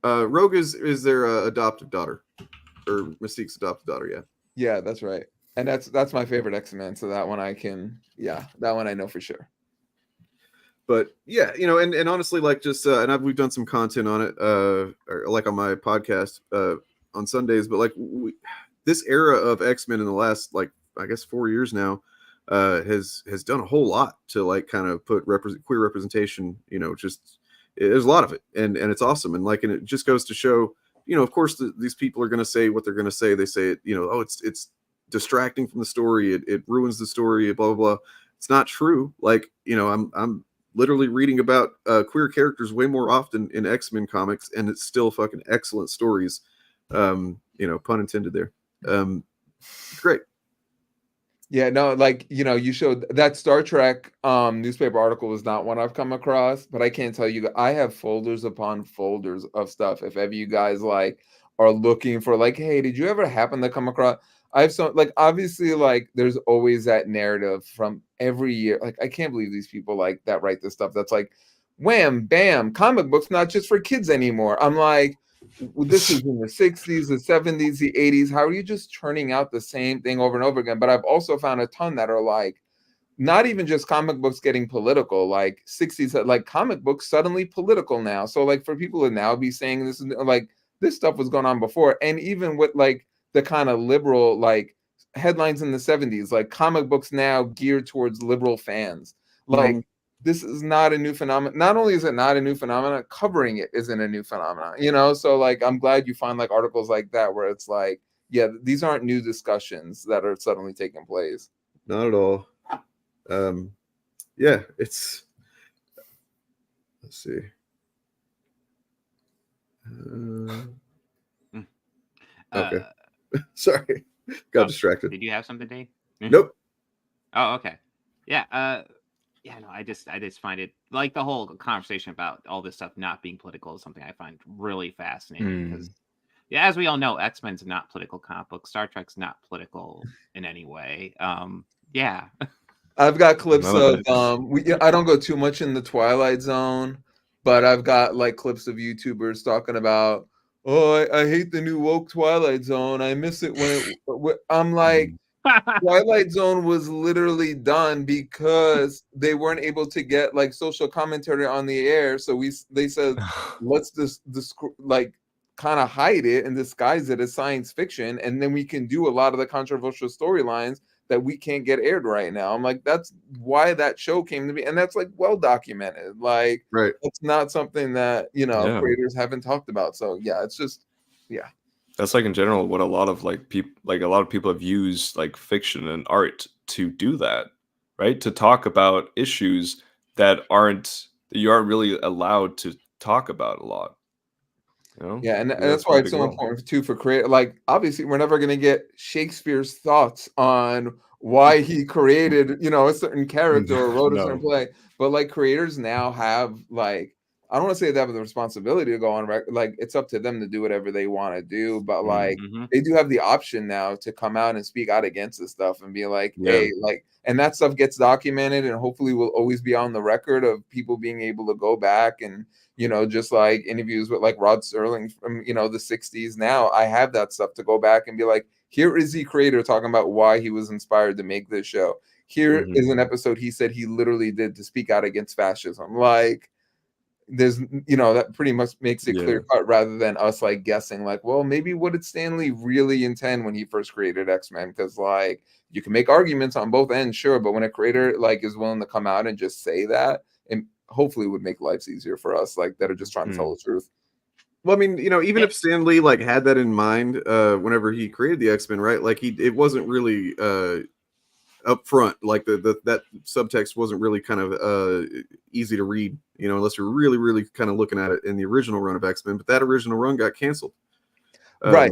Rogue is their adopted daughter, or Mystique's adopted daughter. Yeah. Yeah, that's right. And that's my favorite X-Men. So that one that one I know for sure. But yeah, you know, and honestly, like just we've done some content on it, or like on my podcast on Sundays. But like this era of X-Men in the last like I guess 4 years now has done a whole lot to like kind of put queer representation. You know, just there's a lot of it, and it's awesome. And like, and it just goes to show, you know, of course these people are going to say what they're going to say. They say it, you know, oh, it's distracting from the story. It ruins the story. Blah blah blah. It's not true. Like, you know, I'm literally reading about queer characters way more often in X-Men comics, and it's still fucking excellent stories. You know, pun intended there. Great. Yeah, no, like, you know, you showed that Star Trek newspaper article was not one I've come across, but I can't tell you, I have folders upon folders of stuff. If ever you guys like are looking for like, hey, did you ever happen to come across? I have some, like, obviously, like, there's always that narrative from every year. Like, I can't believe these people like that write this stuff. That's like, wham, bam, comic books not just for kids anymore. I'm like, this is in the 60s, the 70s, the 80s. How are you just churning out the same thing over and over again? But I've also found a ton that are like, not even just comic books getting political, like 60s, like comic books suddenly political now. So like for people to now be saying this, like this stuff was going on before. And even with like the kind of liberal, like headlines in the 70s, like comic books now geared towards liberal fans. Like, this is not a new phenomenon. Not only is it not a new phenomenon, covering it isn't a new phenomenon, you know? So like, I'm glad you find like articles like that where it's like, yeah, these aren't new discussions that are suddenly taking place. Not at all. Yeah, it's, let's see. Okay. Sorry. Got distracted. Did you have something, Dave? Nope. Oh, okay. Yeah. Yeah, no, I just find it like the whole conversation about all this stuff not being political is something I find really fascinating because, yeah, as we all know, X-Men's not political comic book. Star Trek's not political in any way. Yeah. I've got clips of I don't go too much in the Twilight Zone, but I've got like clips of YouTubers talking about, oh, I hate the new woke Twilight Zone. I miss it when I'm like, Twilight Zone was literally done because they weren't able to get like social commentary on the air. So they said, let's just like kind of hide it and disguise it as science fiction. And then we can do a lot of the controversial storylines that we can't get aired right now. I'm like, that's why that show came to be. And that's like well documented. Like, right. It's not something that, you know, creators haven't talked about. So yeah, it's just, yeah. That's like in general what a lot of like people have used like fiction and art to do that, right? To talk about issues that you aren't really allowed to talk about a lot. You know? Yeah, and that's why it's so important too for create. Like, obviously, we're never going to get Shakespeare's thoughts on why he created, you know, a certain character or wrote a certain play. But like, creators now have like, I don't want to say they have the responsibility to go on record. Like, it's up to them to do whatever they want to do. But like, they do have the option now to come out and speak out against this stuff and be like, hey, like, and that stuff gets documented and hopefully will always be on the record of people being able to go back and, you know, just like interviews with like Rod Serling from, you know, the 60s. Now I have that stuff to go back and be like, here is the creator talking about why he was inspired to make this show. Here is an episode he said he literally did to speak out against fascism. Like, there's, you know, that pretty much makes it clear cut rather than us like guessing like, well, maybe what did Stan Lee really intend when he first created X-Men? Because like you can make arguments on both ends, sure, but when a creator like is willing to come out and just say that, it hopefully would make lives easier for us like that are just trying to tell the truth. Well, I mean, you know, even if Stan Lee like had that in mind whenever he created the X-Men, right? Like it wasn't really up front, like that subtext wasn't really kind of easy to read, you know, unless you're really, really kind of looking at it in the original run of X-Men. But that original run got canceled, Right.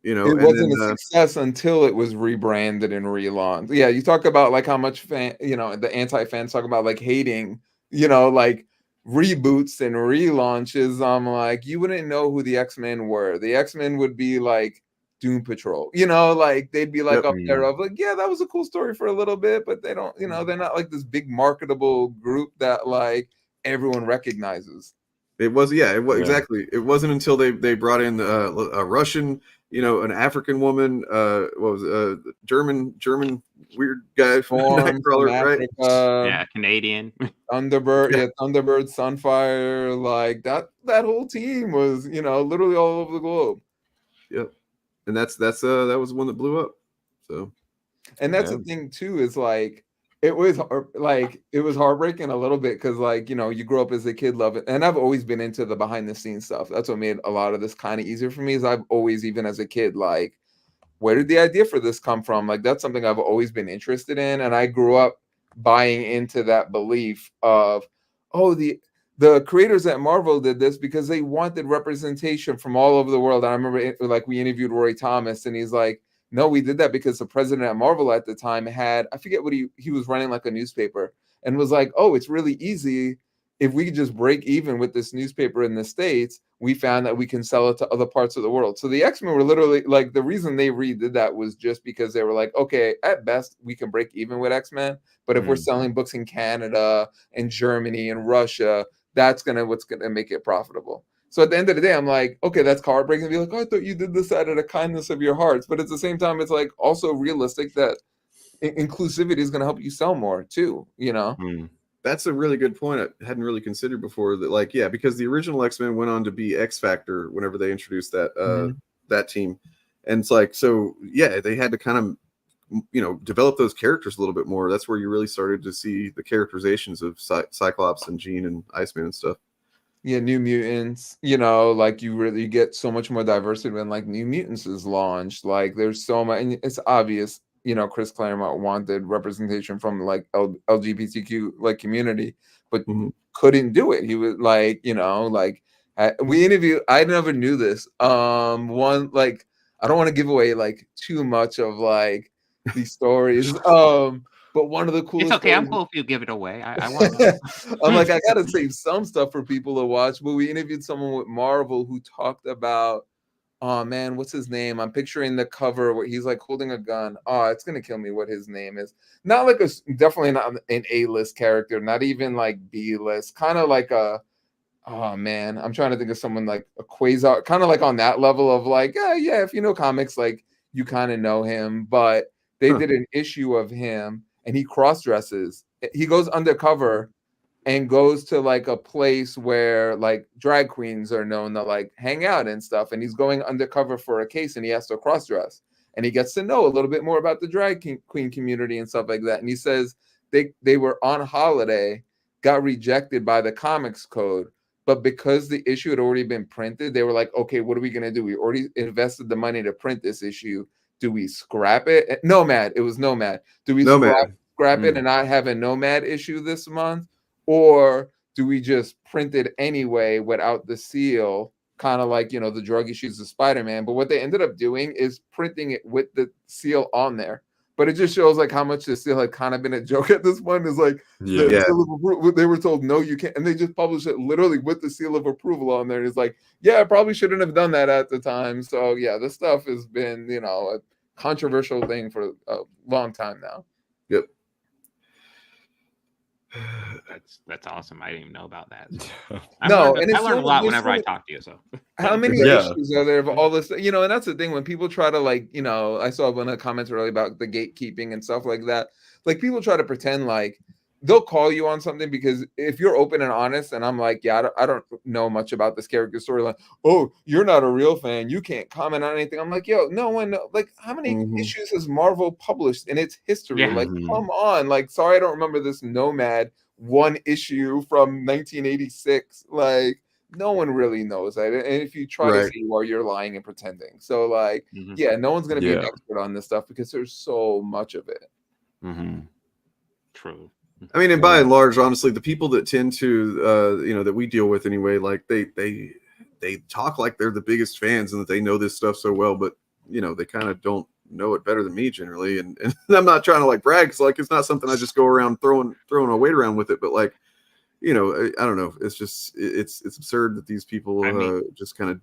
You know, it wasn't a success until it was rebranded and relaunched. Yeah, you talk about like how much you know, the anti-fans talk about like hating, you know, like reboots and relaunches. I'm like, you wouldn't know who the X-Men were. The X-Men would be like Doom Patrol, you know, like they'd be like up there of like, yeah, that was a cool story for a little bit, but they don't, you know, they're not like this big marketable group that like everyone recognizes. It was, exactly. It wasn't until they brought in a Russian, you know, an African woman, what was German weird guy from Nightcrawler, right? Yeah, Canadian. Thunderbird, Thunderbird, Sunfire, like that whole team was, you know, literally all over the globe. Yep. And that was the one that blew up. So, and that's the thing too, is like it was heartbreaking a little bit because like, you know, you grow up as a kid, love it, and I've always been into the behind the scenes stuff. That's what made a lot of this kind of easier for me. Is I've always, even as a kid, like, where did the idea for this come from? Like that's something I've always been interested in, and I grew up buying into that belief of, oh, the creators at Marvel did this because they wanted representation from all over the world. And I remember like we interviewed Roy Thomas, and he's like, no, we did that because the president at Marvel at the time had, I forget what he was running like a newspaper, and was like, oh, it's really easy. If we could just break even with this newspaper in the States, we found that we can sell it to other parts of the world. So the X-Men were literally like, the reason they redid that was just because they were like, okay, at best we can break even with X-Men, but if we're selling books in Canada and Germany and Russia, that's what's gonna make it profitable. So at the end of the day, I'm like, okay, that's heartbreaking to be like, oh, I thought you did this out of the kindness of your hearts. But at the same time, it's like also realistic that inclusivity is going to help you sell more too, you know? That's a really good point. I hadn't really considered before that, like, yeah, because the original X-Men went on to be X Factor whenever they introduced that that team. And it's like, so yeah, they had to kind of, you know, develop those characters a little bit more. That's where you really started to see the characterizations of Cyclops and Jean and Iceman and stuff. Yeah, New Mutants, you know, like you really get so much more diversity when like New Mutants is launched. Like there's so much, and it's obvious, you know, Chris Claremont wanted representation from like LGBTQ like community, but couldn't do it. He was like, you know, like we interviewed, I never knew this. One, like, I don't want to give away like too much of like these stories. But one of the coolest. It's okay. I'm cool if you give it away. I want. I'm like, I gotta save some stuff for people to watch. But we interviewed someone with Marvel who talked about, oh man, what's his name? I'm picturing the cover where he's like holding a gun. Oh, it's gonna kill me what his name is. Not like definitely not an A-list character, not even like B-list. Kind of like a, oh man, I'm trying to think of someone like a Quasar, kind of like on that level of like, yeah, if you know comics, like you kind of know him. But they did an issue of him. And he cross-dresses. He goes undercover and goes to like a place where like drag queens are known to like hang out and stuff. And he's going undercover for a case, and he has to cross-dress. And he gets to know a little bit more about the drag queen community and stuff like that. And he says they were on holiday, got rejected by the comics code. But because the issue had already been printed, they were like, okay, what are we going to do? We already invested the money to print this issue. Do we scrap it? Nomad. It was Nomad. Do we scrap it and not have a Nomad issue this month? Or do we just print it anyway without the seal? Kind of like, you know, the drug issues of Spider-Man. But what they ended up doing is printing it with the seal on there. But it just shows like how much the seal had kind of been a joke at this point. Is like the seal of approval, they were told no, you can't, and they just published it literally with the seal of approval on there. And it's like, yeah, I probably shouldn't have done that at the time. So yeah, this stuff has been, you know, a controversial thing for a long time now. Yep. That's awesome. I didn't even know about that. I learned a lot whenever I talk to you. So how many issues are there of all this? You know, and that's the thing when people try to like, you know, I saw one of the comments earlier about the gatekeeping and stuff like that. Like people try to pretend like they'll call you on something, because if you're open and honest, and I'm like, yeah, I don't know much about this character storyline. Oh, you're not a real fan, you can't comment on anything. I'm like, yo, no one, like, how many issues has Marvel published in its history? Yeah. Like, come on. Like, sorry, I don't remember this Nomad one issue from 1986. Like, no one really knows that. And if you try to Right. say you are, you're lying and pretending. So, like, yeah, no one's going to be an expert on this stuff because there's so much of it. True. I mean, and by and large, honestly, the people that tend to, you know, that we deal with anyway, like they talk like they're the biggest fans and that they know this stuff so well, but you know, they kind of don't know it better than me generally. And I'm not trying to like brag, because like it's not something I just go around throwing a weight around with it, but like, you know, I don't know. It's just it's absurd that these people just kind of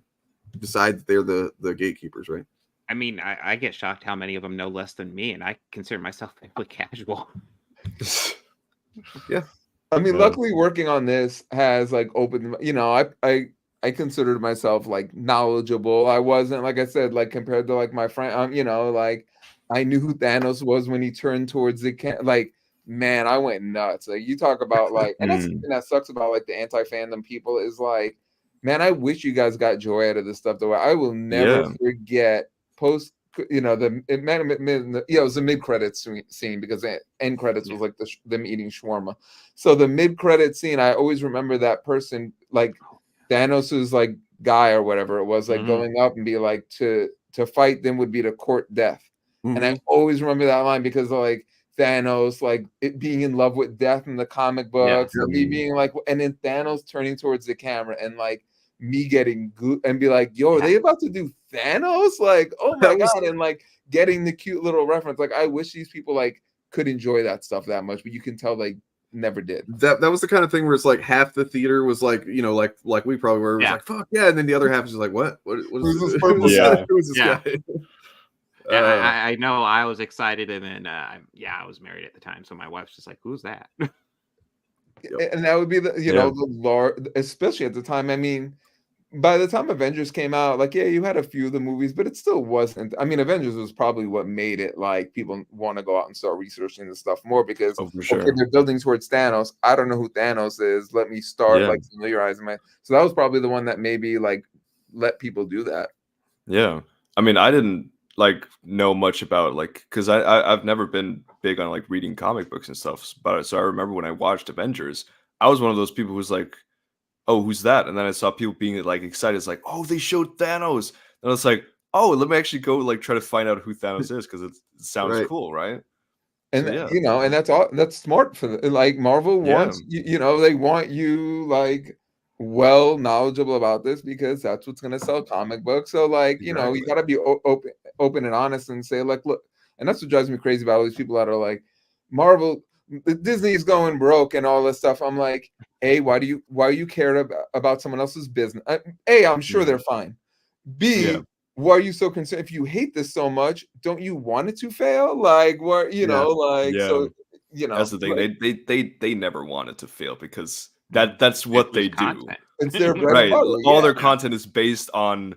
decide that they're the gatekeepers, right? I mean, I get shocked how many of them know less than me, and I consider myself fairly casual. Yeah. I mean, luckily working on this has like opened, you know, I considered myself like knowledgeable. I wasn't, like I said, like compared to like my friend, you know, like I knew who Thanos was when he turned towards the like, man, I went nuts. Like, you talk about like, and that's something that sucks about like the anti-fandom people is like, man, I wish you guys got joy out of this stuff. Though I will never forget post, you know, it was the mid-credits scene, because the end credits was like them eating shawarma. So the mid-credit scene, I always remember that person, like Thanos's like guy or whatever it was, like going up and be like, to fight them would be to court death. And I always remember that line because like Thanos, like it being in love with death in the comic books, and me being like, and then Thanos turning towards the camera and like me getting good and be like, yo, are they about to do Thanos? Like, oh my God. And like getting the cute little reference. Like, I wish these people like could enjoy that stuff that much, but you can tell they never did. That was the kind of thing where it's like half the theater was like, you know, like we probably were, it was like, fuck yeah. And then the other half is just like, what is this purple guy? Who is this guy? I know I was excited, and then I was married at the time, so my wife's just like, who's that? And that would be the, you know, the large, especially at the time. I mean, by the time Avengers came out, like, yeah, you had a few of the movies, but it still wasn't. I mean, Avengers was probably what made it like people want to go out and start researching this stuff more, because okay, they're building towards Thanos. I don't know who Thanos is. Let me start like familiarizing my. So that was probably the one that maybe like let people do that. Yeah, I mean, I didn't like know much about like, because I've never been big on like reading comic books and stuff about it. So I remember when I watched Avengers, I was one of those people who's like, oh, who's that? And then I saw people being like excited. It's like, oh, they showed Thanos. And I was like, oh, let me actually go like try to find out who Thanos is, because it sounds cool, right? And so, you know, and that's smart for like Marvel wants you know, they want you like well knowledgeable about this, because that's what's going to sell comic books. So like, you know, you got to be open and honest and say like, look, and that's what drives me crazy about all these people that are like, Marvel, Disney's going broke and all this stuff. I'm like, A, why do you care about someone else's business? A, I'm sure they're fine. B, why are you so concerned? If you hate this so much, don't you want it to fail? Like, what, you know, like, so, you know, that's the thing. Like, they never want it to fail, because that's what they do. It's their bread right. and butter, All their content is based on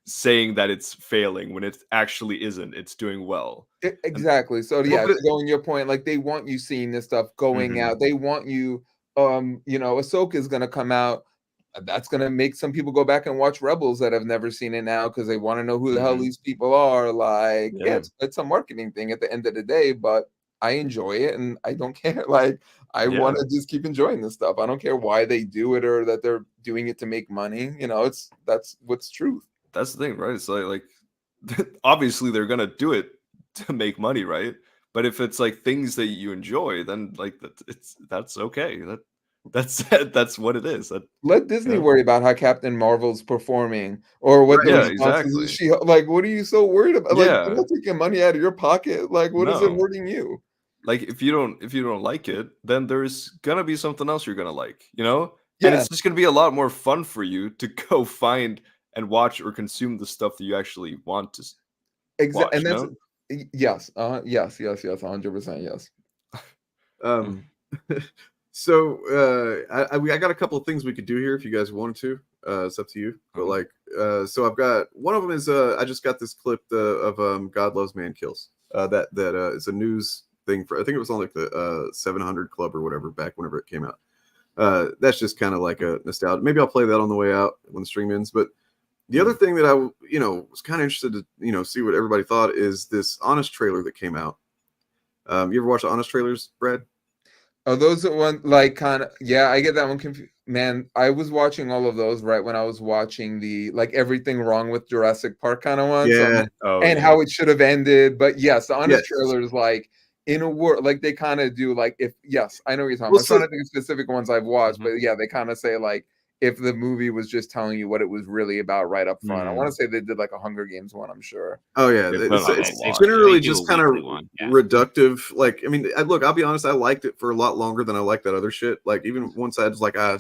saying that it's failing when it actually isn't. It's doing well. Exactly. So yeah, going your point, like they want you seeing this stuff going out. They want you, you know, Ahsoka is gonna come out. That's gonna make some people go back and watch Rebels that have never seen it now, because they want to know who the hell these people are. Like, it's a marketing thing at the end of the day, but I enjoy it and I don't care. Like, I want to just keep enjoying this stuff. I don't care why they do it or that they're doing it to make money. You know, that's what's truth. That's the thing, right? It's like obviously they're gonna do it to make money, right? But if it's like things that you enjoy, then like that's okay. That's what it is. Let Disney worry about how Captain Marvel's performing or what the responses is. She like, what are you so worried about? Like, you're not taking money out of your pocket. Like, what is it hurting you? Like, if you don't like it, then there's gonna be something else you're gonna like, you know? And it's just gonna be a lot more fun for you to go find and watch or consume the stuff that you actually want to exactly. And that's yes, 100%, yes. So I got a couple of things we could do here if you guys wanted to. It's up to you. But like, so I've got one of them is I just got this clip of God Loves Man Kills. That is a news thing for, I think it was on like the 700 Club or whatever back whenever it came out. That's just kind of like a nostalgia. Maybe I'll play that on the way out when the stream ends. But the other thing that I, was kind of interested to, see what everybody thought is this Honest trailer that came out. You ever watch the Honest trailers, Brad? Oh, those are one like kind of, yeah, I get that one confused. Man, I was watching all of those right when I was watching the like everything wrong with Jurassic Park kind of one. Yeah. How it should have ended. But yes, the Honest trailers, like in a word, like they kind of do like I know what you're talking about. I'm trying to think of specific ones I've watched, but yeah, they kind of say like if the movie was just telling you what it was really about right up front. I want to say they did like a Hunger Games one, I'm sure. Oh yeah, it's generally just kind of reductive. Like, I mean, look, I'll be honest, I liked it for a lot longer than I liked that other shit. Like, even once I was like, how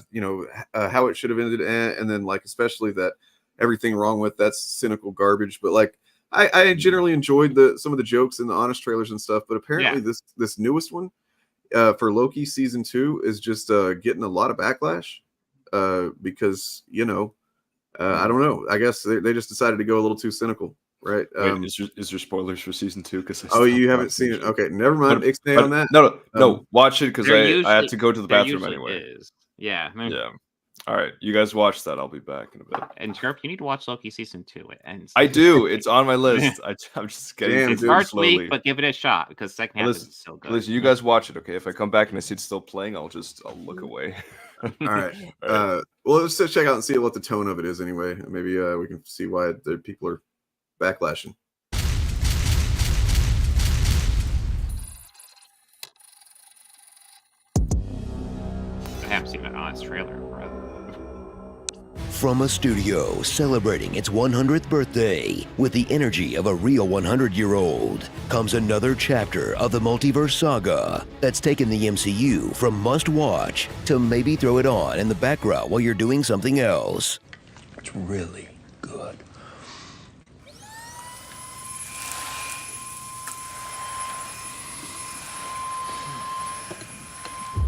it should have ended, and then like especially that everything wrong with that's cynical garbage. But like, I generally enjoyed some of the jokes in the Honest trailers and stuff. But apparently, this newest one for Loki season 2 is just getting a lot of backlash. Because I don't know. I guess they just decided to go a little too cynical, right? Wait, is there spoilers for season 2? Because you haven't seen it. Okay, never mind. Ixnay on that. No, watch it because I have to go to the bathroom anyway. Yeah. Yeah. All right, you guys watch that. I'll be back in a bit. And Sharp, you need to watch Loki season 2. It ends. I do. It's on my list. I'm just getting. It starts weak, but give it a shot because second half is so good. Listen, you guys watch it, okay? If I come back and I see it's still playing, I'll look away. All right. Well, let's just check out and see what the tone of it is anyway. Maybe we can see why the people are backlashing. I haven't seen an Honest trailer. From a studio celebrating its 100th birthday with the energy of a real 100-year-old comes another chapter of the multiverse saga that's taken the MCU from must-watch to maybe throw it on in the background while you're doing something else. It's really good.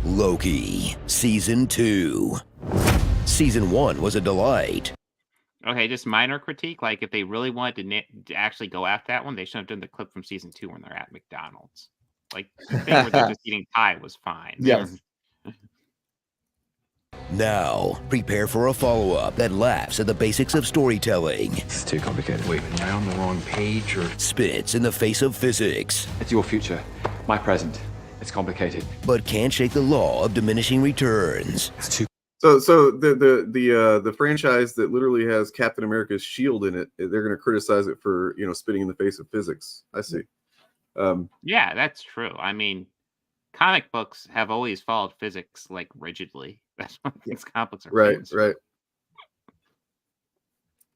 Loki, Season 2. Season 1 was a delight. Okay, just minor critique. Like, if they really wanted to actually go after that one, they should have done the clip from season 2 when they're at McDonald's. Like, the thing where they're just eating pie was fine. Yes. Now, prepare for a follow-up that laughs at the basics of storytelling. It's too complicated. Wait, am I on the wrong page or? Spits in the face of physics. It's your future, my present. It's complicated. But can't shake the law of diminishing returns. It's too. So the franchise that literally has Captain America's shield in it, they're going to criticize it for spitting in the face of physics. I see. Yeah, that's true. I mean, comic books have always followed physics like rigidly. That's what these comics are. Right.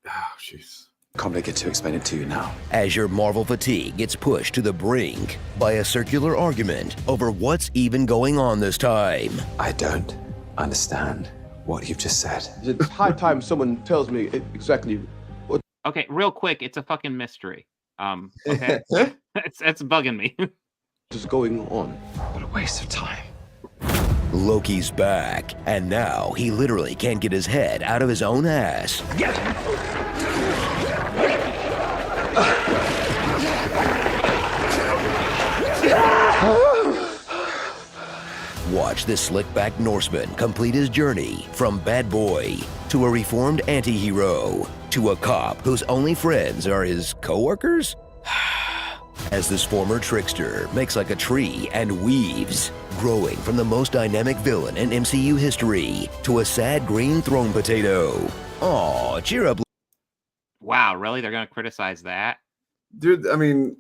Oh, jeez. Complicated to explain it to you now. As your Marvel fatigue gets pushed to the brink by a circular argument over what's even going on this time. I don't understand what you've just said. It's high time someone tells me exactly what. Okay, real quick, it's a fucking mystery. Okay, it's bugging me. What's going on? What a waste of time. Loki's back, and now he literally can't get his head out of his own ass. Watch this slick-back Norseman complete his journey from bad boy to a reformed anti-hero to a cop whose only friends are his co-workers? As this former trickster makes like a tree and weaves, growing from the most dynamic villain in MCU history to a sad green throne potato. Aw, cheer up. Wow, really? They're going to criticize that? Dude, I mean,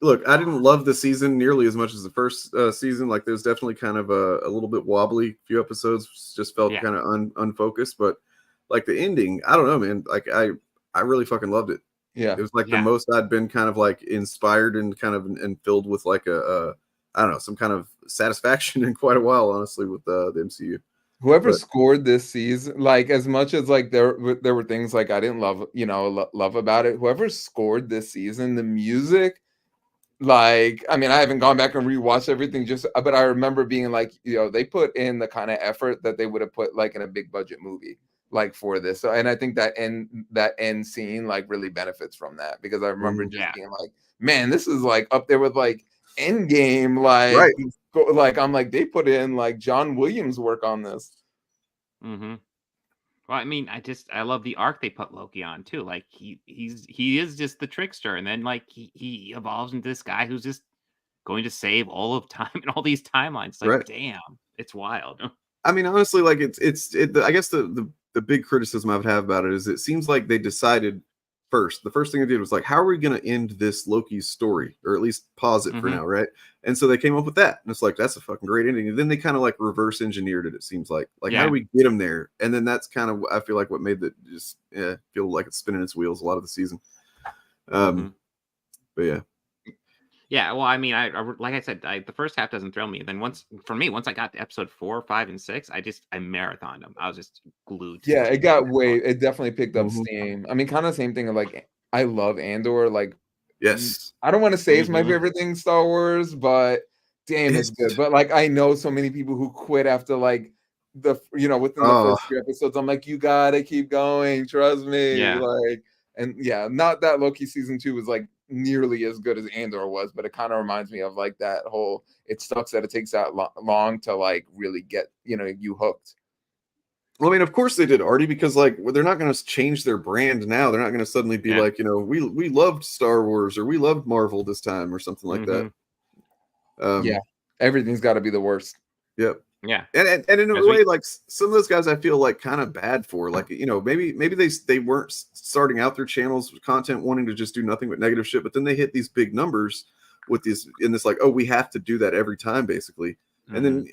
look, I didn't love the season nearly as much as the first season. Like, there's definitely kind of a little bit wobbly. Few episodes just felt kind of unfocused. But like the ending, I don't know, man. Like, I really fucking loved it. Yeah, it was like the most I'd been kind of like inspired and kind of and filled with like I don't know, some kind of satisfaction in quite a while, honestly, with the MCU. Whoever scored this season, like as much as like there were things like I didn't love, love about it. Whoever scored this season, the music, like, I mean, I haven't gone back and rewatched everything, but I remember being like, they put in the kind of effort that they would have put like in a big budget movie, like for this. So, and I think that end scene like really benefits from that because I remember just being like, man, this is like up there with like Endgame, like, Right. like I'm like they put in like John Williams work on this. Mm-hmm. Well, I mean, I love the arc they put Loki on too. Like he is just the trickster, and then like he evolves into this guy who's just going to save all of time and all these timelines. Like, Right. damn, it's wild. I mean, honestly, like I guess the big criticism I would have about it is it seems like they decided first. The first thing they did was like, how are we going to end this Loki's story, or at least pause it for now, right? And so they came up with that, and it's like that's a fucking great ending. And then they kind of like reverse engineered it. It seems like how do we get him there? And then that's kind of I feel like what made it just feel like it's spinning its wheels a lot of the season. But yeah. Yeah, well, I mean, I like I said, the first half doesn't thrill me. Then once I got to episode 4, 5, and 6, I marathoned them. I was just glued to Yeah, it. it definitely picked up steam. I mean, kind of same thing of like I love Andor. Like, yes, I don't want to say it's my favorite thing Star Wars, but damn, it's good. But like, I know so many people who quit after like within the first few episodes. I'm like, you gotta keep going, trust me. Yeah. Like, and yeah, not that Loki season 2 was like nearly as good as Andor was, but it kind of reminds me of like that whole. It sucks that it takes that long to like really get you hooked. Well, I mean, of course they did, Artie, because like they're not going to change their brand now. They're not going to suddenly be like, we loved Star Wars or we loved Marvel this time or something like that. Yeah, everything's got to be the worst. Yep. Yeah. And in a way, like some of those guys, I feel like kind of bad for, like, maybe they weren't starting out their channels with content wanting to just do nothing but negative shit, but then they hit these big numbers with this like, oh, we have to do that every time, basically. And then,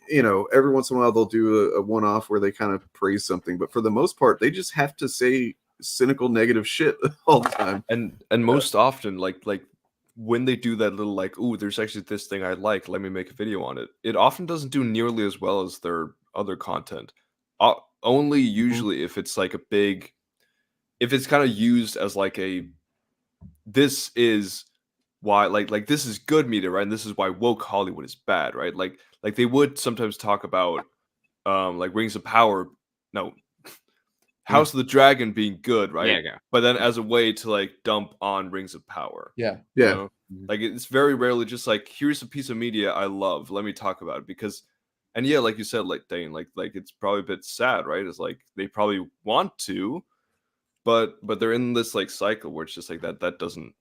every once in a while they'll do a one-off where they kind of praise something, but for the most part, they just have to say cynical, negative shit all the time. And most often, like when they do that little like, ooh, there's actually this thing I like, let me make a video on it. It often doesn't do nearly as well as their other content. Only usually if it's like if it's kind of used as like this is why like this is good media, right? And this is why woke Hollywood is bad, right? Like they would sometimes talk about like Rings of Power, House of the Dragon being good, right? Yeah. But then as a way to like dump on Rings of Power. Yeah. Like it's very rarely just like, here's a piece of media I love, let me talk about it. Because and yeah, like you said, like Dane, like it's probably a bit sad, right? It's like they probably want to, but they're in this like cycle where it's just like that doesn't.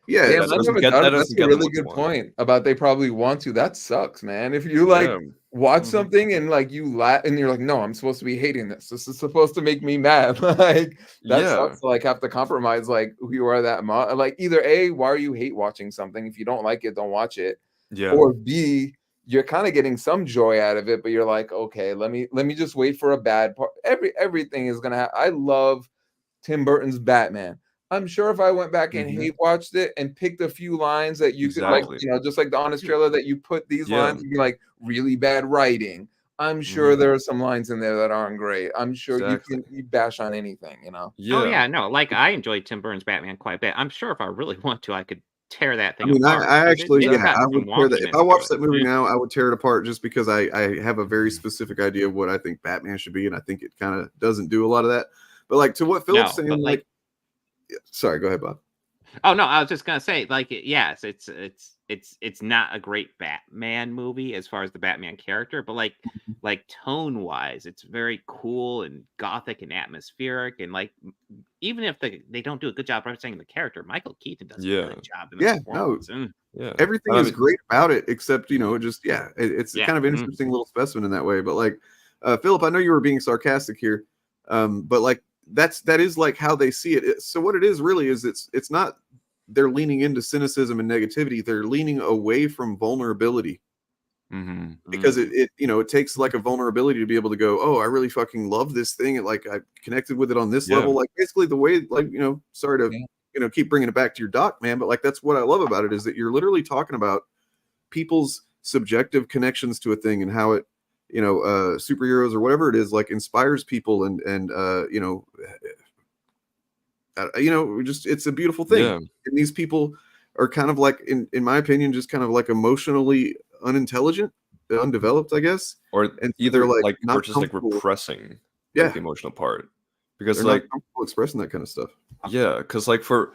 Yeah, that's a really good point about they probably want to. That sucks, man. If you like watch something and like you laugh and you're like, no, I'm supposed to be hating this. This is supposed to make me mad. Like that sucks to like have to compromise like who you are that much. Like either A, why are you hate watching something? If you don't like it, don't watch it. Yeah. Or B, you're kind of getting some joy out of it, but you're like, okay, let me just wait for a bad part. Everything is gonna I love Tim Burton's Batman. I'm sure if I went back and hate watched it and picked a few lines that you could like, just like the honest trailer that you put these lines and be like really bad writing. I'm sure there are some lines in there that aren't great. I'm sure you bash on anything, Yeah. Oh yeah, no, like I enjoyed Tim Burton's Batman quite a bit. I'm sure if I really want to, I could tear that thing apart. I actually, I would tear that. If I watched that movie now, I would tear it apart just because I have a very specific idea of what I think Batman should be, and I think it kind of doesn't do a lot of that. But like to what Philip's saying, like sorry, go ahead, Bob. Oh no, I was just gonna say, like, yes, it's not a great Batman movie as far as the Batman character, but like tone wise, it's very cool and gothic and atmospheric, and like even if they don't do a good job representing the character, Michael Keaton does a good job in the performance. Everything is great about it, except it just it's kind of an interesting little specimen in that way. But like Philip, I know you were being sarcastic here, but like. That is like how they see it. So what it is really is it's not they're leaning into cynicism and negativity. They're leaning away from vulnerability because it takes like a vulnerability to be able to go, oh, I really fucking love this thing. And like I connected with it on this level. Like basically the way like, sorry to keep bringing it back to your doc, man. But like, that's what I love about it is that you're literally talking about people's subjective connections to a thing and how it, superheroes or whatever it is, like inspires people and just it's a beautiful thing. And these people are kind of like, in my opinion, just kind of like emotionally unintelligent, undeveloped, I guess. Or and either like or just like repressing the emotional part. Because they're like not comfortable expressing that kind of stuff. Yeah, because like for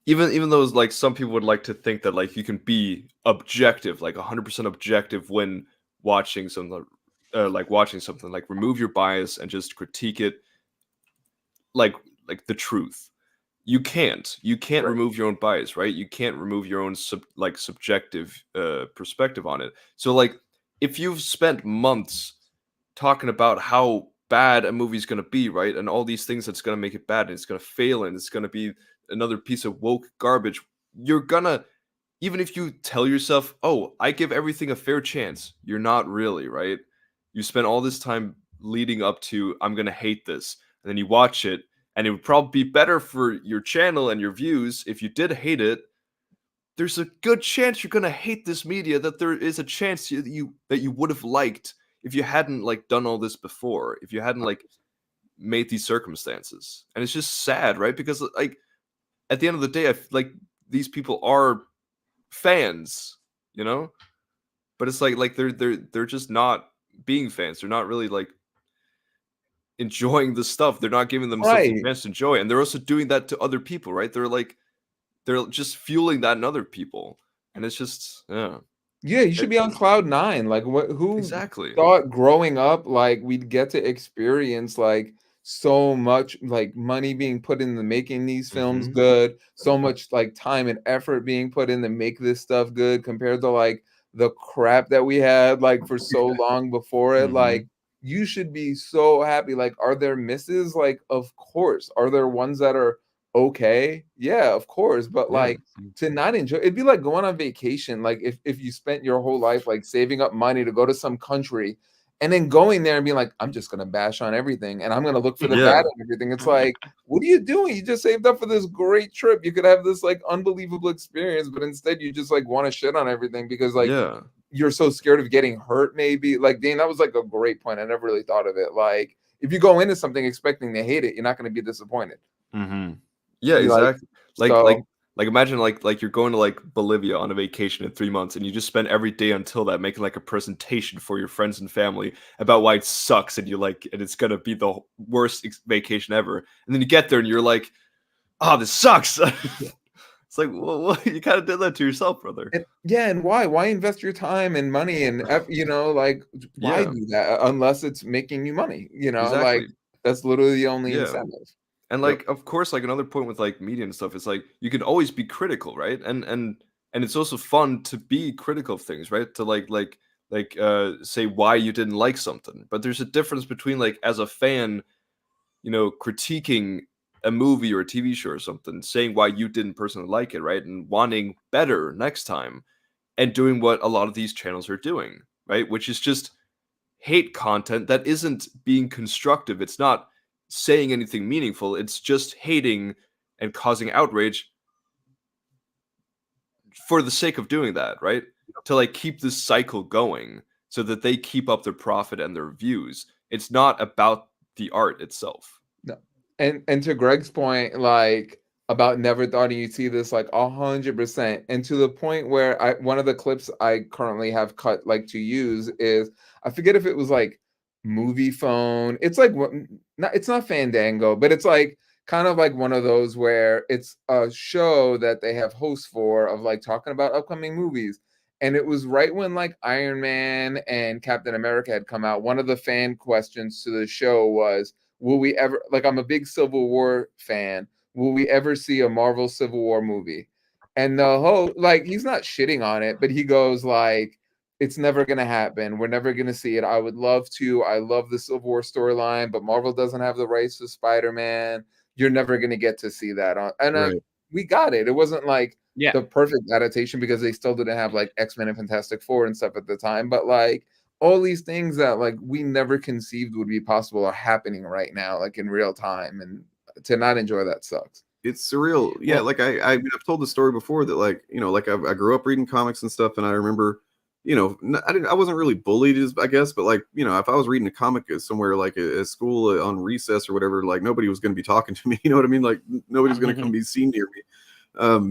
even though like some people would like to think that like you can be objective, like 100% objective when watching something, like remove your bias and just critique it like the truth. You can't remove your own bias, right? You can't remove your own subjective perspective on it. So like if you've spent months talking about how bad a movie's going to be, right, and all these things that's going to make it bad and it's going to fail and it's going to be another piece of woke garbage, you're gonna, even if you tell yourself, oh, I give everything a fair chance, you're not really, right? You spend all this time leading up to, I'm gonna hate this, and then you watch it, and it would probably be better for your channel and your views if you did hate it. There's a good chance you're gonna hate this media, that there is a chance that you would have liked if you hadn't like done all this before, if you hadn't like made these circumstances. And it's just sad, right? Because like at the end of the day, like these people are fans, you know, but it's like they're just not being fans. They're not really like enjoying the stuff. They're not giving themselves a Right. chance to enjoy, and they're also doing that to other people, right? They're just fueling that in other people, and it's just Yeah, you should be on cloud nine. Like, who Exactly. thought growing up like we'd get to experience like so much like money being put into making these films Mhm. good, so much like time and effort being put in to make this stuff good compared to like the crap that we had like for so long before it. Like, Mhm. you should be so happy. Like, are there misses? Like, of course. Are there ones that are okay? Yeah, of course. But Yeah. like, to not enjoy, it'd be like going on vacation. Like if you spent your whole life like saving up money to go to some country and then going there and being like, I'm just gonna bash on everything and I'm gonna look for the Yeah. bad in everything. It's like, what are you doing? You just saved up for this great trip. You could have this like unbelievable experience, but instead you just like want to shit on everything because like Yeah. you're so scared of getting hurt, maybe. Like, Dane, that was like a great point. I never really thought of it. Like, if you go into something expecting to hate it, you're not gonna be disappointed. Mhm. Yeah, You're like, exactly. Like so imagine like you're going to like Bolivia on a vacation in 3 months, and you just spend every day until that making like a presentation for your friends and family about why it sucks, and and it's gonna be the worst vacation ever. And then you get there and you're like, oh, this sucks. It's like, well, you kind of did that to yourself, brother. yeah, and why? Why invest your time and money and you know, like, why Yeah. do that unless it's making you money? You know, like Exactly. that's literally the only Yeah. incentive. And Yep. like, of course, like another point with like media and stuff is like you can always be critical, right? And it's also fun to be critical of things, right? To say why you didn't like something. But there's a difference between like as a fan, critiquing a movie or a TV show or something, saying why you didn't personally like it, right? And wanting better next time, and doing what a lot of these channels are doing, right? Which is just hate content that isn't being constructive. It's not saying anything meaningful. It's just hating and causing outrage for the sake of doing that, right? To like keep this cycle going so that they keep up their profit and their views. It's not about the art itself. No. And to Greg's point, like about never thought you'd see this, like 100%. And to the point where one of the clips I currently have cut like to use is, I forget if it was like Movie Phone. It's like it's not Fandango, but it's like kind of like one of those where it's a show that they have hosts for of like talking about upcoming movies. And it was right when like Iron Man and Captain America had come out. One of the fan questions to the show was, will we ever, like, I'm a big Civil War fan, will we ever see a Marvel Civil War movie? And the whole, like, he's not shitting on it, but he goes like, it's never gonna happen. We're never gonna see it. I would love to. I love the Civil War storyline, but Marvel doesn't have the rights to Spider-Man. You're never gonna get to see that on. And Right. we got it. It wasn't like Yeah. the perfect adaptation because they still didn't have like X-Men and Fantastic Four and stuff at the time, but like all these things that like we never conceived would be possible are happening right now, like in real time, and to not enjoy that sucks. It's surreal. Yeah, Well- like I've told the story before that, like, like I grew up reading comics and stuff, and I remember, I wasn't really bullied, I guess, but like, if I was reading a comic somewhere like at school on recess or whatever, like nobody was going to be talking to me. You know what I mean? Like nobody's going to come be seen near me.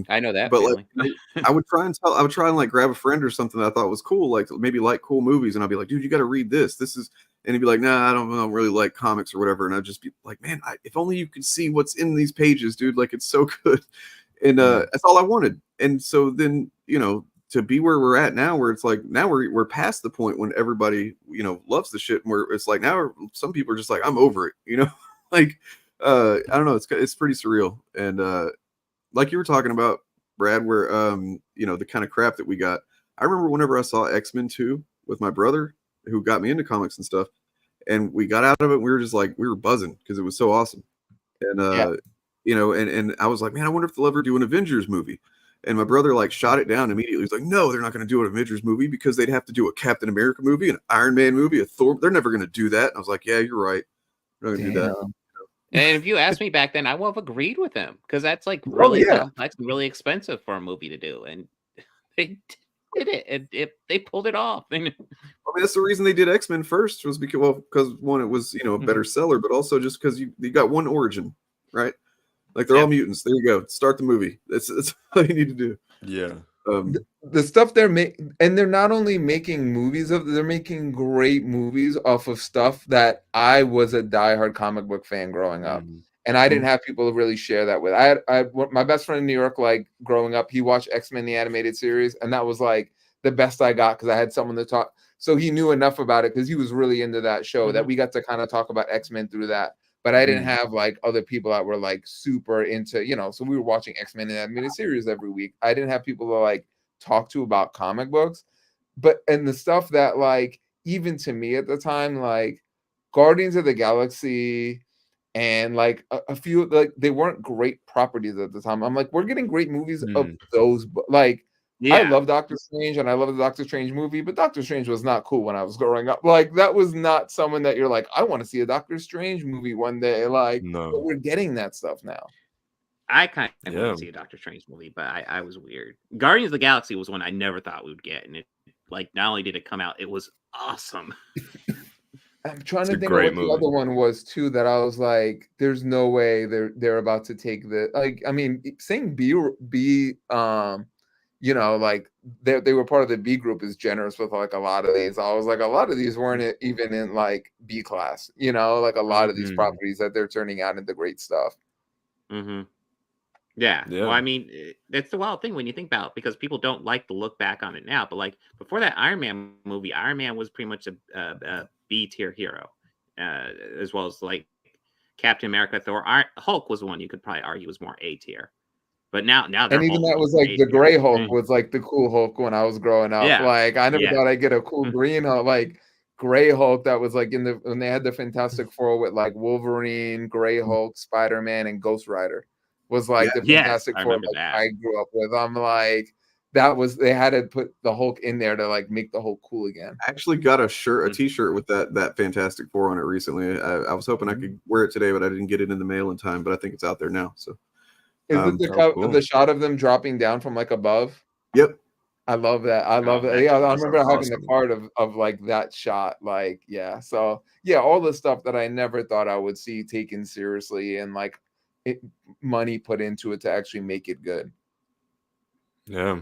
I know that But feeling. like, I would try and like grab a friend or something that I thought was cool, like maybe like cool movies, and I'd be like, dude, you got to read this. This is, and he'd be like, nah, I don't really like comics or whatever, and I'd just be like, man, if only you could see what's in these pages, dude. Like it's so good. And that's all I wanted. And so then, you know, to be where we're at now, where it's like now we're past the point when everybody, you know, loves the shit, and where it's like now some people are just like, I'm over it, you know. Like I don't know, it's pretty surreal. And like you were talking about, Brad, where you know, the kind of crap that we got. I remember whenever I saw X-Men 2 with my brother, who got me into comics and stuff, and we got out of it, we were just like, we were buzzing because it was so awesome. And you know, and I was like, man, I wonder if they'll ever do an Avengers movie. And my brother like shot it down immediately. He's like, no, they're not going to do an Avengers movie because they'd have to do a Captain America movie, an Iron Man movie, a Thor. They're never going to do that. And I was like, yeah, you're right. They're not going to do that. And if you asked me back then, I would have agreed with him because that's like really yeah. complex and really expensive for a movie to do. And they did it. They pulled it off. I mean, that's the reason they did X-Men first, was because one, it was, you know, a better seller, but also just because you got one origin, right? Like they're all mutants. There you go. Start the movie. That's all you need to do. Yeah. The stuff they're making, and they're not only making movies of, they're making great movies off of stuff that I was a diehard comic book fan growing up, and I didn't have people to really share that with. I had my best friend in New York, like growing up, he watched X-Men the animated series, and that was like the best I got because I had someone to talk. So he knew enough about it because he was really into that show that we got to kind of talk about X-Men through that. But I didn't have like other people that were like super into, you know, so we were watching X-Men in the animated series every week. I didn't have people to like talk to about comic books. And the stuff that like, even to me at the time, like Guardians of the Galaxy and like a few, like they weren't great properties at the time. I'm like, we're getting great movies of those, like, I love Doctor Strange and I love the Doctor Strange movie, but Doctor Strange was not cool when I was growing up. Like that was not someone that you're like, I want to see a Doctor Strange movie one day. Like, but we're getting that stuff now. I kind of want to see a Doctor Strange movie, but I was weird. Guardians of the Galaxy was one I never thought we would get, and it like not only did it come out, it was awesome. I'm trying to think of what the other one was too, that I was like, there's no way they're about to take the, like, I mean, saying B you know, like they were part of the B group is generous with like a lot of these. I was like, a lot of these weren't even in like B class, you know, like a lot of these properties that they're turning out into great stuff. Yeah. Well, I mean, that's the wild thing when you think about it, because people don't like to look back on it now. But like before that Iron Man movie, Iron Man was pretty much a B tier hero, as well as like Captain America, Thor. Hulk was the one you could probably argue was more A tier. But now And even that was like the gray Hulk was like the cool Hulk when I was growing up. Yeah. Like I never thought I'd get a cool green Hulk, like gray Hulk that was like when they had the Fantastic Four with like Wolverine, Gray Hulk, Spider-Man, and Ghost Rider was like the Fantastic Four like, I grew up with. I'm like, they had to put the Hulk in there to like make the Hulk cool again. I actually got a t-shirt with that Fantastic Four on it recently. I was hoping I could wear it today, but I didn't get it in the mail in time. But I think it's out there now. So. Is it the shot of them dropping down from like above? Yep. I love that. I love it. Yeah, I remember having the part of like that shot. Like, yeah. So yeah, all the stuff that I never thought I would see taken seriously and like money put into it to actually make it good. Yeah.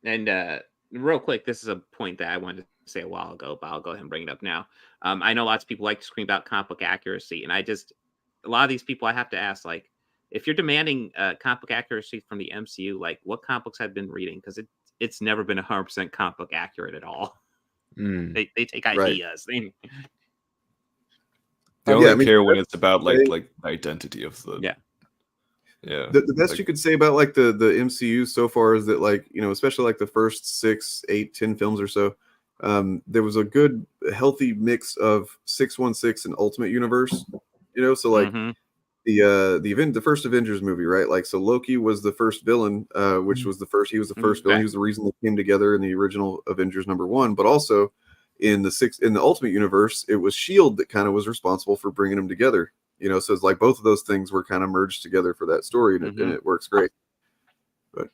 And real quick, this is a point that I wanted to say a while ago, but I'll go ahead and bring it up now. I know lots of people like to scream about comic book accuracy, and a lot of these people I have to ask, like, if you're demanding comic book accuracy from the MCU, like what comic books have been reading? Because it's never been 100% comic book accurate at all. They take ideas. They only care when it's about like the identity of the The best you could say about like the MCU so far is that, like, you know, especially like the first 6, 8, 10 films or so, there was a good healthy mix of 616 and Ultimate Universe, you know, so like the first Avengers movie, right? Like, so Loki was the first villain, which was the first villain. He was the reason they came together in the original Avengers #1, but also in the Ultimate Universe, it was SHIELD that kind of was responsible for bringing them together, you know. So it's like both of those things were kind of merged together for that story, and it works great. But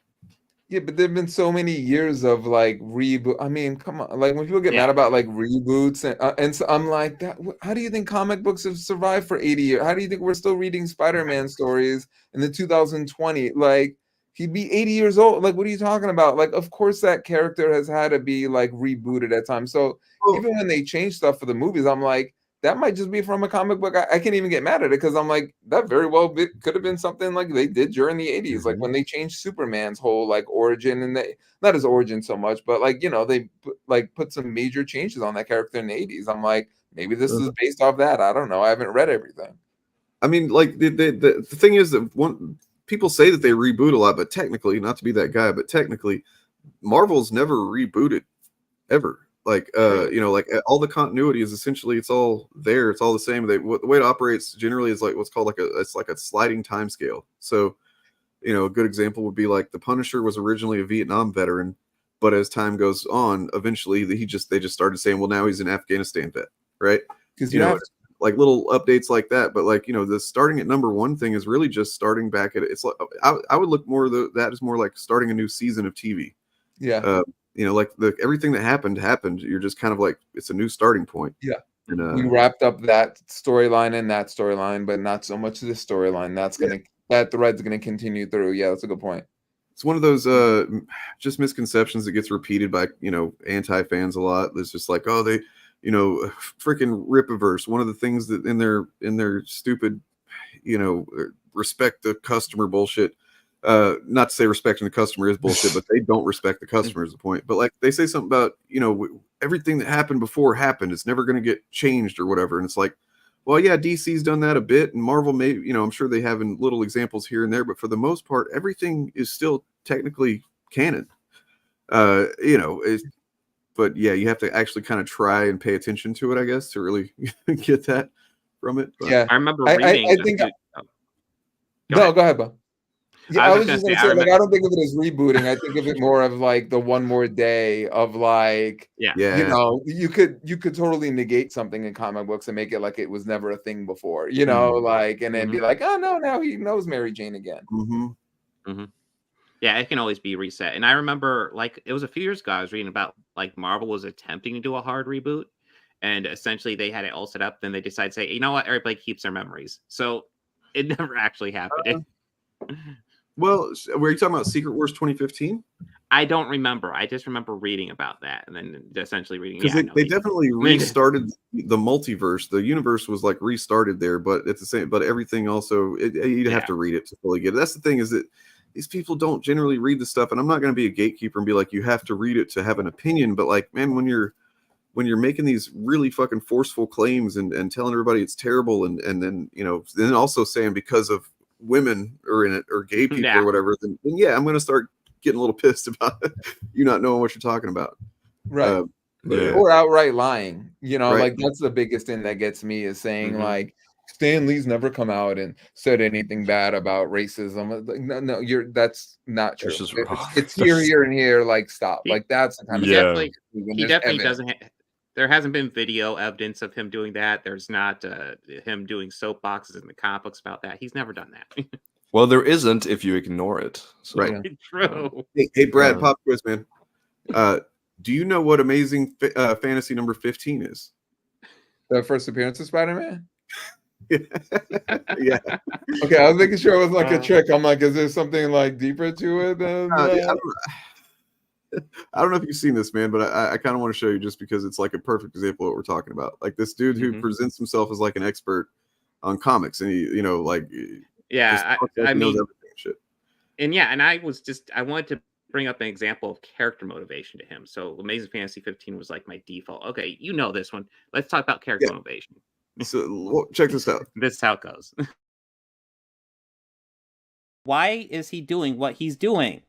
yeah, but there've been so many years of like reboot. I mean, come on, like when people get mad about like reboots, and so I'm like, how do you think comic books have survived for 80 years? How do you think we're still reading Spider-Man stories in the 2020? Like, he'd be 80 years old. Like, what are you talking about? Like, of course that character has had to be like rebooted at times. So even when they change stuff for the movies, I'm like, that might just be from a comic book. I can't even get mad at it because I'm like, that very well could have been something like they did during the 80s, like when they changed Superman's whole like origin, and they not his origin so much, but like, you know, they put some major changes on that character in the 80s. I'm like, maybe this is based off that. I don't know. I haven't read everything. I mean, like the thing is that people say that they reboot a lot, but technically, not to be that guy, but technically, Marvel's never rebooted ever. Like you know, like all the continuity is essentially, it's all there, it's all the same. The way it operates generally is like what's called it's like a sliding time scale. So, you know, a good example would be like the Punisher was originally a Vietnam veteran, but as time goes on, eventually they just started saying, well, now he's an Afghanistan vet, right? Because you know, like little updates like that. But like, you know, the starting at #1 thing is really just starting back at it's like I would look more that is more like starting a new season of TV. Yeah. You know, like everything that happened. You're just kind of like, it's a new starting point. Yeah. And, we wrapped up that storyline and that storyline, but not so much this storyline. That thread's gonna continue through. Yeah, that's a good point. It's one of those just misconceptions that gets repeated by, you know, anti-fans a lot. It's just like, oh, they, you know, freaking Rippaverse. One of the things that in their stupid, you know, respect the customer bullshit. Not to say respecting the customer is bullshit, but they don't respect the customer is the point. But like they say something about, you know, everything that happened before happened. It's never going to get changed or whatever. And it's like, well, yeah, DC's done that a bit, and Marvel may, you know, I'm sure they have in little examples here and there, but for the most part, everything is still technically canon. You know, but yeah, you have to actually kind of try and pay attention to it, I guess, to really get that from it. But Yeah, I remember reading. I think. Go ahead, Bob. Yeah, I was just gonna say, like, I don't think of it as rebooting. I think of it more of like the one more day of like, you know, you could totally negate something in comic books and make it like it was never a thing before, you know, like, and then be like, oh no, now he knows Mary Jane again. Yeah, it can always be reset. And I remember, like, it was a few years ago, I was reading about like Marvel was attempting to do a hard reboot, and essentially they had it all set up. Then they decided to say, you know what, everybody keeps their memories. So it never actually happened. Well, were you talking about Secret Wars 2015? I don't remember. I just remember reading about that, and then essentially reading. Because they definitely restarted the multiverse. The universe was like restarted there, but it's the same. But everything also, you'd have to read it to fully get it. That's the thing, is that these people don't generally read the stuff. And I'm not going to be a gatekeeper and be like, you have to read it to have an opinion. But like, man, when you're making these really fucking forceful claims and telling everybody it's terrible, and then, you know, then also saying because of women are in it or gay people or whatever, then yeah, I'm going to start getting a little pissed about you not knowing what you're talking about. Right. Or outright lying, you know, like that's the biggest thing that gets me, is saying like, Stan Lee's never come out and said anything bad about racism. Like, no, that's not true. It's here and here. Like, stop. Like, that's the kind of he definitely doesn't. There hasn't been video evidence of him doing that. There's not him doing soapboxes in the comic books about that. He's never done that. Well, there isn't if you ignore it. So. Right. True. Hey, Brad, pop quiz, man. Do you know what Amazing Fantasy number 15 is? The first appearance of Spider-Man? Yeah. Okay, I was making sure it was like a trick. I'm like, is there something like deeper to it than I don't know if you've seen this, man, but I kind of want to show you, just because it's like a perfect example of what we're talking about. Like this dude who presents himself as like an expert on comics, and he, you know, like, I mean, shit. And I wanted to bring up an example of character motivation to him. So Amazing Fantasy 15 was like my default. Okay, you know this one. Let's talk about character motivation. So check this out. This is how it goes. Why is he doing what he's doing?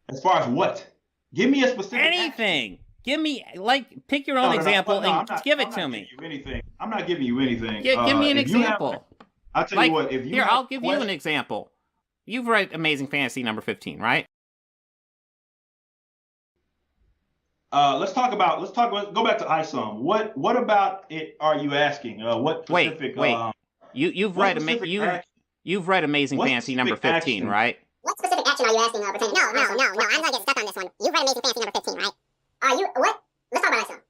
As far as what? Give me a specific anything. Give me, like, pick your own example and give it to me. I'm not giving you anything. Give me an example. I'll tell you what. I'll give you an example. You've read Amazing Fantasy number 15, right? Let's talk about. Go back to ISOM. What about it? Are you asking? What specific? Wait. You've read Amazing Fantasy number 15, right? What specific action are you asking? Pretending? No. I'm gonna get stuck on this one. You've read Amazing Fantasy number 15, right? Are you what? Let's talk about ISOM.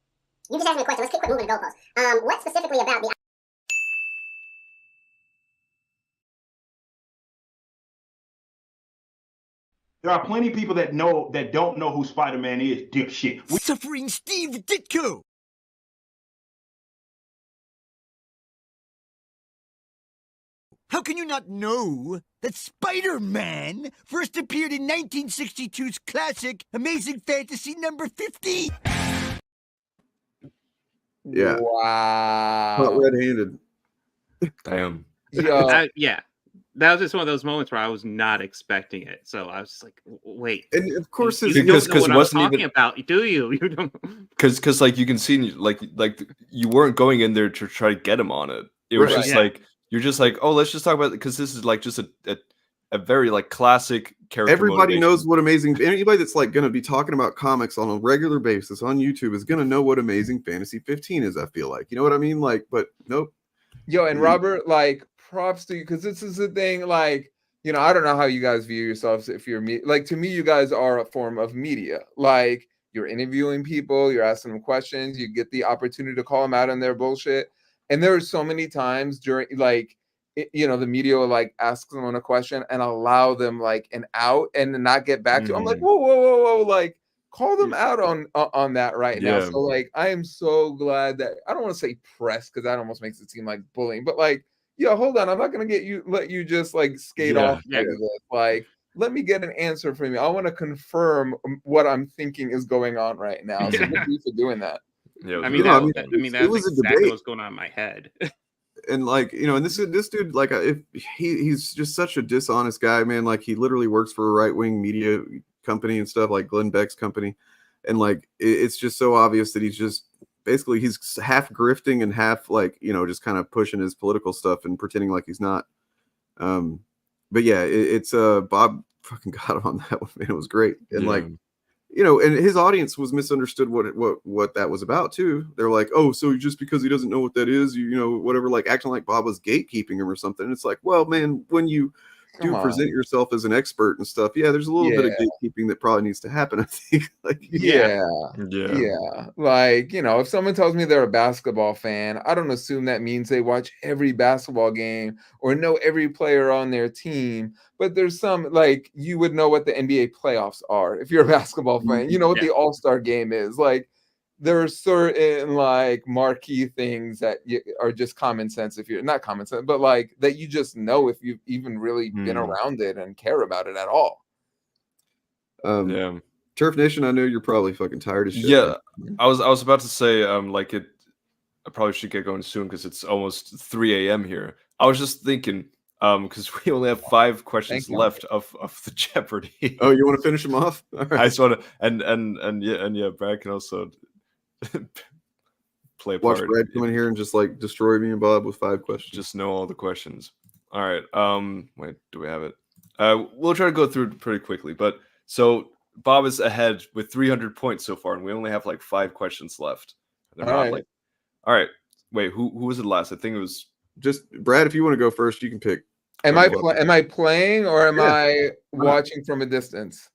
You just asked me a question. Let's quit moving the goalposts. What specifically about the? There are plenty of people that don't know who Spider-Man is, dipshit. Suffering Steve Ditko. How can you not know that Spider-Man first appeared in 1962's classic Amazing Fantasy number 50? Yeah. Caught Wow. red-handed. Damn. Yeah. That was just one of those moments where I was not expecting it. So I was just like, wait. And of course, you don't know what I'm talking about, do you? You don't. Because like you can see like you weren't going in there to try to get him on it. It was just like you're just like, oh, let's just talk about it because this is like just a very like classic character. Everybody knows what anybody that's like going to be talking about comics on a regular basis on YouTube is going to know what Amazing Fantasy 15 is. I feel like, you know what I mean? Like, but nope. Yo, and Robert, like, props to you because this is the thing. Like, you know, I don't know how you guys view yourselves. If you're like, to me, you guys are a form of media. Like, you're interviewing people, you're asking them questions, you get the opportunity to call them out on their bullshit. And there are so many times during, like, you know, the media will like ask someone a question and allow them like an out and then not get back to. I'm like, whoa, like, call them out on that right now. So like, I am so glad that I don't want to say press because that almost makes it seem like bullying, but like, yo, hold on, I'm not gonna let you just like skate off like this. Like, let me get an answer from you. I want to confirm what I'm thinking is going on right now. So good for you for doing that. Yeah, I mean, that was exactly what's going on in my head. And like, you know, and this dude, like, if he's just such a dishonest guy, man. Like, he literally works for a right-wing media company and stuff, like Glenn Beck's company, and like it's just so obvious that he's just basically he's half grifting and half like, you know, just kind of pushing his political stuff and pretending like he's not. But yeah, it's Bob fucking got him on that one, man. It was great. And like, you know, and his audience was misunderstood what that was about too. They're like, oh, so just because he doesn't know what that is, you know, whatever, like acting like Bob was gatekeeping him or something. And it's like, well, man, when you present yourself as an expert and stuff, yeah, there's a little bit of gatekeeping that probably needs to happen, I think. Like, yeah. Like, you know, if someone tells me they're a basketball fan, I don't assume that means they watch every basketball game or know every player on their team. But there's some, like, you would know what the NBA playoffs are if you're a basketball fan. You know what the All-Star game is. Like, there are certain like marquee things that are just common sense if you're not common sense, but like that you just know if you've even really been around it and care about it at all. Turf Nation, I know you're probably fucking tired of shit. Yeah, I was about to say like I probably should get going soon because it's almost 3 a.m. here. I was just thinking because we only have 5 questions left of the Jeopardy. Oh, you want to finish them off? All right. I just want to and yeah, Brad can also play a Watch part. Brad come in here and just like destroy me and Bob with 5 questions. Just know all the questions. All right. Wait, do we have it? We'll try to go through it pretty quickly. But so Bob is ahead with 300 points so far, and we only have like 5 questions left. They're not like. All right. Wait, who was it last? I think it was just Brad. If you want to go first, you can pick. Am I playing or am I watching from a distance?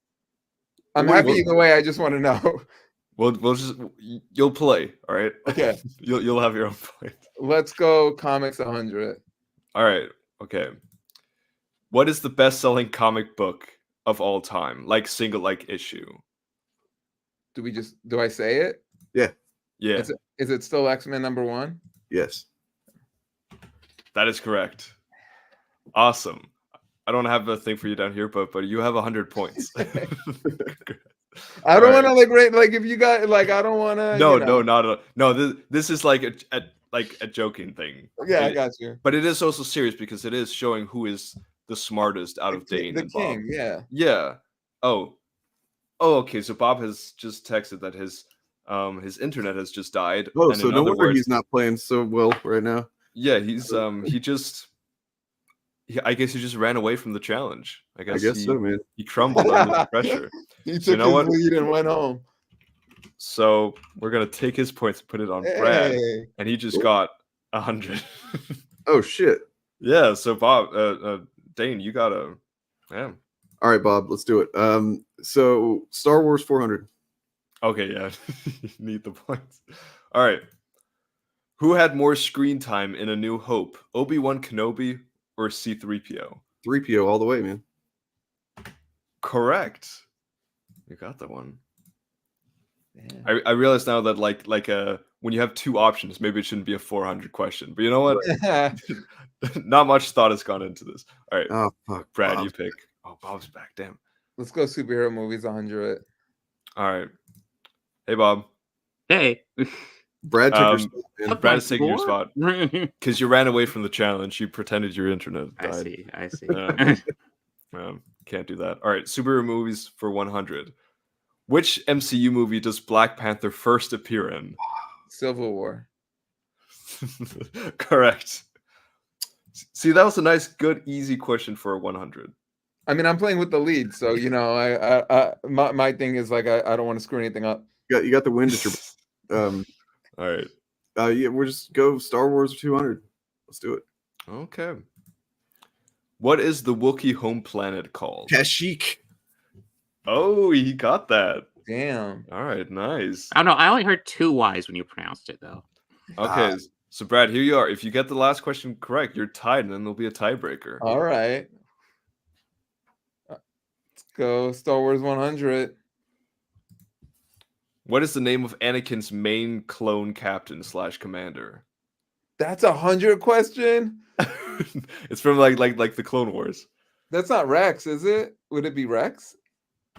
I'm happy either way. I just want to know. We'll just you'll play, all right? Okay. you'll have your own point. Let's go Comics 100. All right. Okay. What is the best-selling comic book of all time? Like single like issue. Do I say it? Yeah. Yeah. Is it still X-Men #1? Yes. That is correct. Awesome. I don't have a thing for you down here, but you have 100 points. I don't want to like if you got like I don't want to. No, not at all. No, this is like a joking thing. Yeah, I got you. But it is also serious because it is showing who is the smartest out of Dane and Bob. King, yeah. Yeah. Oh, okay. So Bob has just texted that his internet has just died. Oh, and so no wonder he's not playing so well right now. Yeah, he's I guess he just ran away from the challenge. I guess so, man. He crumbled under the pressure. He took his lead and went home. So we're gonna take his points and put it on Brad, and he just got 100. Oh shit! Yeah. So Bob, Dane, you gotta. Yeah. All right, Bob. Let's do it. So Star Wars 400. Okay. Yeah. You need the points. All right. Who had more screen time in A New Hope, Obi-Wan Kenobi or C-3PO? 3PO all the way, man. Correct. You got that one. Yeah. I realize now that like when you have two options, maybe it shouldn't be a 400 question. But you know what? Not much thought has gone into this. All right. Oh fuck, Brad, Bob. you pick. Oh, Bob's back. Damn. Let's go superhero movies 100. All right. Hey, Bob. Hey. Brad took your spot, man. Brad is taking your spot because you ran away from the challenge. You pretended your internet died. I see. Can't do that. All right, superhero movies for 100. Which MCU movie does Black Panther first appear in? Civil War. Correct. See, that was a nice, good, easy question for a 100. I mean, I'm playing with the lead, so you know, my thing is like I don't want to screw anything up. You got the wind at your. All right. Yeah, we'll just go Star Wars 200. Let's do it. Okay. What is the Wookiee home planet called? Kashyyyk. Oh, he got that. Damn. All right, nice. I don't know. I only heard 2 Y's when you pronounced it, though. Okay, so Brad, here you are. If you get the last question correct, you're tied, and then there'll be a tiebreaker. All right. Let's go Star Wars 100. What is the name of Anakin's main clone captain / commander? That's 100 question. It's from like the Clone Wars. That's not Rex, is it? Would it be Rex?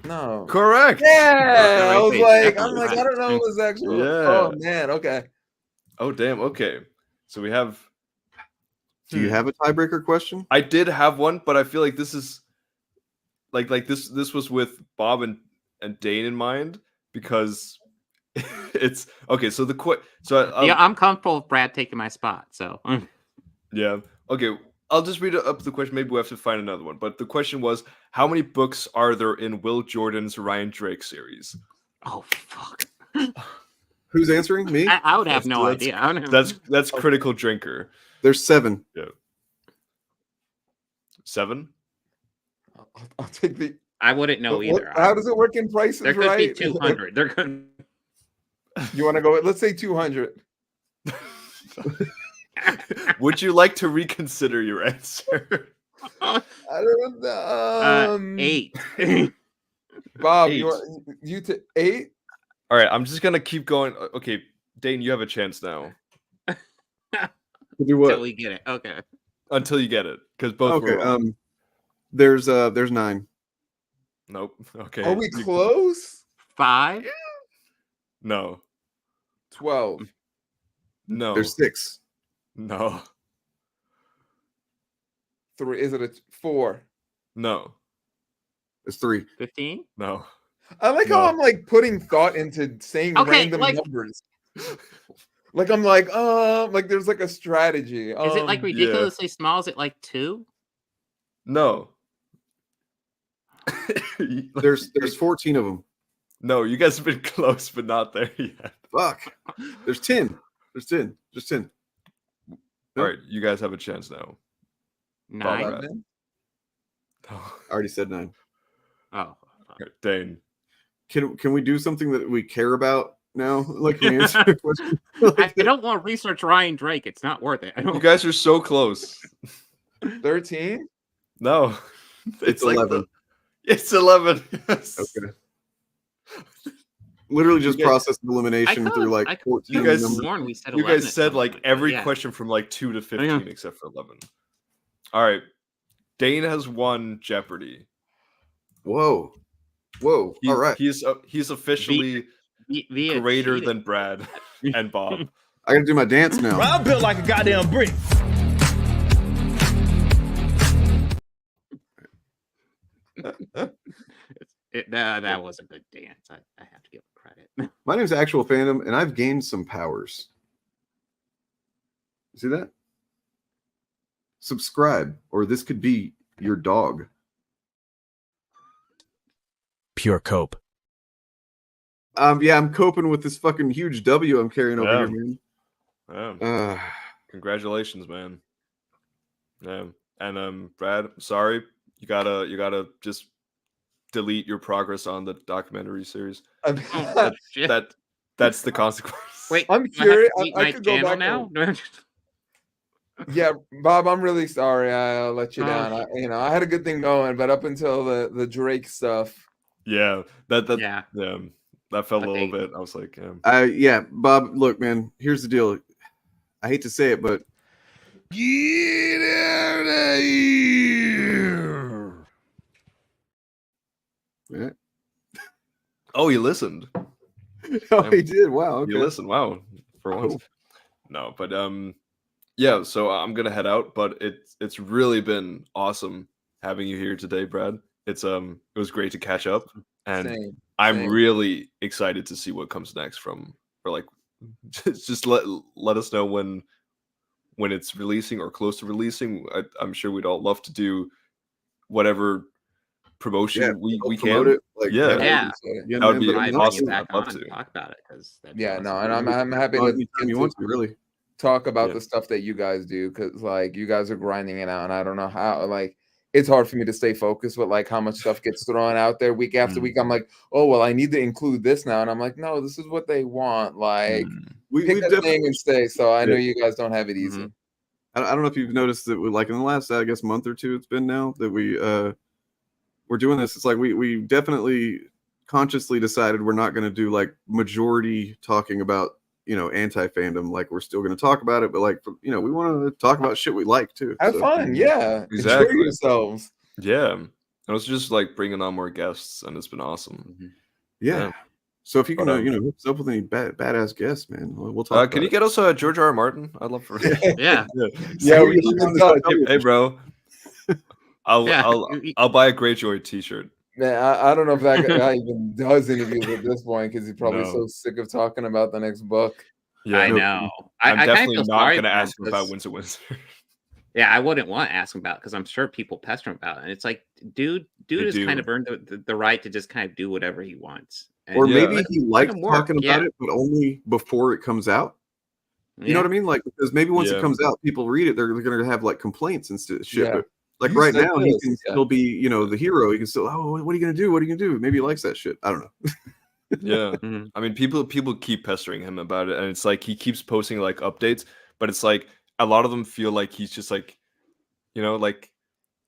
No. Correct. Yeah. I was like, definitely I don't know. It was actually. Yeah. Oh man. Okay. Oh damn. Okay. So we have. Do you have a tiebreaker question? I did have one, but I feel like this is like this. This was with Bob and Dane in mind because it's okay. So I'm comfortable with Brad taking my spot. So yeah. Okay. I'll just read up the question. Maybe we have to find another one. But the question was, how many books are there in Will Jordan's Ryan Drake series? Oh fuck. Who's answering? Me? I would have no idea. That's Critical Drinker. There's 7. Yeah. 7? I'll take the. I wouldn't know either. How does it work in prices? There could right? be 200. There could. You want to go? Let's say 200. Would you like to reconsider your answer? I don't know. 8. Bob, 8. you to 8? All right, I'm just gonna keep going. Okay, Dane, you have a chance now. To do what? Until we get it. Okay. Until you get it, because both were wrong. There's 9. Nope. Okay. Are we close? 5? No. 12. No. There's 6. No. 3. Is it a 4? No. It's 3. 15? No. I like how I'm like putting thought into saying random numbers. Like I'm like there's like a strategy. Is it like ridiculously small? Is it like 2? No. There's 14 of them. No, you guys have been close, but not there yet. Fuck. There's 10. There's 10. There's 10. All right, you guys have a chance now. 9? I already said 9. Oh. Dane. Can we do something that we care about now? Like, can we answer the question? I don't want to research Ryan Drake. It's not worth it. You guys are so close. 13? No. It's 11. It's 11. Yes. Okay. Literally just process elimination through like 14. You guys, we said you guys said like every question from like 2 to 15 except for 11. All right. Dane has won Jeopardy. Whoa. All right. He's officially greater than Brad and Bob. I gotta do my dance now. I'm built like a goddamn brick. That was a good dance. I have to give it credit. My name's Actual Fandom, and I've gained some powers. See that? Subscribe, or this could be your dog. Pure cope. Yeah, I'm coping with this fucking huge W I'm carrying over here, man. Yeah. Congratulations, man. Yeah. And Brad, sorry, you gotta just delete your progress on the documentary series. That's the consequence. Wait, I'm curious. I could go back now. Yeah, Bob, I'm really sorry. I let you down. I had a good thing going, but up until the Drake stuff. Yeah, that felt a little bit. I was like, yeah, Bob. Look, man. Here's the deal. I hate to say it, but Get out of here! yeah. Oh, you listened. Oh, he did. Wow. Okay. You listened. Wow. For once. No, but yeah. So I'm gonna head out, but it's really been awesome having you here today, Brad. It was great to catch up, and I'm really excited to see what comes next or like just let us know when it's releasing or close to releasing. I'm sure we'd all love to do whatever promotion we can. It. Like, Yeah, that would be awesome. Back I'd love on, to talk about it because yeah, no, and I'm happy to you want to really talk about the stuff that you guys do, because like you guys are grinding it out, and I don't know how, like it's hard for me to stay focused with like how much stuff gets thrown out there week after week. I'm like, oh well, I need to include this now, and I'm like, no, this is what they want. Like pick a thing and stay. So I know you guys don't have it easy. I don't know if you've noticed that, like in the last, I guess, month or two, it's been now that we're doing this. It's like we definitely consciously decided we're not going to do like majority talking about, anti-fandom. Like we're still going to talk about it, but like, we want to talk about shit we like too. Have fun. Yeah. Exactly. Enjoy yourselves. Yeah. And it's just like bringing on more guests, and it's been awesome. Yeah. So if you can, hook us up with any badass guests, man, we'll talk. Can you get us George R. R. Martin? I'd love for yeah. Hey, bro. I'll buy a Greyjoy T-shirt. Man, I don't know if that guy even does interviews at this point, because he's probably so sick of talking about the next book. Yeah, I know. I'm I definitely kind of not going to ask him about Windsor. Yeah, I wouldn't want to ask him about, because I'm sure people pester him about it. And it's like, dude has kind of earned the right to just kind of do whatever he wants. And or maybe he likes talking about it, but only before it comes out. You know what I mean? Like, because maybe once it comes out, people read it, they're going to have like complaints and shit. But like right now, he can still be, the hero. He can still, what are you going to do? What are you going to do? Maybe he likes that shit. I don't know. Yeah. I mean, people keep pestering him about it, and it's like he keeps posting like updates, but it's like a lot of them feel like he's just like, like.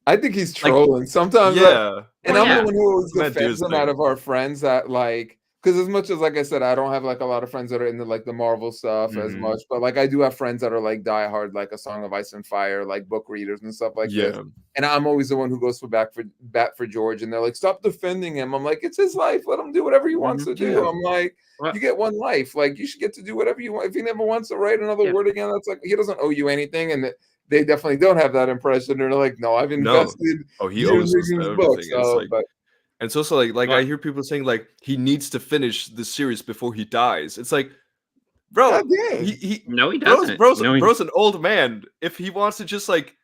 I think he's trolling sometimes. Yeah. And I'm the one who always defends him out of our friends that like, because as much as, like I said, I don't have like a lot of friends that are into like the Marvel stuff as much, but like I do have friends that are like diehard, like A Song of Ice and Fire, like book readers and stuff like this. And I'm always the one who goes bat for George, and they're like, stop defending him. I'm like, it's his life. Let him do whatever he wants to do. I'm like, you get one life. Like you should get to do whatever you want. If he never wants to write another word again, that's like, he doesn't owe you anything. And they definitely don't have that impression. They're like, no, I've invested. Oh, he owes us everything. Book, so, and it's also like I hear people saying like he needs to finish the series before he dies. It's like, bro, he doesn't. Bro's an old man. If he wants to just like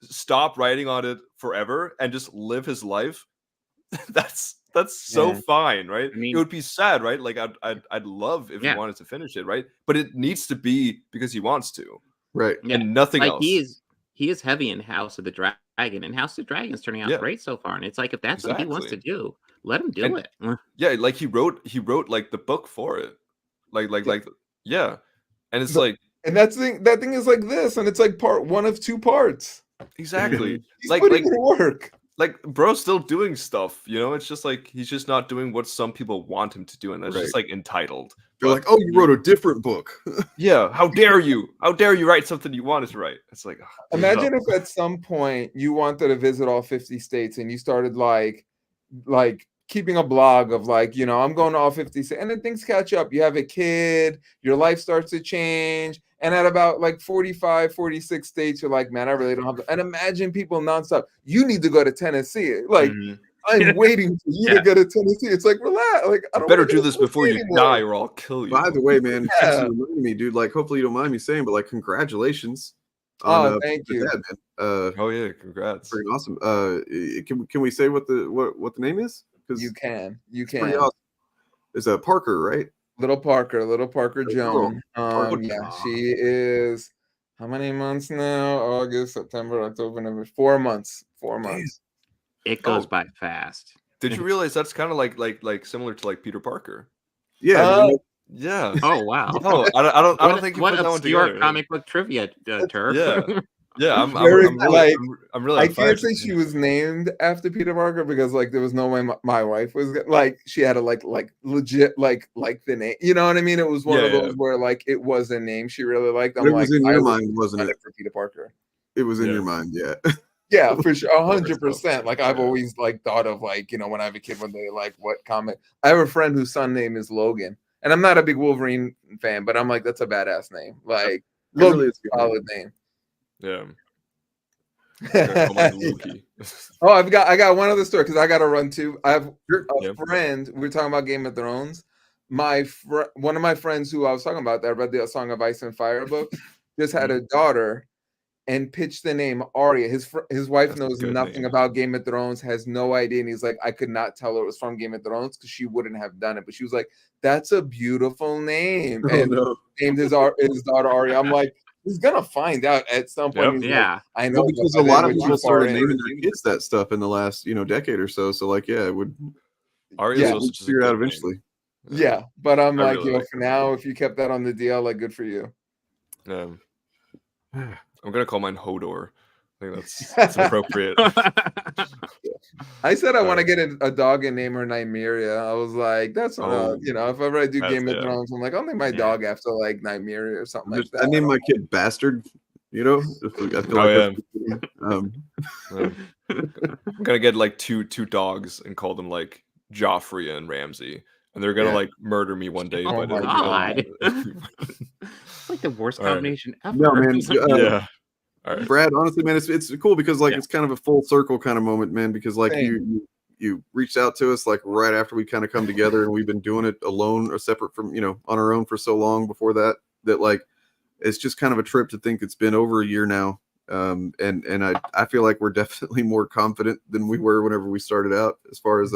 stop writing on it forever and just live his life, that's so fine, right? I mean, it would be sad, right? Like I'd love if he wanted to finish it, right? But it needs to be because he wants to. Right. And nothing else. He is heavy in House of the Dragon, and House of the Dragon is turning out great so far. And it's like, if that's what he wants to do, let him do it. Yeah, like he wrote like the book for it. And it's like, and that thing is like this, and it's like part one of two parts. Exactly. He's putting in work. Like bro's still doing stuff, it's just like he's just not doing what some people want him to do, and that's just like entitled. They're like, oh, you wrote a different book. Yeah, how dare you write something you wanted to write? It's like, imagine if at some point you wanted to visit all 50 states and you started like keeping a blog of like, I'm going to all 50 states, and then things catch up. You have a kid, your life starts to change. And at about like 45, 46 states, you're like, man, I really don't have to. And imagine people nonstop. You need to go to Tennessee. Like, I'm waiting for you to go to Tennessee. It's like, relax. Like, I don't better do this before you die, or I'll kill you. By the way, man, reminding me, dude. Like, hopefully you don't mind me saying, but like, congratulations. Thank you. Dad, man. Oh yeah, congrats. Pretty awesome. Can we say what the name is? Because you can. Pretty awesome. It's Parker, right? Little Parker Joan. Yeah, she is how many months now? August, September, October, November. 4 months. 4 months. It goes by fast. Did you realize that's kind of like similar to like Peter Parker? Yeah. Yeah. Oh wow. No, I don't think you what put that one obscure together. comic book trivia, Turf. Yeah. Yeah, I'm really I on fire. can't say she was named after Peter Parker because like there was no way my wife was like she had to like legit like the name. You know what I mean? It was one of those where like it was a name she really liked. I'm It like, was in I your would mind, wasn't done it? for Peter Parker. It was in your mind, yeah. Yeah, for sure, 100%. Like I've always like thought of like when I have a kid one day, like what comic. I have a friend whose son name is Logan, and I'm not a big Wolverine fan, but I'm like that's a badass name. Like Logan is a solid name. Yeah. Oh, I got one other story because I got to run too. I have a friend. We're talking about Game of Thrones. One of my friends who I was talking about that read the Song of Ice and Fire book just had a daughter and pitched the name Arya. His wife knows nothing about Game of Thrones, has no idea, and he's like, I could not tell her it was from Game of Thrones because she wouldn't have done it. But she was like, "That's a beautiful name," and named his daughter Arya. I'm like, he's gonna find out at some point. He's like, I know because a lot of people started naming their kids that stuff in the last decade or so. So like, yeah, it would. Arya's we'll figure it out eventually. Yeah, but I'm like, really for now, if you kept that on the DL, like, good for you. I'm gonna call mine Hodor. I think that's appropriate. I said I want to get a dog and name her Nymeria. I was like, that's not, if ever I do Game of Thrones, I'm like, I'll name my dog after like Nymeria or something like that. I named my kid Bastard. I feel I'm gonna get like two dogs and call them like Joffrey and Ramsay, and they're gonna like murder me one day. Oh my God. It's like the worst combination ever. No, man. Yeah. All right. Brad, honestly, man, it's cool because like it's kind of a full circle kind of moment, man. Because like you reached out to us like right after we kind of come together, and we've been doing it alone or separate from on our own for so long before that like it's just kind of a trip to think it's been over a year now. And I feel like we're definitely more confident than we were whenever we started out as far as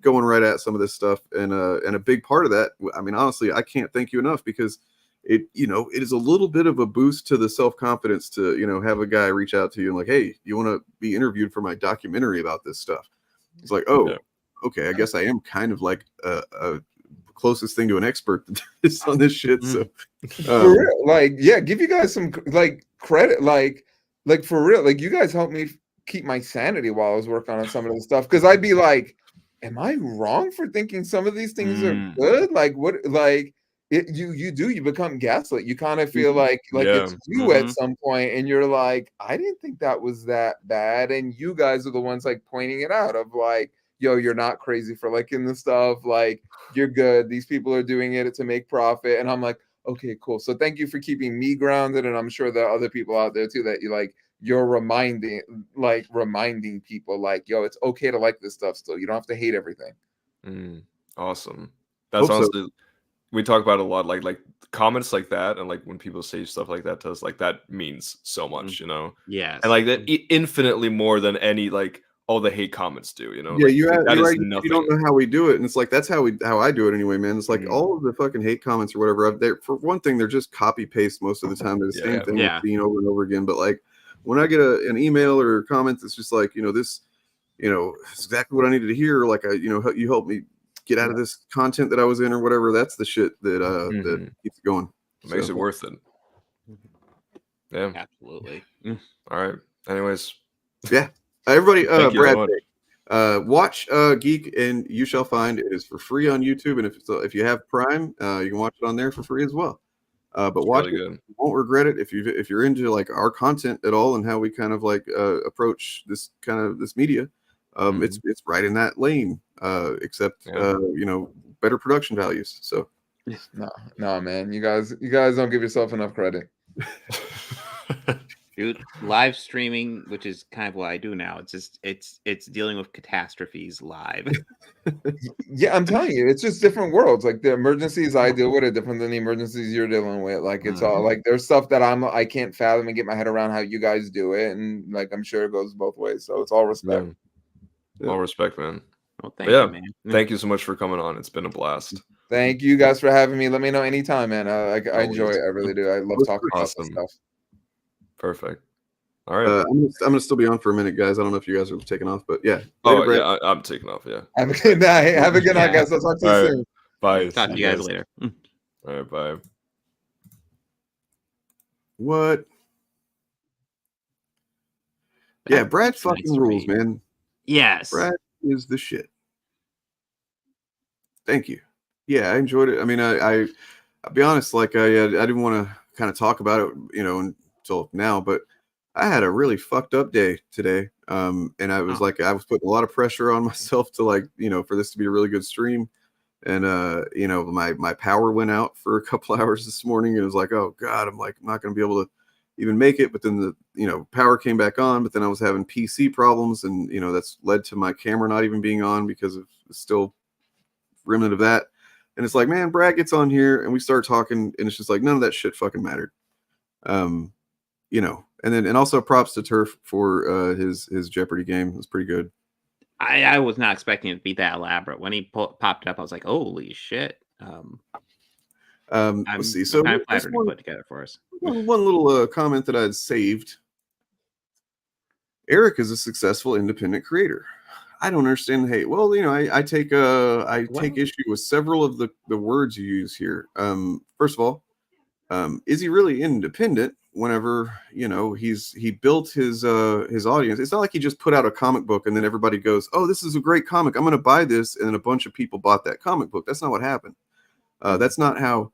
going right at some of this stuff, and a big part of that, I mean, honestly, I can't thank you enough because it is a little bit of a boost to the self-confidence to have a guy reach out to you and like, hey, you want to be interviewed for my documentary about this stuff? It's like, oh, okay, I guess I am kind of like a closest thing to an expert on this shit. So for real, like, yeah, give you guys some like credit, like for real, like you guys helped me keep my sanity while I was working on some of this stuff, because I'd be like, am I wrong for thinking some of these things are good? Like what, like you become gaslit. You kind of feel like it's you at some point, and you're like, I didn't think that was that bad, and you guys are the ones like pointing it out of like, yo, you're not crazy for liking this stuff, like you're good, these people are doing it to make profit. And I'm like, okay, cool. So thank you for keeping me grounded, and I'm sure there are other people out there too that you're reminding people like, yo, it's okay to like this stuff still. You don't have to hate everything. Awesome. That's honestly, we talk about a lot, like comments like that, and like when people say stuff like that to us, like that means so much, Yes. And like that infinitely more than any like all the hate comments do, Yeah, like, you're right. Nothing. You don't know how we do it, and it's like that's how I do it anyway, man. It's like all of the fucking hate comments or whatever. For one thing, they're just copy paste most of the time. They're the same thing we've seen over and over again. But like when I get an email or a comment that's just like, this, it's exactly what I needed to hear. Like you helped me get out of this content that I was in or whatever. That's the shit that that keeps it going. It makes it worth it. Yeah, absolutely. All right. Anyways, yeah. Everybody, Thank you, Brad, watch Geek and You Shall Find. It is for free on YouTube, and if you have Prime, you can watch it on there for free as well. But watch it. You won't regret it if you're into like our content at all and how we kind of like approach this media. It's right in that lane, except better production values. So no, man, you guys don't give yourself enough credit. Dude, live streaming, which is kind of what I do now. It's just it's dealing with catastrophes live. Yeah, I'm telling you, it's just different worlds. Like the emergencies I deal with are different than the emergencies you're dealing with. Like it's all like there's stuff that I can't fathom and get my head around how you guys do it, and like I'm sure it goes both ways. So it's all respect. All respect, man. Well, thank you, man. Thank you so much for coming on. It's been a blast. Thank you guys for having me. Let me know anytime, man. I enjoy it. I really do. I love talking about this stuff. Perfect. All right. I'm gonna still be on for a minute, guys. I don't know if you guys are taking off, but yeah. Later, yeah, I'm taking off. Yeah. Have a good night. Have a good night, guys. I'll talk to you soon. Bye. Talk to you guys later. All right. Bye. What? Yeah, Brad fucking rules, man. Yes. Brad is the shit. Thank you. Yeah, I enjoyed it. I mean, I'll be honest, like I didn't want to kind of talk about it, until now, but I had a really fucked up day today. And I was I was putting a lot of pressure on myself to for this to be a really good stream. And my power went out for a couple hours this morning, and it was like, oh God, I'm not gonna be able to even make it. But then the power came back on, but then I was having PC problems, and that's led to my camera not even being on because of still remnant of that. And it's like, man, Brad gets on here and we start talking, and it's just like none of that shit fucking mattered. And also props to Turf for his Jeopardy game. It was pretty good. I was not expecting it to be that elaborate. When he popped up, I was like, holy shit. Let's see. So I'm flattered to put together for us. One little comment that I'd saved. Eric is a successful independent creator. I don't understand the hate. Well, I take issue with several of the words you use here. First of all, is he really independent? Whenever he built his audience, it's not like he just put out a comic book and then everybody goes, "Oh, this is a great comic. I'm going to buy this," and then a bunch of people bought that comic book. That's not what happened. That's not how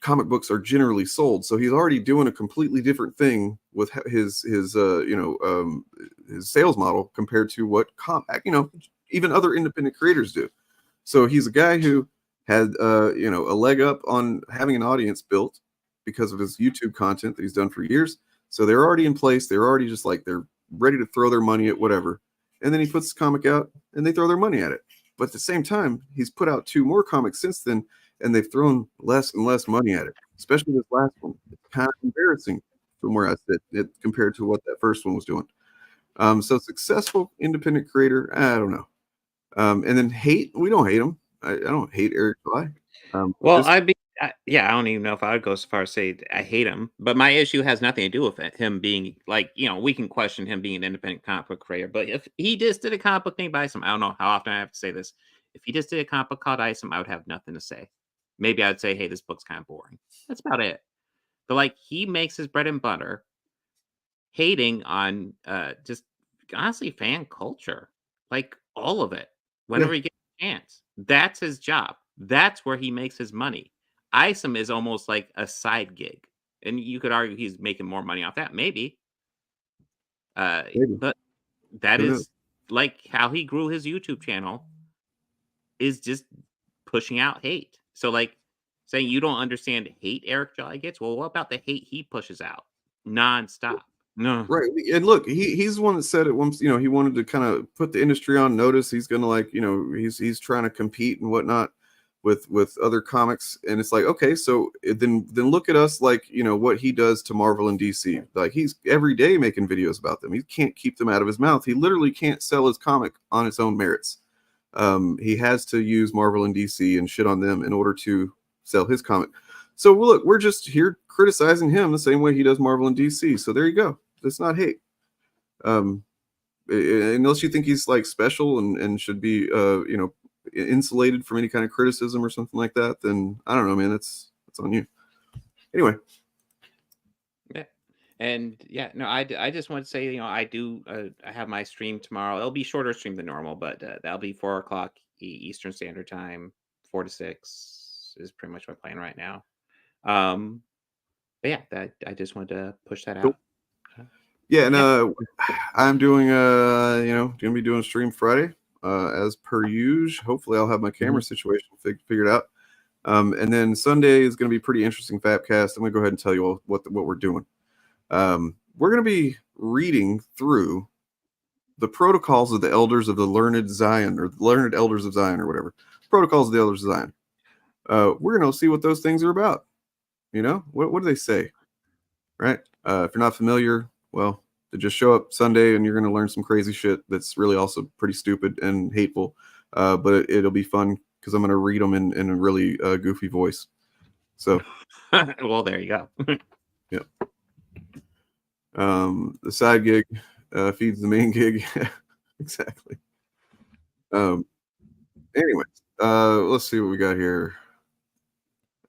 comic books are generally sold. So he's already doing a completely different thing with his sales model compared to what even other independent creators do. So he's a guy who had a leg up on having an audience built because of his YouTube content that he's done for years. So they're already in place. They're already just they're ready to throw their money at whatever. And then he puts the comic out and they throw their money at it. But at the same time, he's put out 2 more comics since then, and they've thrown less and less money at it, especially this last one. It's kind of embarrassing from where I sit compared to what that first one was doing. So successful independent creator, I don't know. And then hate, we don't hate him. I don't hate Eric July. Well, I don't even know if I would go so far as say I hate him, but my issue has nothing to do with him being we can question him being an independent comic book creator, but if he just did a comic book thing by some, I don't know how often I have to say this. If he just did a comic book called Isom, I would have nothing to say. Maybe I'd say, hey, this book's kind of boring. That's about it. But he makes his bread and butter hating on just honestly fan culture, all of it. Whenever he gets a chance, that's his job. That's where he makes his money. Isom is almost like a side gig, and you could argue he's making more money off that, maybe. But that is how he grew his YouTube channel, is just pushing out hate. So saying you don't understand hate Eric July gets, well, what about the hate he pushes out nonstop? No, right. And look, he's the one that said it once. He wanted to kind of put the industry on notice. He's gonna he's trying to compete and whatnot with other comics, and it's like, okay, so then look at us, what he does to Marvel and DC. He's every day making videos about them. He can't keep them out of his mouth. He literally can't sell his comic on its own merits. He has to use Marvel and DC and shit on them in order to sell his comic. So look, we're just here criticizing him the same way he does Marvel and DC. So there you go. It's not hate. Unless you think he's special and should be insulated from any kind of criticism or something like that, then I don't know, man. That's on you. Anyway. Yeah. And I just want to say, I have my stream tomorrow. It'll be shorter stream than normal, but that'll be 4:00 Eastern Standard Time. 4 to 6 is pretty much my plan right now. But yeah, I just wanted to push that out. Yeah, and I'm doing gonna be doing a stream Friday, as per usual. Hopefully I'll have my camera situation figured out. And then Sunday is gonna be pretty interesting Fapcast. I'm gonna go ahead and tell you all what we're doing. We're gonna be reading through the protocols of the elders of the learned Zion, or the learned elders of Zion, or whatever. Protocols of the elders of Zion. We're gonna see what those things are about. What do they say? Right? If you're not familiar, well, to just show up Sunday and you're going to learn some crazy shit that's really also pretty stupid and hateful. But it'll be fun because I'm going to read them in a really goofy voice. So, well, there you go. Yeah. The side gig feeds the main gig. Exactly. Anyways, let's see what we got here.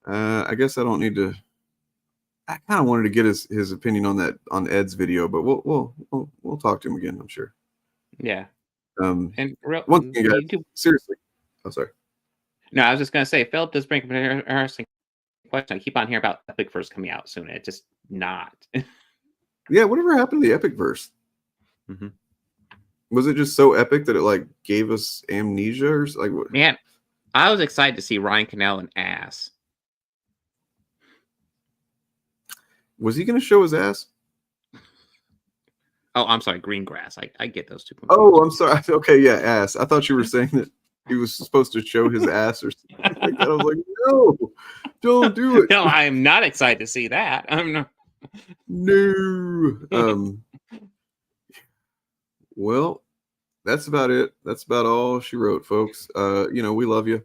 I guess I don't need to I kind of wanted to get his opinion on that on Ed's video, but we'll talk to him again, I'm sure. Yeah. And real, one thing, guys, seriously. Oh, sorry. No, I was just gonna say, Philip does bring up an interesting question. I keep on hearing about Epic Verse coming out soon. It's just not. Yeah, whatever happened to the Epic Verse? Mm-hmm. Was it just so epic that it like gave us amnesia or like what? Man, I was excited to see Ryan Cannell and ass. Was he going to show his ass? Oh, I'm sorry, green grass. I get those two. Oh, I'm sorry. Okay, yeah, ass. I thought you were saying that he was supposed to show his ass or something like that. I was like, no, don't do it. No, I am not excited to see that. I'm not. No. Well, that's about it. That's about all she wrote, folks. We love you.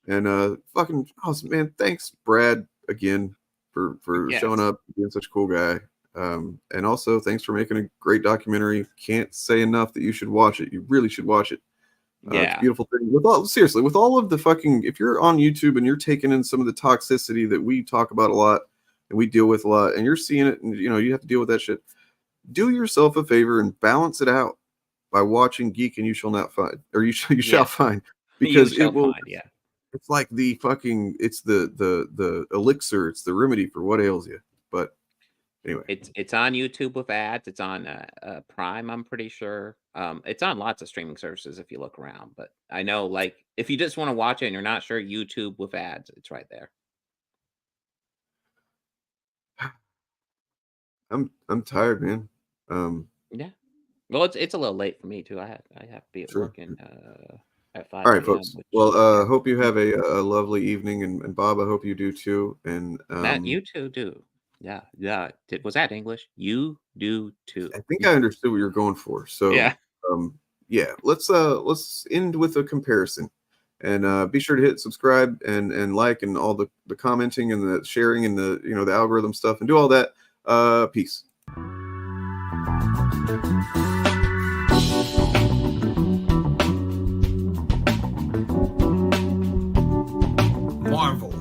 And fucking awesome, man. Thanks, Brad, again for showing up, being such a cool guy. And also thanks for making a great documentary. Can't say enough that you should watch it. You really should watch it. It's a beautiful thing. With all of the fucking, if you're on YouTube and you're taking in some of the toxicity that we talk about a lot and we deal with a lot, and you're seeing it, and you have to deal with that shit. Do yourself a favor and balance it out by watching Geek and You Shall Not Find, or you shall find, because it will. Find, it's like the fucking. It's the elixir. It's the remedy for what ails you. But anyway, it's on YouTube with ads. It's on Prime, I'm pretty sure. It's on lots of streaming services if you look around. But I know, like, if you just want to watch it and you're not sure, YouTube with ads, it's right there. I'm tired, man. Yeah. Well, it's a little late for me too. I have to be at work at 5. All right, folks. Well, hope you have a lovely evening, and Bob, I hope you do too. And Matt, you too do. Yeah. Was that English? You do too. I think I understood what you're going for. So yeah. Let's end with a comparison, and be sure to hit subscribe and like and all the commenting and the sharing and the the algorithm stuff and do all that. Peace. Marvel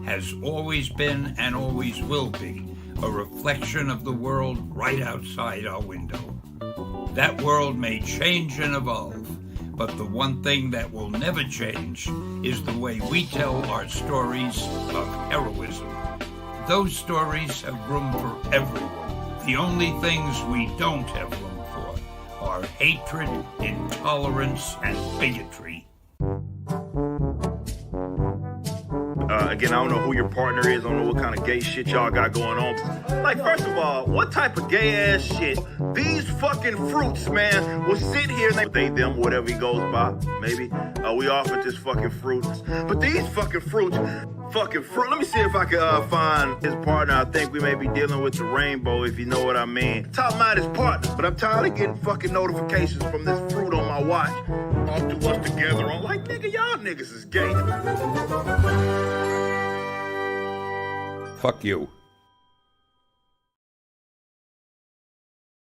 has always been and always will be a reflection of the world right outside our window. That world may change and evolve, but the one thing that will never change is the way we tell our stories of heroism. Those stories have room for everyone. The only things we don't have room for are hatred, intolerance, and bigotry. Again, I don't know who your partner is. I don't know what kind of gay shit y'all got going on. Like, first of all, what type of gay ass shit? These fucking fruits, man, will sit here and they, them, whatever he goes by, maybe. We offered this fucking fruits. But these fucking fruits, let me see if I can find his partner. I think we may be dealing with the rainbow, if you know what I mean. Talking about his partner, but I'm tired of getting fucking notifications from this fruit on my watch. All to us together. I'm like, nigga, y'all niggas is gay. Fuck you.